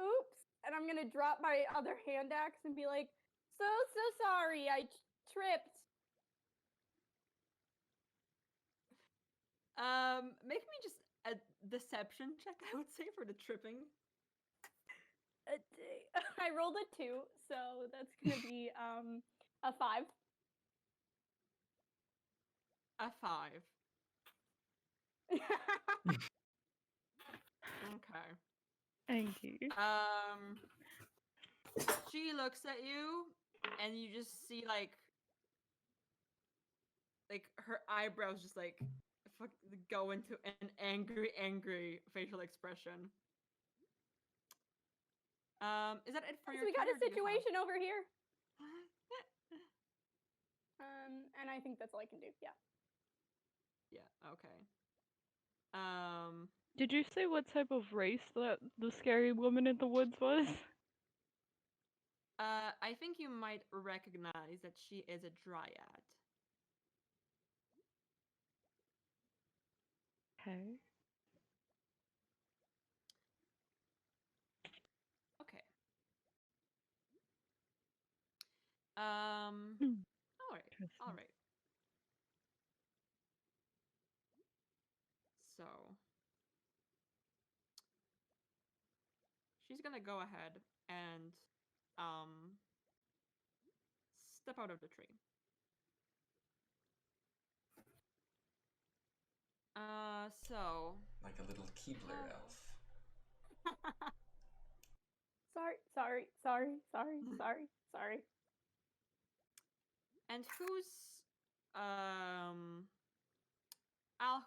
Oops. And I'm gonna drop my other hand axe and be like, so sorry. I tripped. Make me just a deception check, I would say, for the tripping. I rolled a 2, so that's gonna be a 5. A 5. Okay. Thank you. She looks at you, and you just see like her eyebrows just like go into an angry facial expression. Is that it for your We got turn, a or do you have- situation over here. And I think that's all I can do. Yeah. Yeah. Okay. Did you say what type of race that the scary woman in the woods was? I think you might recognize that she is a dryad. Okay. Okay. Hmm. All right. Interesting. All right. So she's gonna go ahead and step out of the tree. So Like a little Keebler elf. Sorry. and who's Al,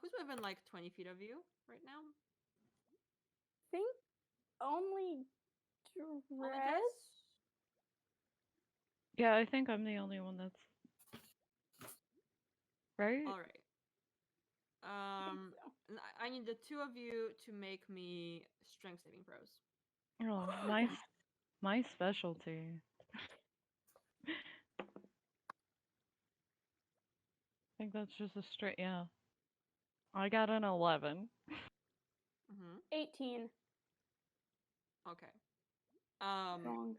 who's within like 20 feet of you right now? Think only Only dress. Jess? Yeah, I think I'm the only one that's right. All right. I need the two of you to make me strength saving throws. Oh, my specialty. I think that's just a straight, yeah. I got an 11. 18. Okay. Wrong.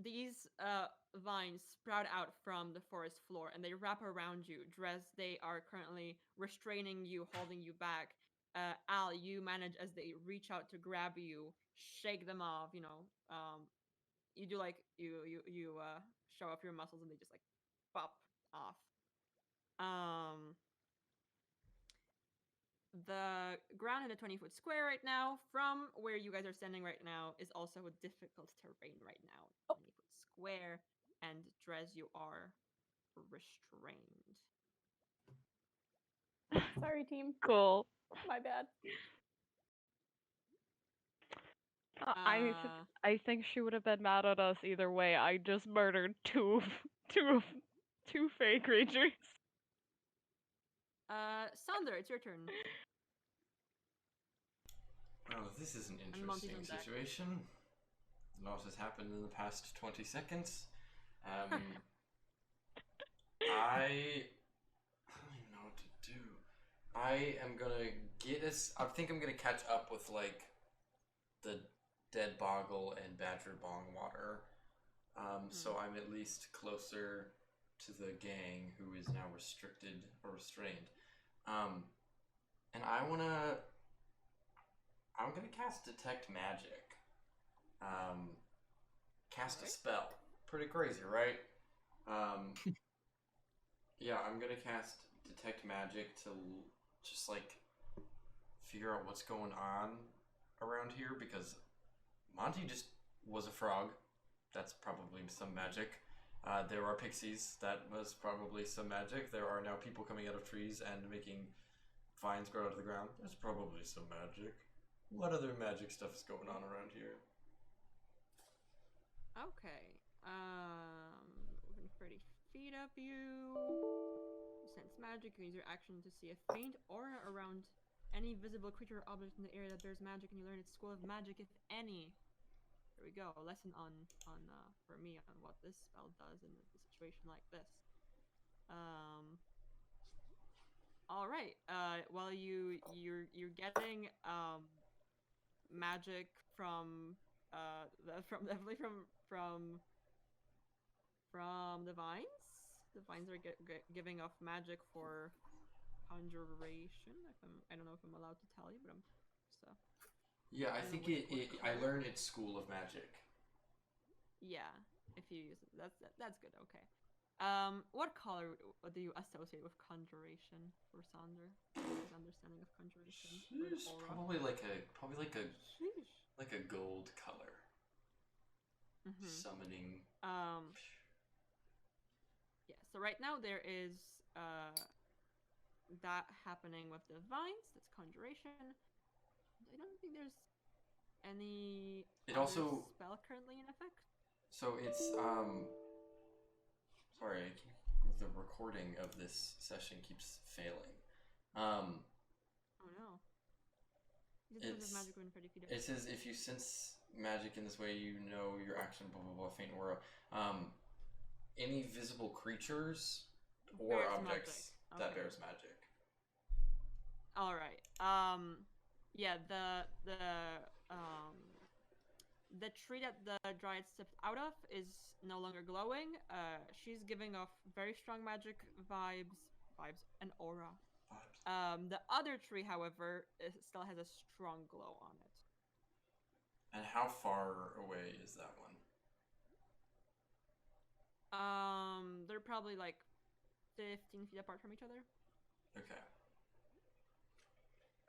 These vines sprout out from the forest floor, and they wrap around you. Dress, they are currently restraining you, holding you back. Al, you manage, as they reach out to grab you, shake them off. You do like you show off your muscles, and they just like pop off. The ground in a 20-foot square right now, from where you guys are standing right now, is also a difficult terrain right now. 20-foot square, and Drez, you are restrained. Sorry, team. Cool. My bad. I think she would have been mad at us either way. I just murdered two fey creatures. Sander, it's your turn. Oh, this is an And Monty's interesting on deck. situation. A lot has happened in the past 20 seconds. I don't even know what to do. I am gonna get us. I think I'm gonna catch up with like the dead Boggle and Badger Bongwater. So I'm at least closer to the gang who is now restricted or restrained. And I'm gonna cast Detect Magic. Cast a spell. Pretty crazy, right? Yeah, I'm gonna cast Detect Magic to just like figure out what's going on around here because Monty just was a frog. That's probably some magic. There are pixies. That was probably some magic. There are now people coming out of trees and making vines grow out of the ground. There's probably some magic. What other magic stuff is going on around here? Okay. Within 30 feet of you. Sense magic. You use your action to see a faint aura around any visible creature or object in the area that bears magic, and you learn its school of magic, if any. There we go. A lesson on for me on what this spell does in a situation like this. All right. Well, you're getting magic from definitely from the vines. The vines are giving off magic for conjuration. I don't know if I'm allowed to tell you, but I'm so. Yeah, I think I learned its school of magic. Yeah, if you use it, that's good. Okay. What color do you associate with conjuration for Sander? His understanding of conjuration. Probably like a gold color. Summoning. Yeah. So right now there is that happening with the vines. That's conjuration. I don't think there's any other spell currently in effect. So it's sorry, the recording of this session keeps failing. Oh no. It says if you sense magic in this way, you know your action, blah blah blah, faint aura. Any visible creatures or objects that bears magic. All right. Yeah, the tree that the dryad stepped out of is no longer glowing. She's giving off very strong magic vibes, and aura. The other tree, however, still has a strong glow on it. And how far away is that one? They're probably like 15 feet apart from each other. Okay.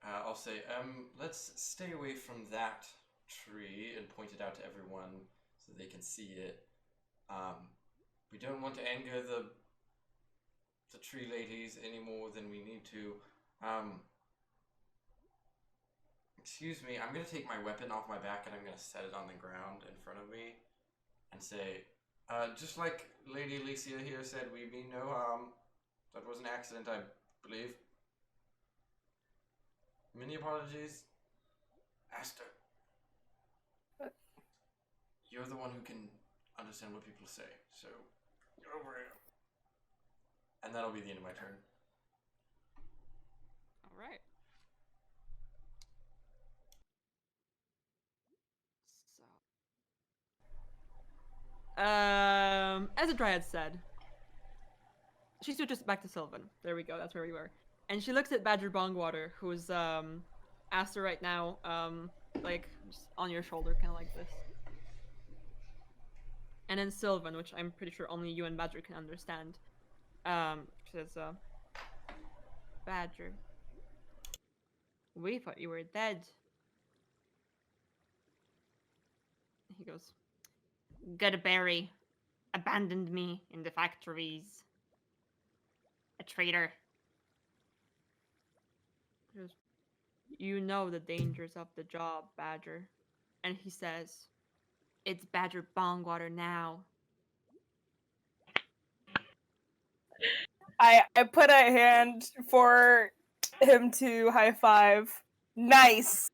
I'll say, let's stay away from that tree and point it out to everyone so they can see it. We don't want to anger the tree ladies any more than we need to. Excuse me, I'm going to take my weapon off my back and I'm going to set it on the ground in front of me and say, just like Lady Alicia here said, we mean no harm. That was an accident, I believe. Many apologies. Aster. You're the one who can understand what people say, so you're over here. And that'll be the end of my turn. Alright. So as the dryad said, she switches back to Sylvan. There we go, that's where we were. And she looks at Badger Bongwater, who's Aster right now, like just on your shoulder, kinda like this. And then Sylvan, which I'm pretty sure only you and Badger can understand. Says, Badger, we thought you were dead. He goes, Goodberry abandoned me in the factories. A traitor. He goes, you know the dangers of the job, Badger. And he says, it's Badger Bongwater now. I put a hand for him to high five. Nice.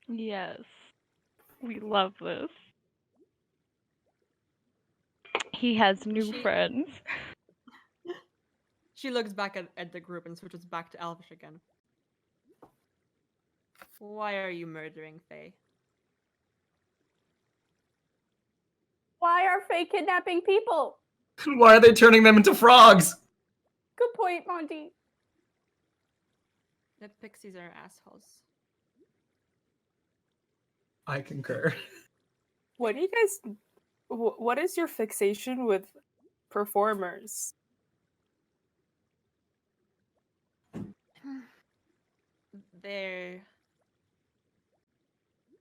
Yes. We love this. He has new She- friends. She looks back at the group and switches back to Elvish again. Why are you murdering Faye? Why are Faye kidnapping people? Why are they turning them into frogs? Good point, Monty. The pixies are assholes. I concur. What do you guys? What is your fixation with performers? There.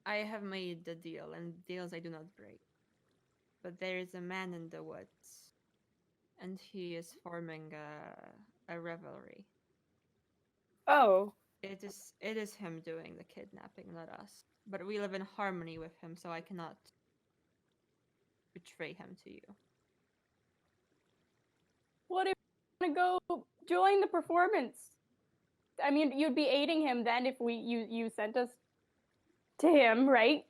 I have made the deal, and deals I do not break. But there is a man in the woods, and he is forming a revelry. Oh, It is him doing the kidnapping, not us. But we live in harmony with him, so I cannot betray him to you. What if you want to go join the performance? I mean, you'd be aiding him then if you sent us to him, right?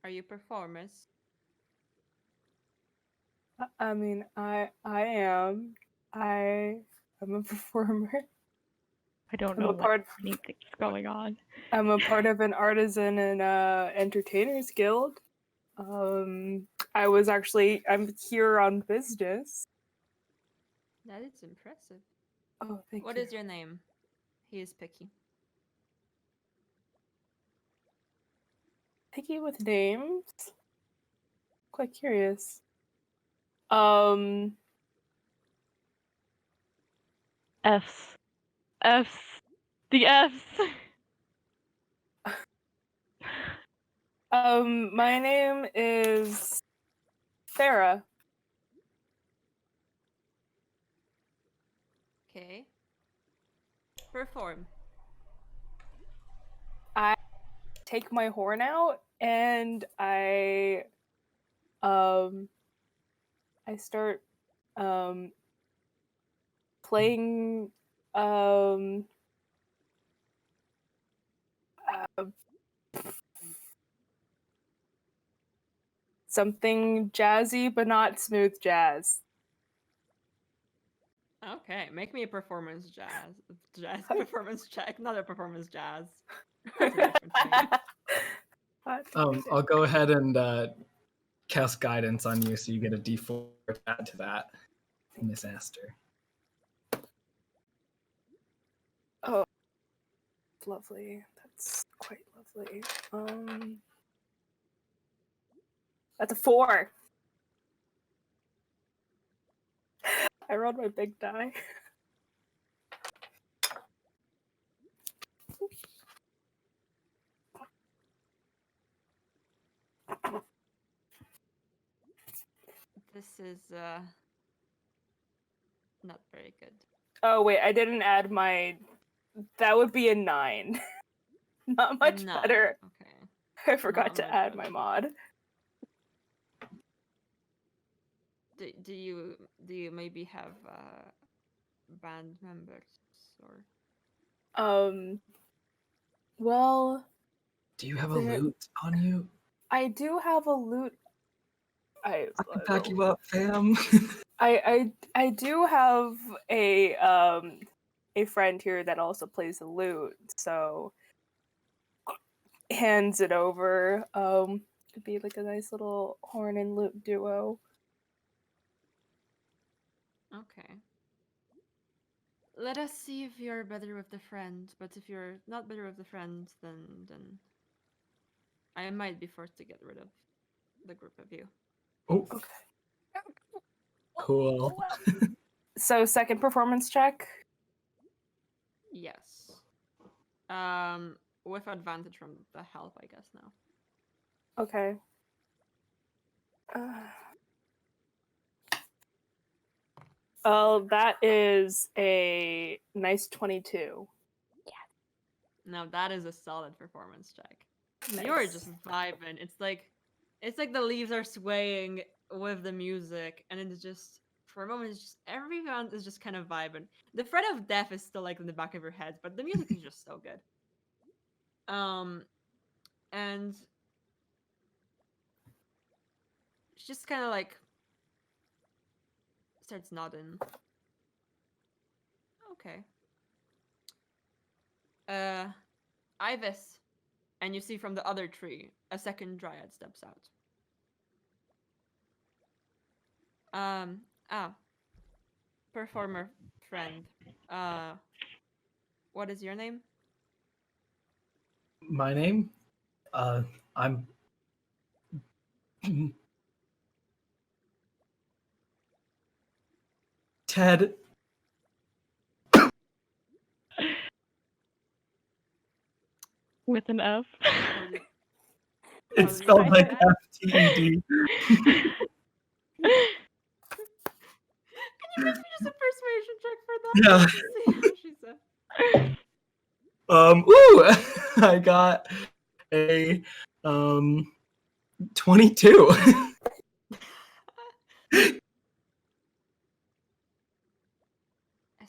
Are you performers? I mean, I am. I'm a performer. I don't I'm know a part. anything's going on. I'm a part of an artisan and entertainers guild. I'm here on business. That is impressive. Oh, thank What you. is your name? He is picky. Picky with names? Quite curious. F's. F's. The F's. My name is Farah. Okay. Perform. I take my horn out and I start playing uh, something jazzy but not smooth jazz. Okay, make me a performance jazz performance check, not a performance jazz. That's a different thing. I'll go ahead and cast guidance on you, so you get a D4 to add to that, Miss Aster. Oh, lovely. That's quite lovely. That's a 4. I rolled my big die. This is not very good. Oh wait, I didn't add my. That would be a 9. Not much Nine, better. Okay. I forgot Not to much add better. my mod. Do you maybe have band members or? Well, Do you have a There- loot on you? I do have a loot. I can back you up, fam. I do have a friend here that also plays the lute, so hands it over. Could be like a nice little horn and lute duo. Okay. Let us see if you're better with the friend, but if you're not better with the friend, then I might be forced to get rid of the group of you. Oh, Okay. cool. So second performance check. Yes. With advantage from the help, I guess now. Okay. Oh, that is a nice 22. Now that is a solid performance check. You're Nice. just vibing. It's like the leaves are swaying with the music, and it's just for a moment, it's just everyone is just kind of vibing. The threat of death is still like in the back of your head, but the music is just so good. And she just kind of like starts nodding. Okay. Ivis, and you see from the other tree a second dryad steps out. Performer friend. What is your name? My name? I'm Ted. With an F. How do you- It's do you spelled write like that? FTED. Can you make me just a persuasion check for that? Yeah. Let's see how she said. Ooh, I got a 22.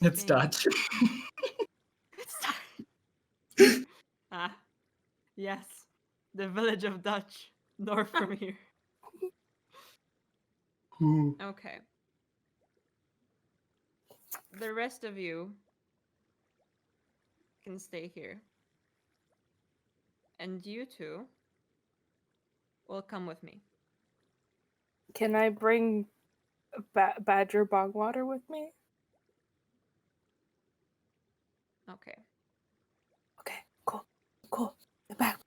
It's Dutch. Ah, yes. The village of Dutch, north from here. Ooh. Okay. The rest of you can stay here. And you two will come with me. Can I bring Badger bog water with me? Okay. Okay, cool. The back.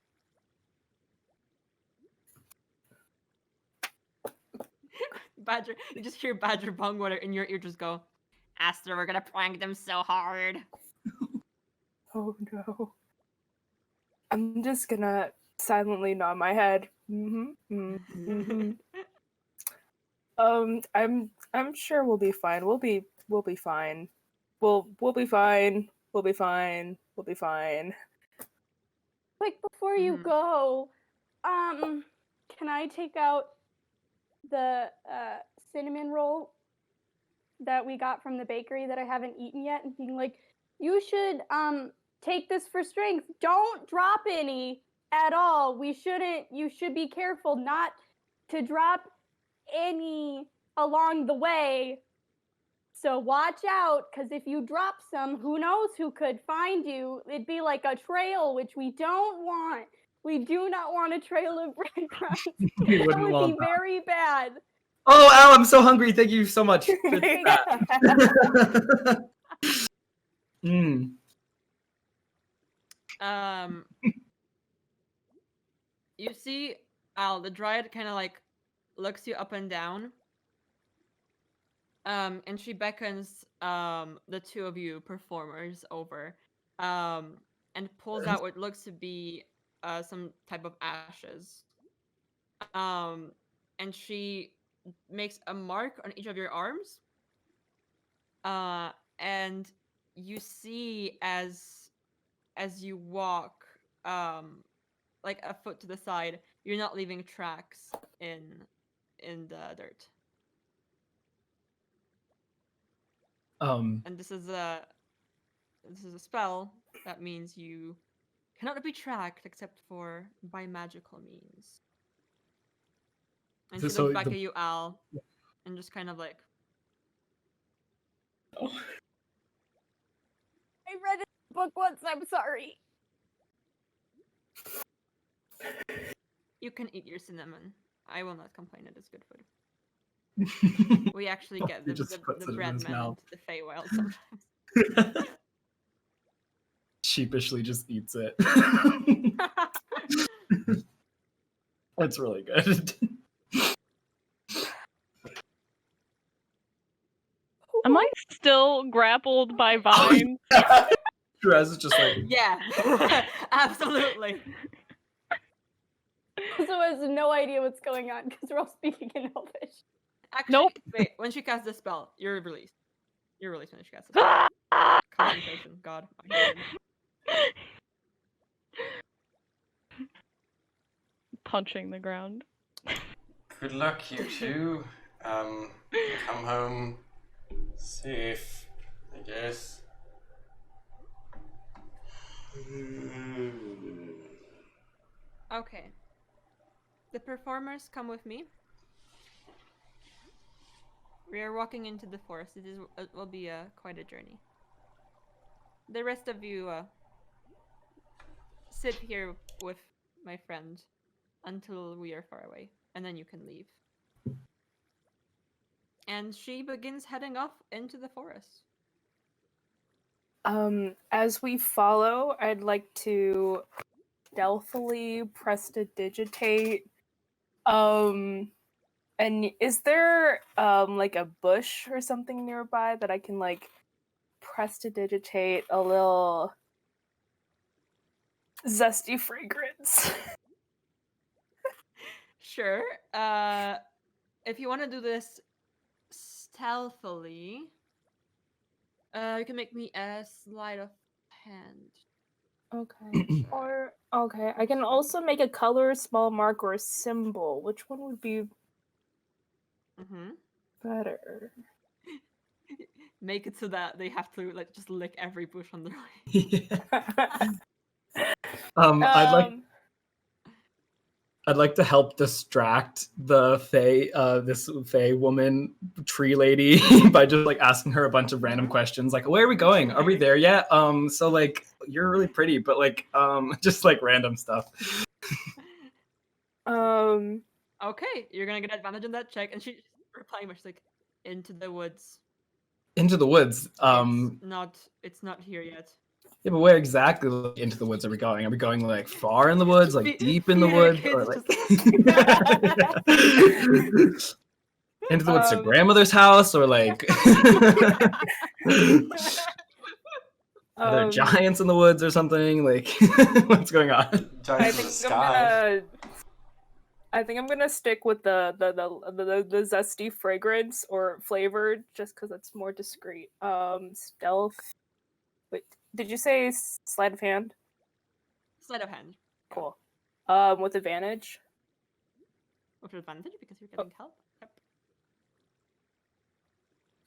Badger, you just hear Badger Bongwater in your ear just go, Aster, we're gonna prank them so hard. Oh no. I'm just gonna silently nod my head. I'm sure we'll be fine. We'll be fine. We'll be fine. We'll be fine. We'll be fine. Quick, before you Mhm. go, can I take out the cinnamon roll that we got from the bakery that I haven't eaten yet, and being like, you should take this for strength. Don't drop any at all. You should be careful not to drop any along the way. So watch out, because if you drop some, who knows who could find you. It'd be like a trail, which we don't want. We do not want a trail of breadcrumbs. We That wouldn't would want be that. very bad. Oh, Al, I'm so hungry. Thank you so much. for that. Mm. You see Al, the dryad kind of like looks you up and down. And she beckons the two of you performers over. And pulls out what looks to be some type of ashes. And she makes a mark on each of your arms. And you see as you walk like a foot to the side, you're not leaving tracks in the dirt. And this is a spell that means you cannot be tracked except for by magical means. And she looks back at you, Al, and just kind of like, I read it in the book once, I'm sorry. you can eat your cinnamon. I will not complain, it is good food. We actually get the bread man into the Feywild sometimes. Sheepishly just eats it. That's really good. Am I still grappled by vines? Dress is just like, Yeah, absolutely. Also has no idea what's going on because we're all speaking in Elvish. Actually, Nope. wait, when she casts the spell, you're released. You're released when she casts the spell. Concentration, God. I hate it. Punching the ground. Good luck, you two. Come home safe, I guess. Okay. The performers come with me. We are walking into the forest. It will be quite a journey. The rest of you sit here with my friend until we are far away, and then you can leave. And she begins heading off into the forest. As we follow, I'd like to stealthily prestidigitate. And is there like a bush or something nearby that I can like prestidigitate a little zesty fragrance? Sure. If you want to do this stealthily, you can make me a sleight of hand. Okay. Or okay, I can also make a color, small mark, or a symbol. Which one would be better? Make it so that they have to like just lick every bush on their way. I'd like to help distract the this Fae woman tree lady by just like asking her a bunch of random questions, like, where are we going? Are we there yet? So like, you're really pretty, but like, just like random stuff. Okay, you're gonna get advantage on that check, and she's replying, she's like, into the woods. Into the woods. It's not here yet. Yeah, but where exactly into the woods are we going? Are we going like far in the woods, like deep in the woods, or like into the woods to grandmother's house, or like are there giants in the woods or something? Like, what's going on? I think I'm gonna stick with the zesty fragrance or flavored, just because it's more discreet. Stealth. Wait, did you say sleight of hand? Sleight of hand. Cool. With advantage. With advantage because you're getting help. Yep.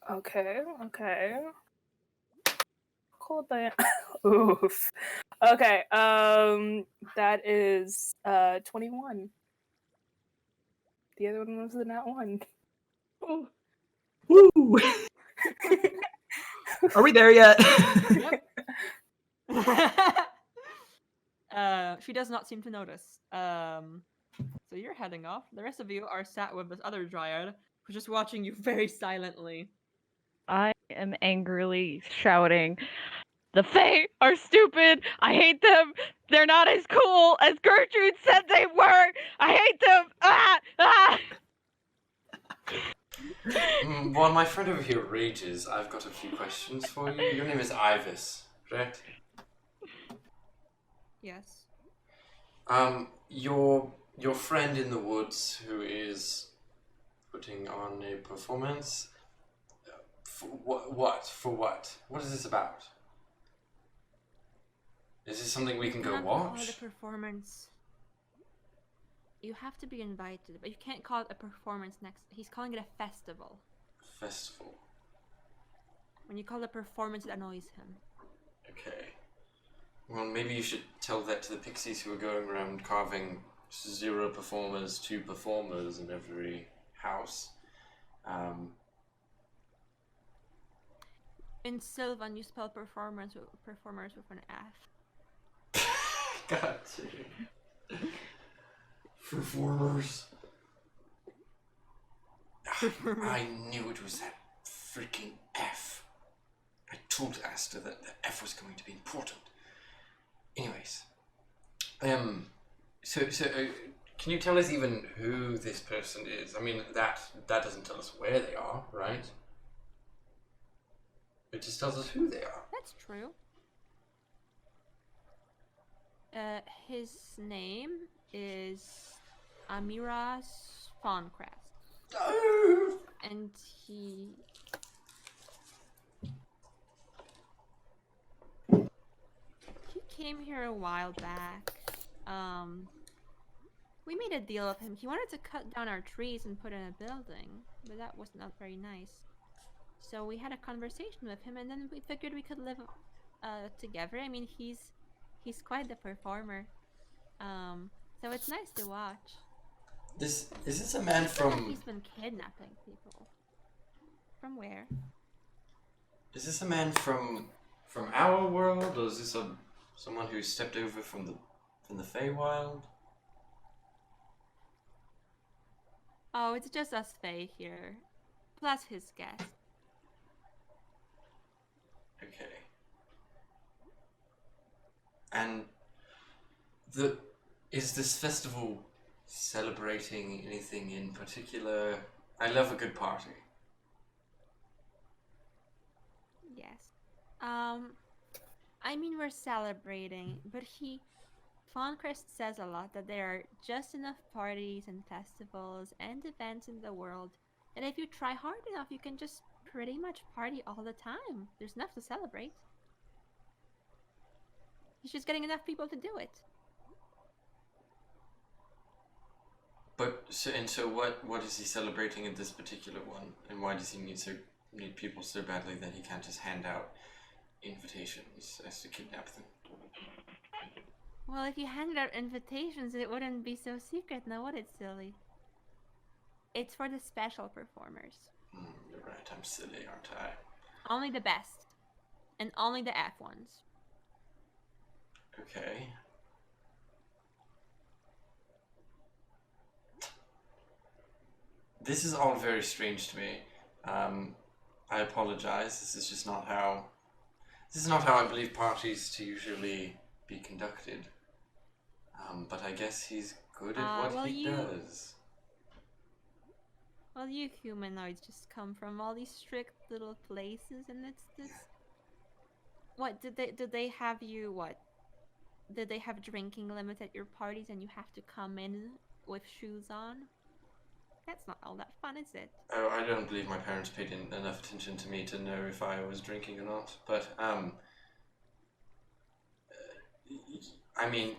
Okay. Cool that. Oof. Okay. That is 21. The other one was the nat 1. Oh. Woo! Are we there yet? Yep. She does not seem to notice. So you're heading off. The rest of you are sat with this other dryad who's just watching you very silently. I am angrily shouting, "The Fae are stupid! I hate them! They're not as cool as Gertrude said they were! I hate them! Ah! Ah!" While my friend over here rages, I've got a few questions for you. Your name is Ivis, correct? Yes. Your friend in the woods who is putting on a performance. For what? For what? What is this about? Is this something we can go watch? Call it a performance. You have to be invited, but you can't call it a performance next. He's calling it a festival. Festival. When you call it a performance, it annoys him. Okay. Well, maybe you should tell that to the pixies who are going around carving 0 performers, 2 performers in every house. In Sylvan, you spell performers with an F. Got you. Performers. I knew it was that freaking F. I told Asta that the F was going to be important. Anyways, so can you tell us even who this person is? I mean, that doesn't tell us where they are, right? It just tells us who they are. That's true. His name is Amiras Fawncrest. Oh! And he came here a while back. We made a deal with him. He wanted to cut down our trees and put in a building, but that was not very nice. So we had a conversation with him, and then we figured we could live together. I mean, he's quite the performer. So it's nice to watch. Is this a man from? He's been kidnapping people. From where? Is this a man from our world, or is this someone who stepped over from the Feywild? Oh, it's just us Fae here. Plus his guest. Okay. And is this festival celebrating anything in particular? I love a good party. Yes. I mean, we're celebrating, but Fauncrest says a lot that there are just enough parties and festivals and events in the world that if you try hard enough, you can just pretty much party all the time. There's enough to celebrate. He's just getting enough people to do it. But so what is he celebrating at this particular one, and why does he need people so badly that he can't just hand out invitations as to kidnap them? Well, if you handed out invitations, it wouldn't be so secret now, would it, silly? It's for the special performers. You're right, I'm silly, aren't I? Only the best. And only the F ones. Okay. This is all very strange to me. I apologize. This is not how I believe parties to usually be conducted. But I guess he's good at what he does. Well, you humanoids just come from all these strict little places, and it's this. What did they have you? What did they have drinking limits at your parties, and you have to come in with shoes on? That's not all that fun, is it? Oh, I don't believe my parents paid enough attention to me to know if I was drinking or not. But I mean,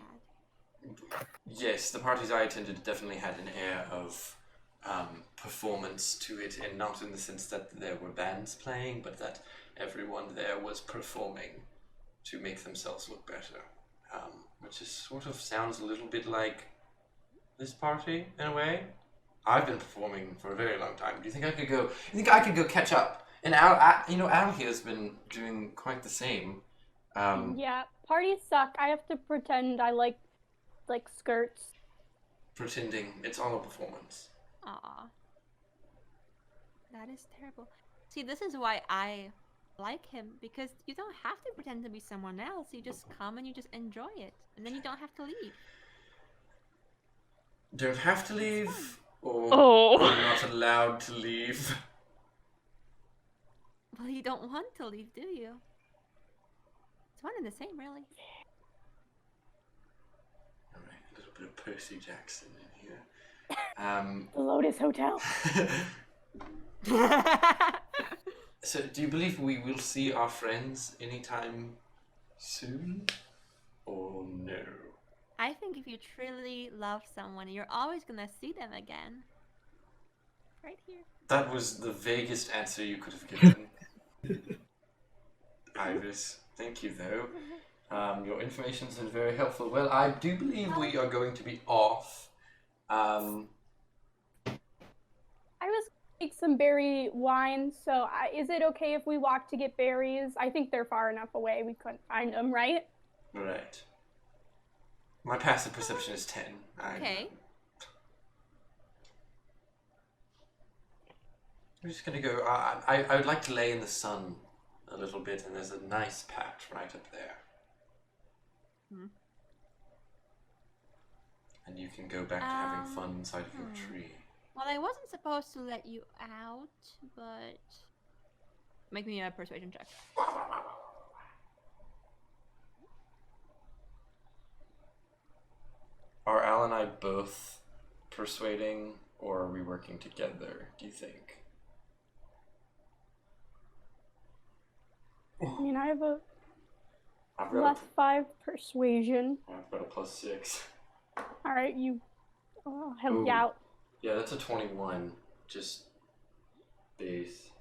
yes, the parties I attended definitely had an air of performance to it, and not in the sense that there were bands playing, but that everyone there was performing to make themselves look better, which is sort of sounds a little bit like this party in a way. I've been performing for a very long time. Do you think I could go? You think I could go catch up? And Al here has been doing quite the same. Yeah, parties suck. I have to pretend I like skirts. Pretending it's all a performance. Aw. That is terrible. See, this is why I like him, because you don't have to pretend to be someone else. You just come and you just enjoy it. And then you don't have to leave. Don't have to leave, or Oh. you're not allowed to leave. Well, you don't want to leave, do you? It's one and the same, really. Alright, a little bit of Percy Jackson in here. The Lotus Hotel. So, do you believe we will see our friends anytime soon? Or no? I think if you truly love someone, you're always gonna see them again. Right here. That was the vaguest answer you could have given. Iris, thank you though. Your information's been very helpful. Well, I do believe we are going to be off. I was gonna make some berry wine, so is it okay if we walk to get berries? I think they're far enough away we couldn't find them, right? Right. My passive perception is 10. Okay. I'm just gonna go. I would like to lay in the sun a little bit, and there's a nice patch right up there. And you can go back to having fun inside of your tree. Well, I wasn't supposed to let you out, but make me a persuasion check. Are Al and I both persuading, or are we working together, do you think? I mean, I have a I've +5 persuasion. got a +6. All right, I'll help you Ooh. out. Yeah, that's a 21. Just base.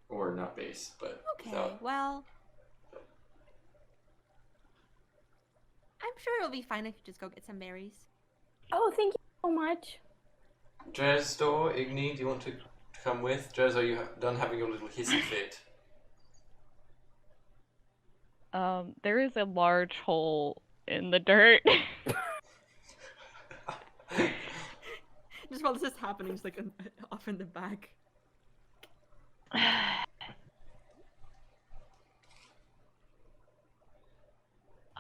Or not base, but Okay, without. well, I'm sure it'll be fine if you just go get some berries. Oh, thank you so much. Dresdor, Igni, do you want to come with? Jez, are you done having your little hissy fit? There is a large hole in the dirt. Just while this is happening, just like off in the back.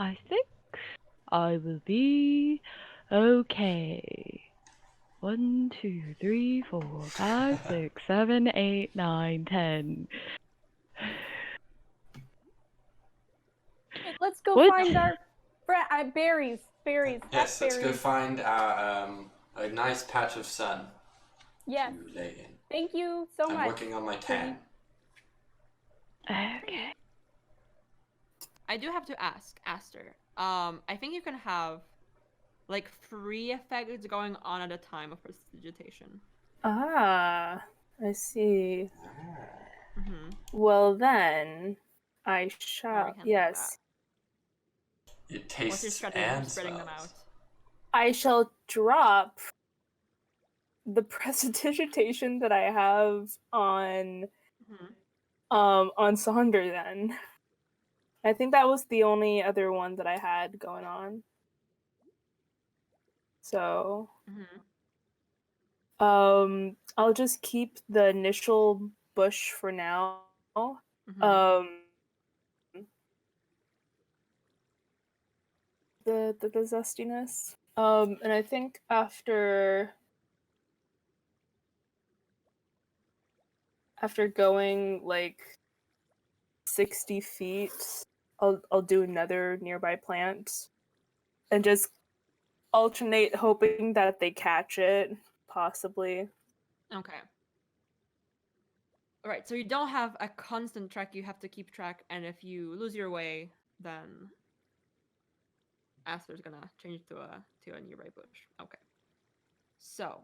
I think I will be okay. 1, 2, 3, 4, 5, 6, 7, 8, 9, 10. Hey, let's go What? find our berries. Berries. Yes, let's go berries. find a nice patch of sun Yes. to lay in. Thank you so I'm much. working on my tan. Okay. I do have to ask, Aster. I think you can have like 3 effects going on at a time of prestidigitation. Ah, I see. Mm-hmm. Well then, I shall. Or we can do Yes, It What's your tastes strategy and for spreading them smells. out? I shall drop the prestidigitation that I have on Mm-hmm. on Sonder then. I think that was the only other one that I had going on. So, Mm-hmm. I'll just keep the initial bush for now. Mm-hmm. The zestiness. And I think after going like 60 feet, I'll do another nearby plant and just alternate hoping that they catch it, possibly. Okay. Alright, so you don't have a constant track you have to keep track, and if you lose your way, then Aster's gonna change to a nearby bush. Okay. So,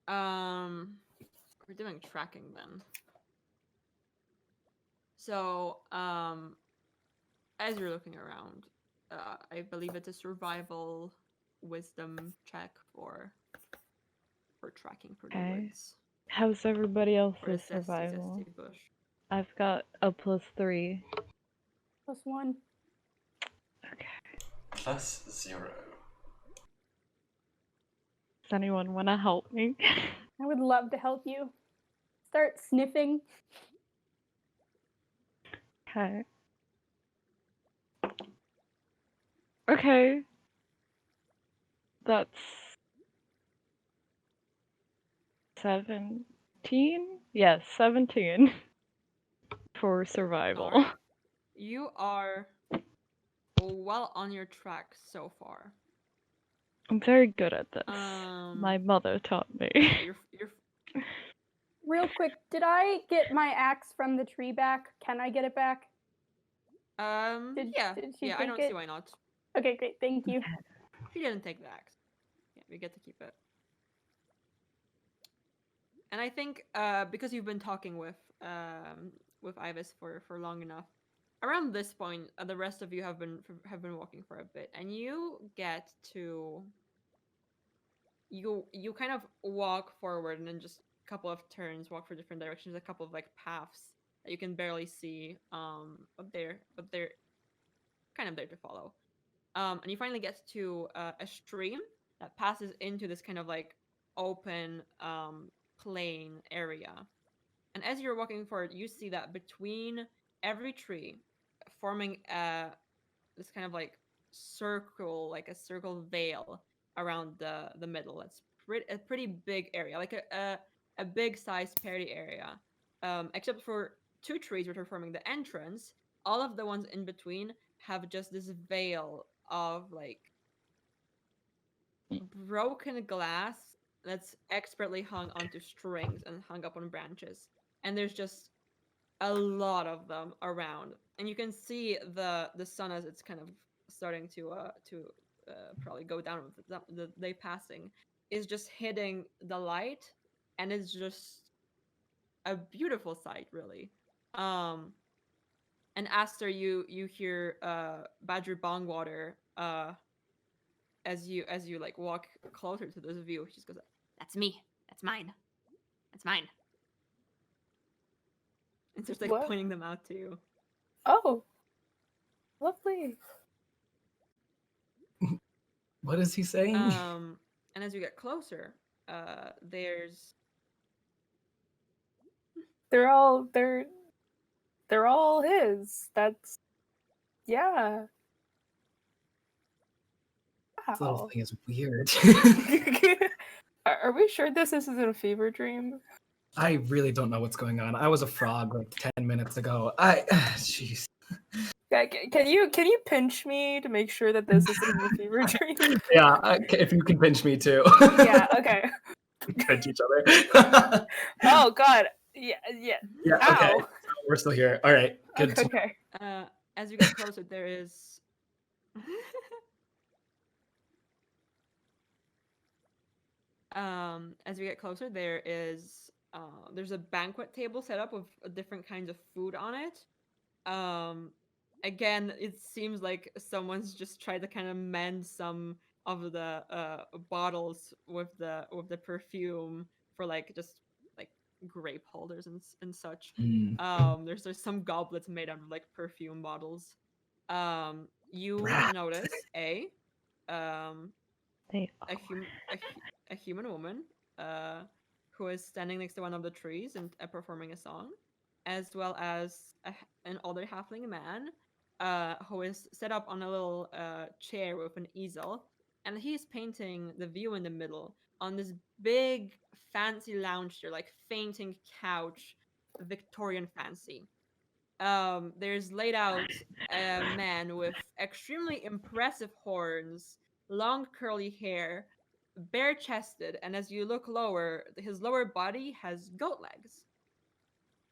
we're doing tracking then. So, as you're looking around, I believe it's a survival wisdom check for tracking for the Okay. woods. How's everybody Or else's the survival? zesty bush. I've got a +3. +1. Okay. +0. Does anyone want to help me? I would love to help you. Start sniffing. Okay. Okay. That's 17? Yes, 17 for survival. Alright. You are well on your track so far. I'm very good at this. My mother taught me. Yeah, you're Real quick, did I get my axe from the tree back? Can I get it back? Did she I take don't it? see why not. Okay, great. Thank you. She didn't take the axe. Yeah, we get to keep it. And I think because you've been talking with Ivis for long enough, around this point, the rest of you have been walking for a bit, and you get to you kind of walk forward and then just a couple of turns, walk for different directions, a couple of like paths that you can barely see, but they're kind of there to follow. And you finally get to a stream that passes into this kind of like open plain area. And as you're walking forward, you see that between every tree, forming this kind of like circle, like a circle veil around the middle. It's a pretty big area, like a big sized prairie area. Except for 2 trees which are forming the entrance, all of the ones in between have just this veil of like broken glass that's expertly hung onto strings and hung up on branches. And there's just a lot of them around, and you can see the sun as it's kind of starting to probably go down with the day passing, is just hitting the light, and it's just a beautiful sight, really. And Aster, you hear Badger Bongwater as you like walk closer to this view. She just goes, "That's me. That's mine. That's mine." and starts like What? pointing them out to you. Oh, lovely. What is he saying? And as you get closer, there's They're all his. That's yeah. This little Wow. thing is weird. Are we sure this isn't a fever dream? I really don't know what's going on. I was a frog like 10 minutes ago. Jeez. Can you pinch me to make sure that this isn't a fever dream? Yeah, if you can pinch me too. Yeah. Okay. Pinch each other. Oh God. Yeah. Yeah. Yeah. Okay. Ow. So we're still here. All right. Good. Okay. as you get closer, there is. As we get closer, there's a banquet table set up with different kinds of food on it. Again, it seems like someone's just tried to kind of mend some of the bottles with the perfume for like just like grape holders and such. There's some goblets made out of like perfume bottles. You Rat. notice They are. a human woman who is standing next to one of the trees and performing a song, as well as an older halfling man who is set up on a little chair with an easel, and he's painting the view in the middle on this big fancy lounge chair, like fainting couch, Victorian fancy. There's laid out a man with extremely impressive horns, long curly hair, bare chested, and as you look lower, his lower body has goat legs.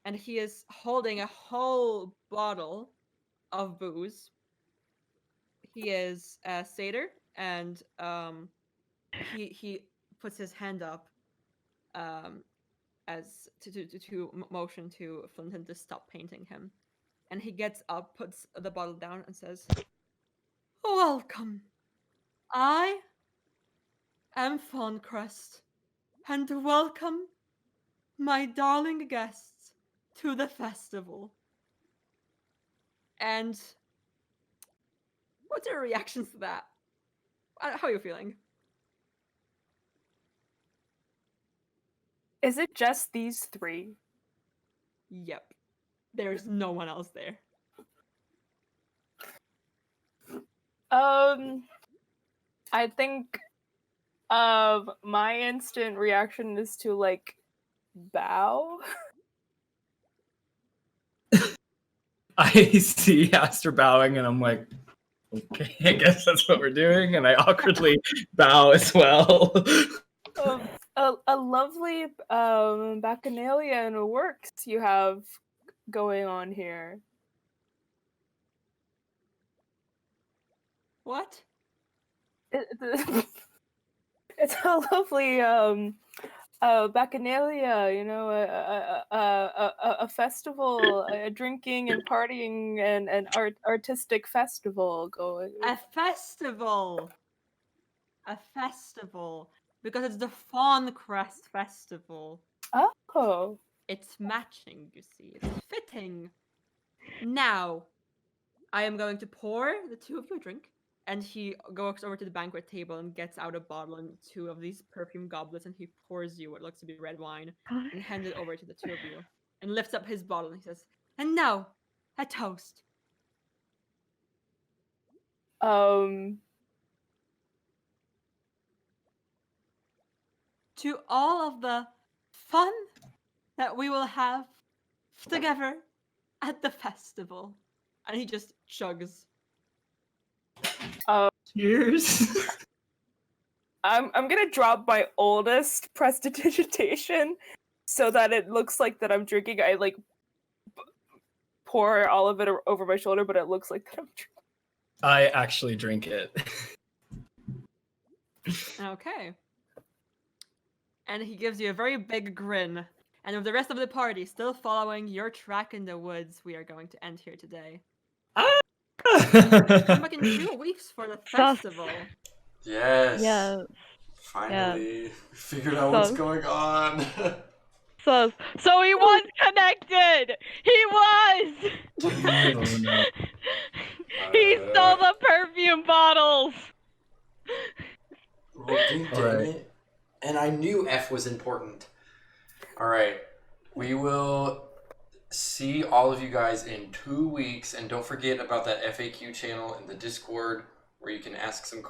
And he is holding a whole bottle of booze. He is a satyr, and he puts his hand up as to motion to Flinton to stop painting him. And he gets up, puts the bottle down, and says, "Welcome. I am Fawncrest, and welcome, my darling guests, to the festival." And what's your reactions to that? How are you feeling? Is it just these three? Yep. There's no one else there. I think my instant reaction is to like bow. I see Aster bowing, and I'm like, okay, I guess that's what we're doing. And I awkwardly bow as well. A lovely bacchanalian works you have going on here. What? It's a lovely bacchanalia, you know, a festival, a drinking and partying and an artistic festival going. A festival! A festival. Because it's the Fawncrest Festival. Oh. It's matching, you see. It's fitting. Now, I am going to pour the two of you a drink. And he goes over to the banquet table and gets out a bottle and two of these perfume goblets, and he pours you what looks to be red wine and hands it over to the two of you. And lifts up his bottle and he says, "And now, a toast." To all of the fun that we will have together at the festival. And he just chugs. Cheers. I'm gonna drop my oldest prestidigitation so that it looks like that I'm drinking. I like pour all of it over my shoulder, but it looks like that I'm drinking. I actually drink it. Okay. And he gives you a very big grin. And with the rest of the party still following your track in the woods, we are going to end here today. Come back in 2 weeks for the festival. Yes. Yeah. Finally, we figured out what's going on. sus. So he was connected! He was! Oh no. He stole the perfume bottles! Well, dang Alright. it. And I knew F was important. Alright. We will see all of you guys in 2 weeks. And don't forget about that FAQ channel in the Discord where you can ask some questions.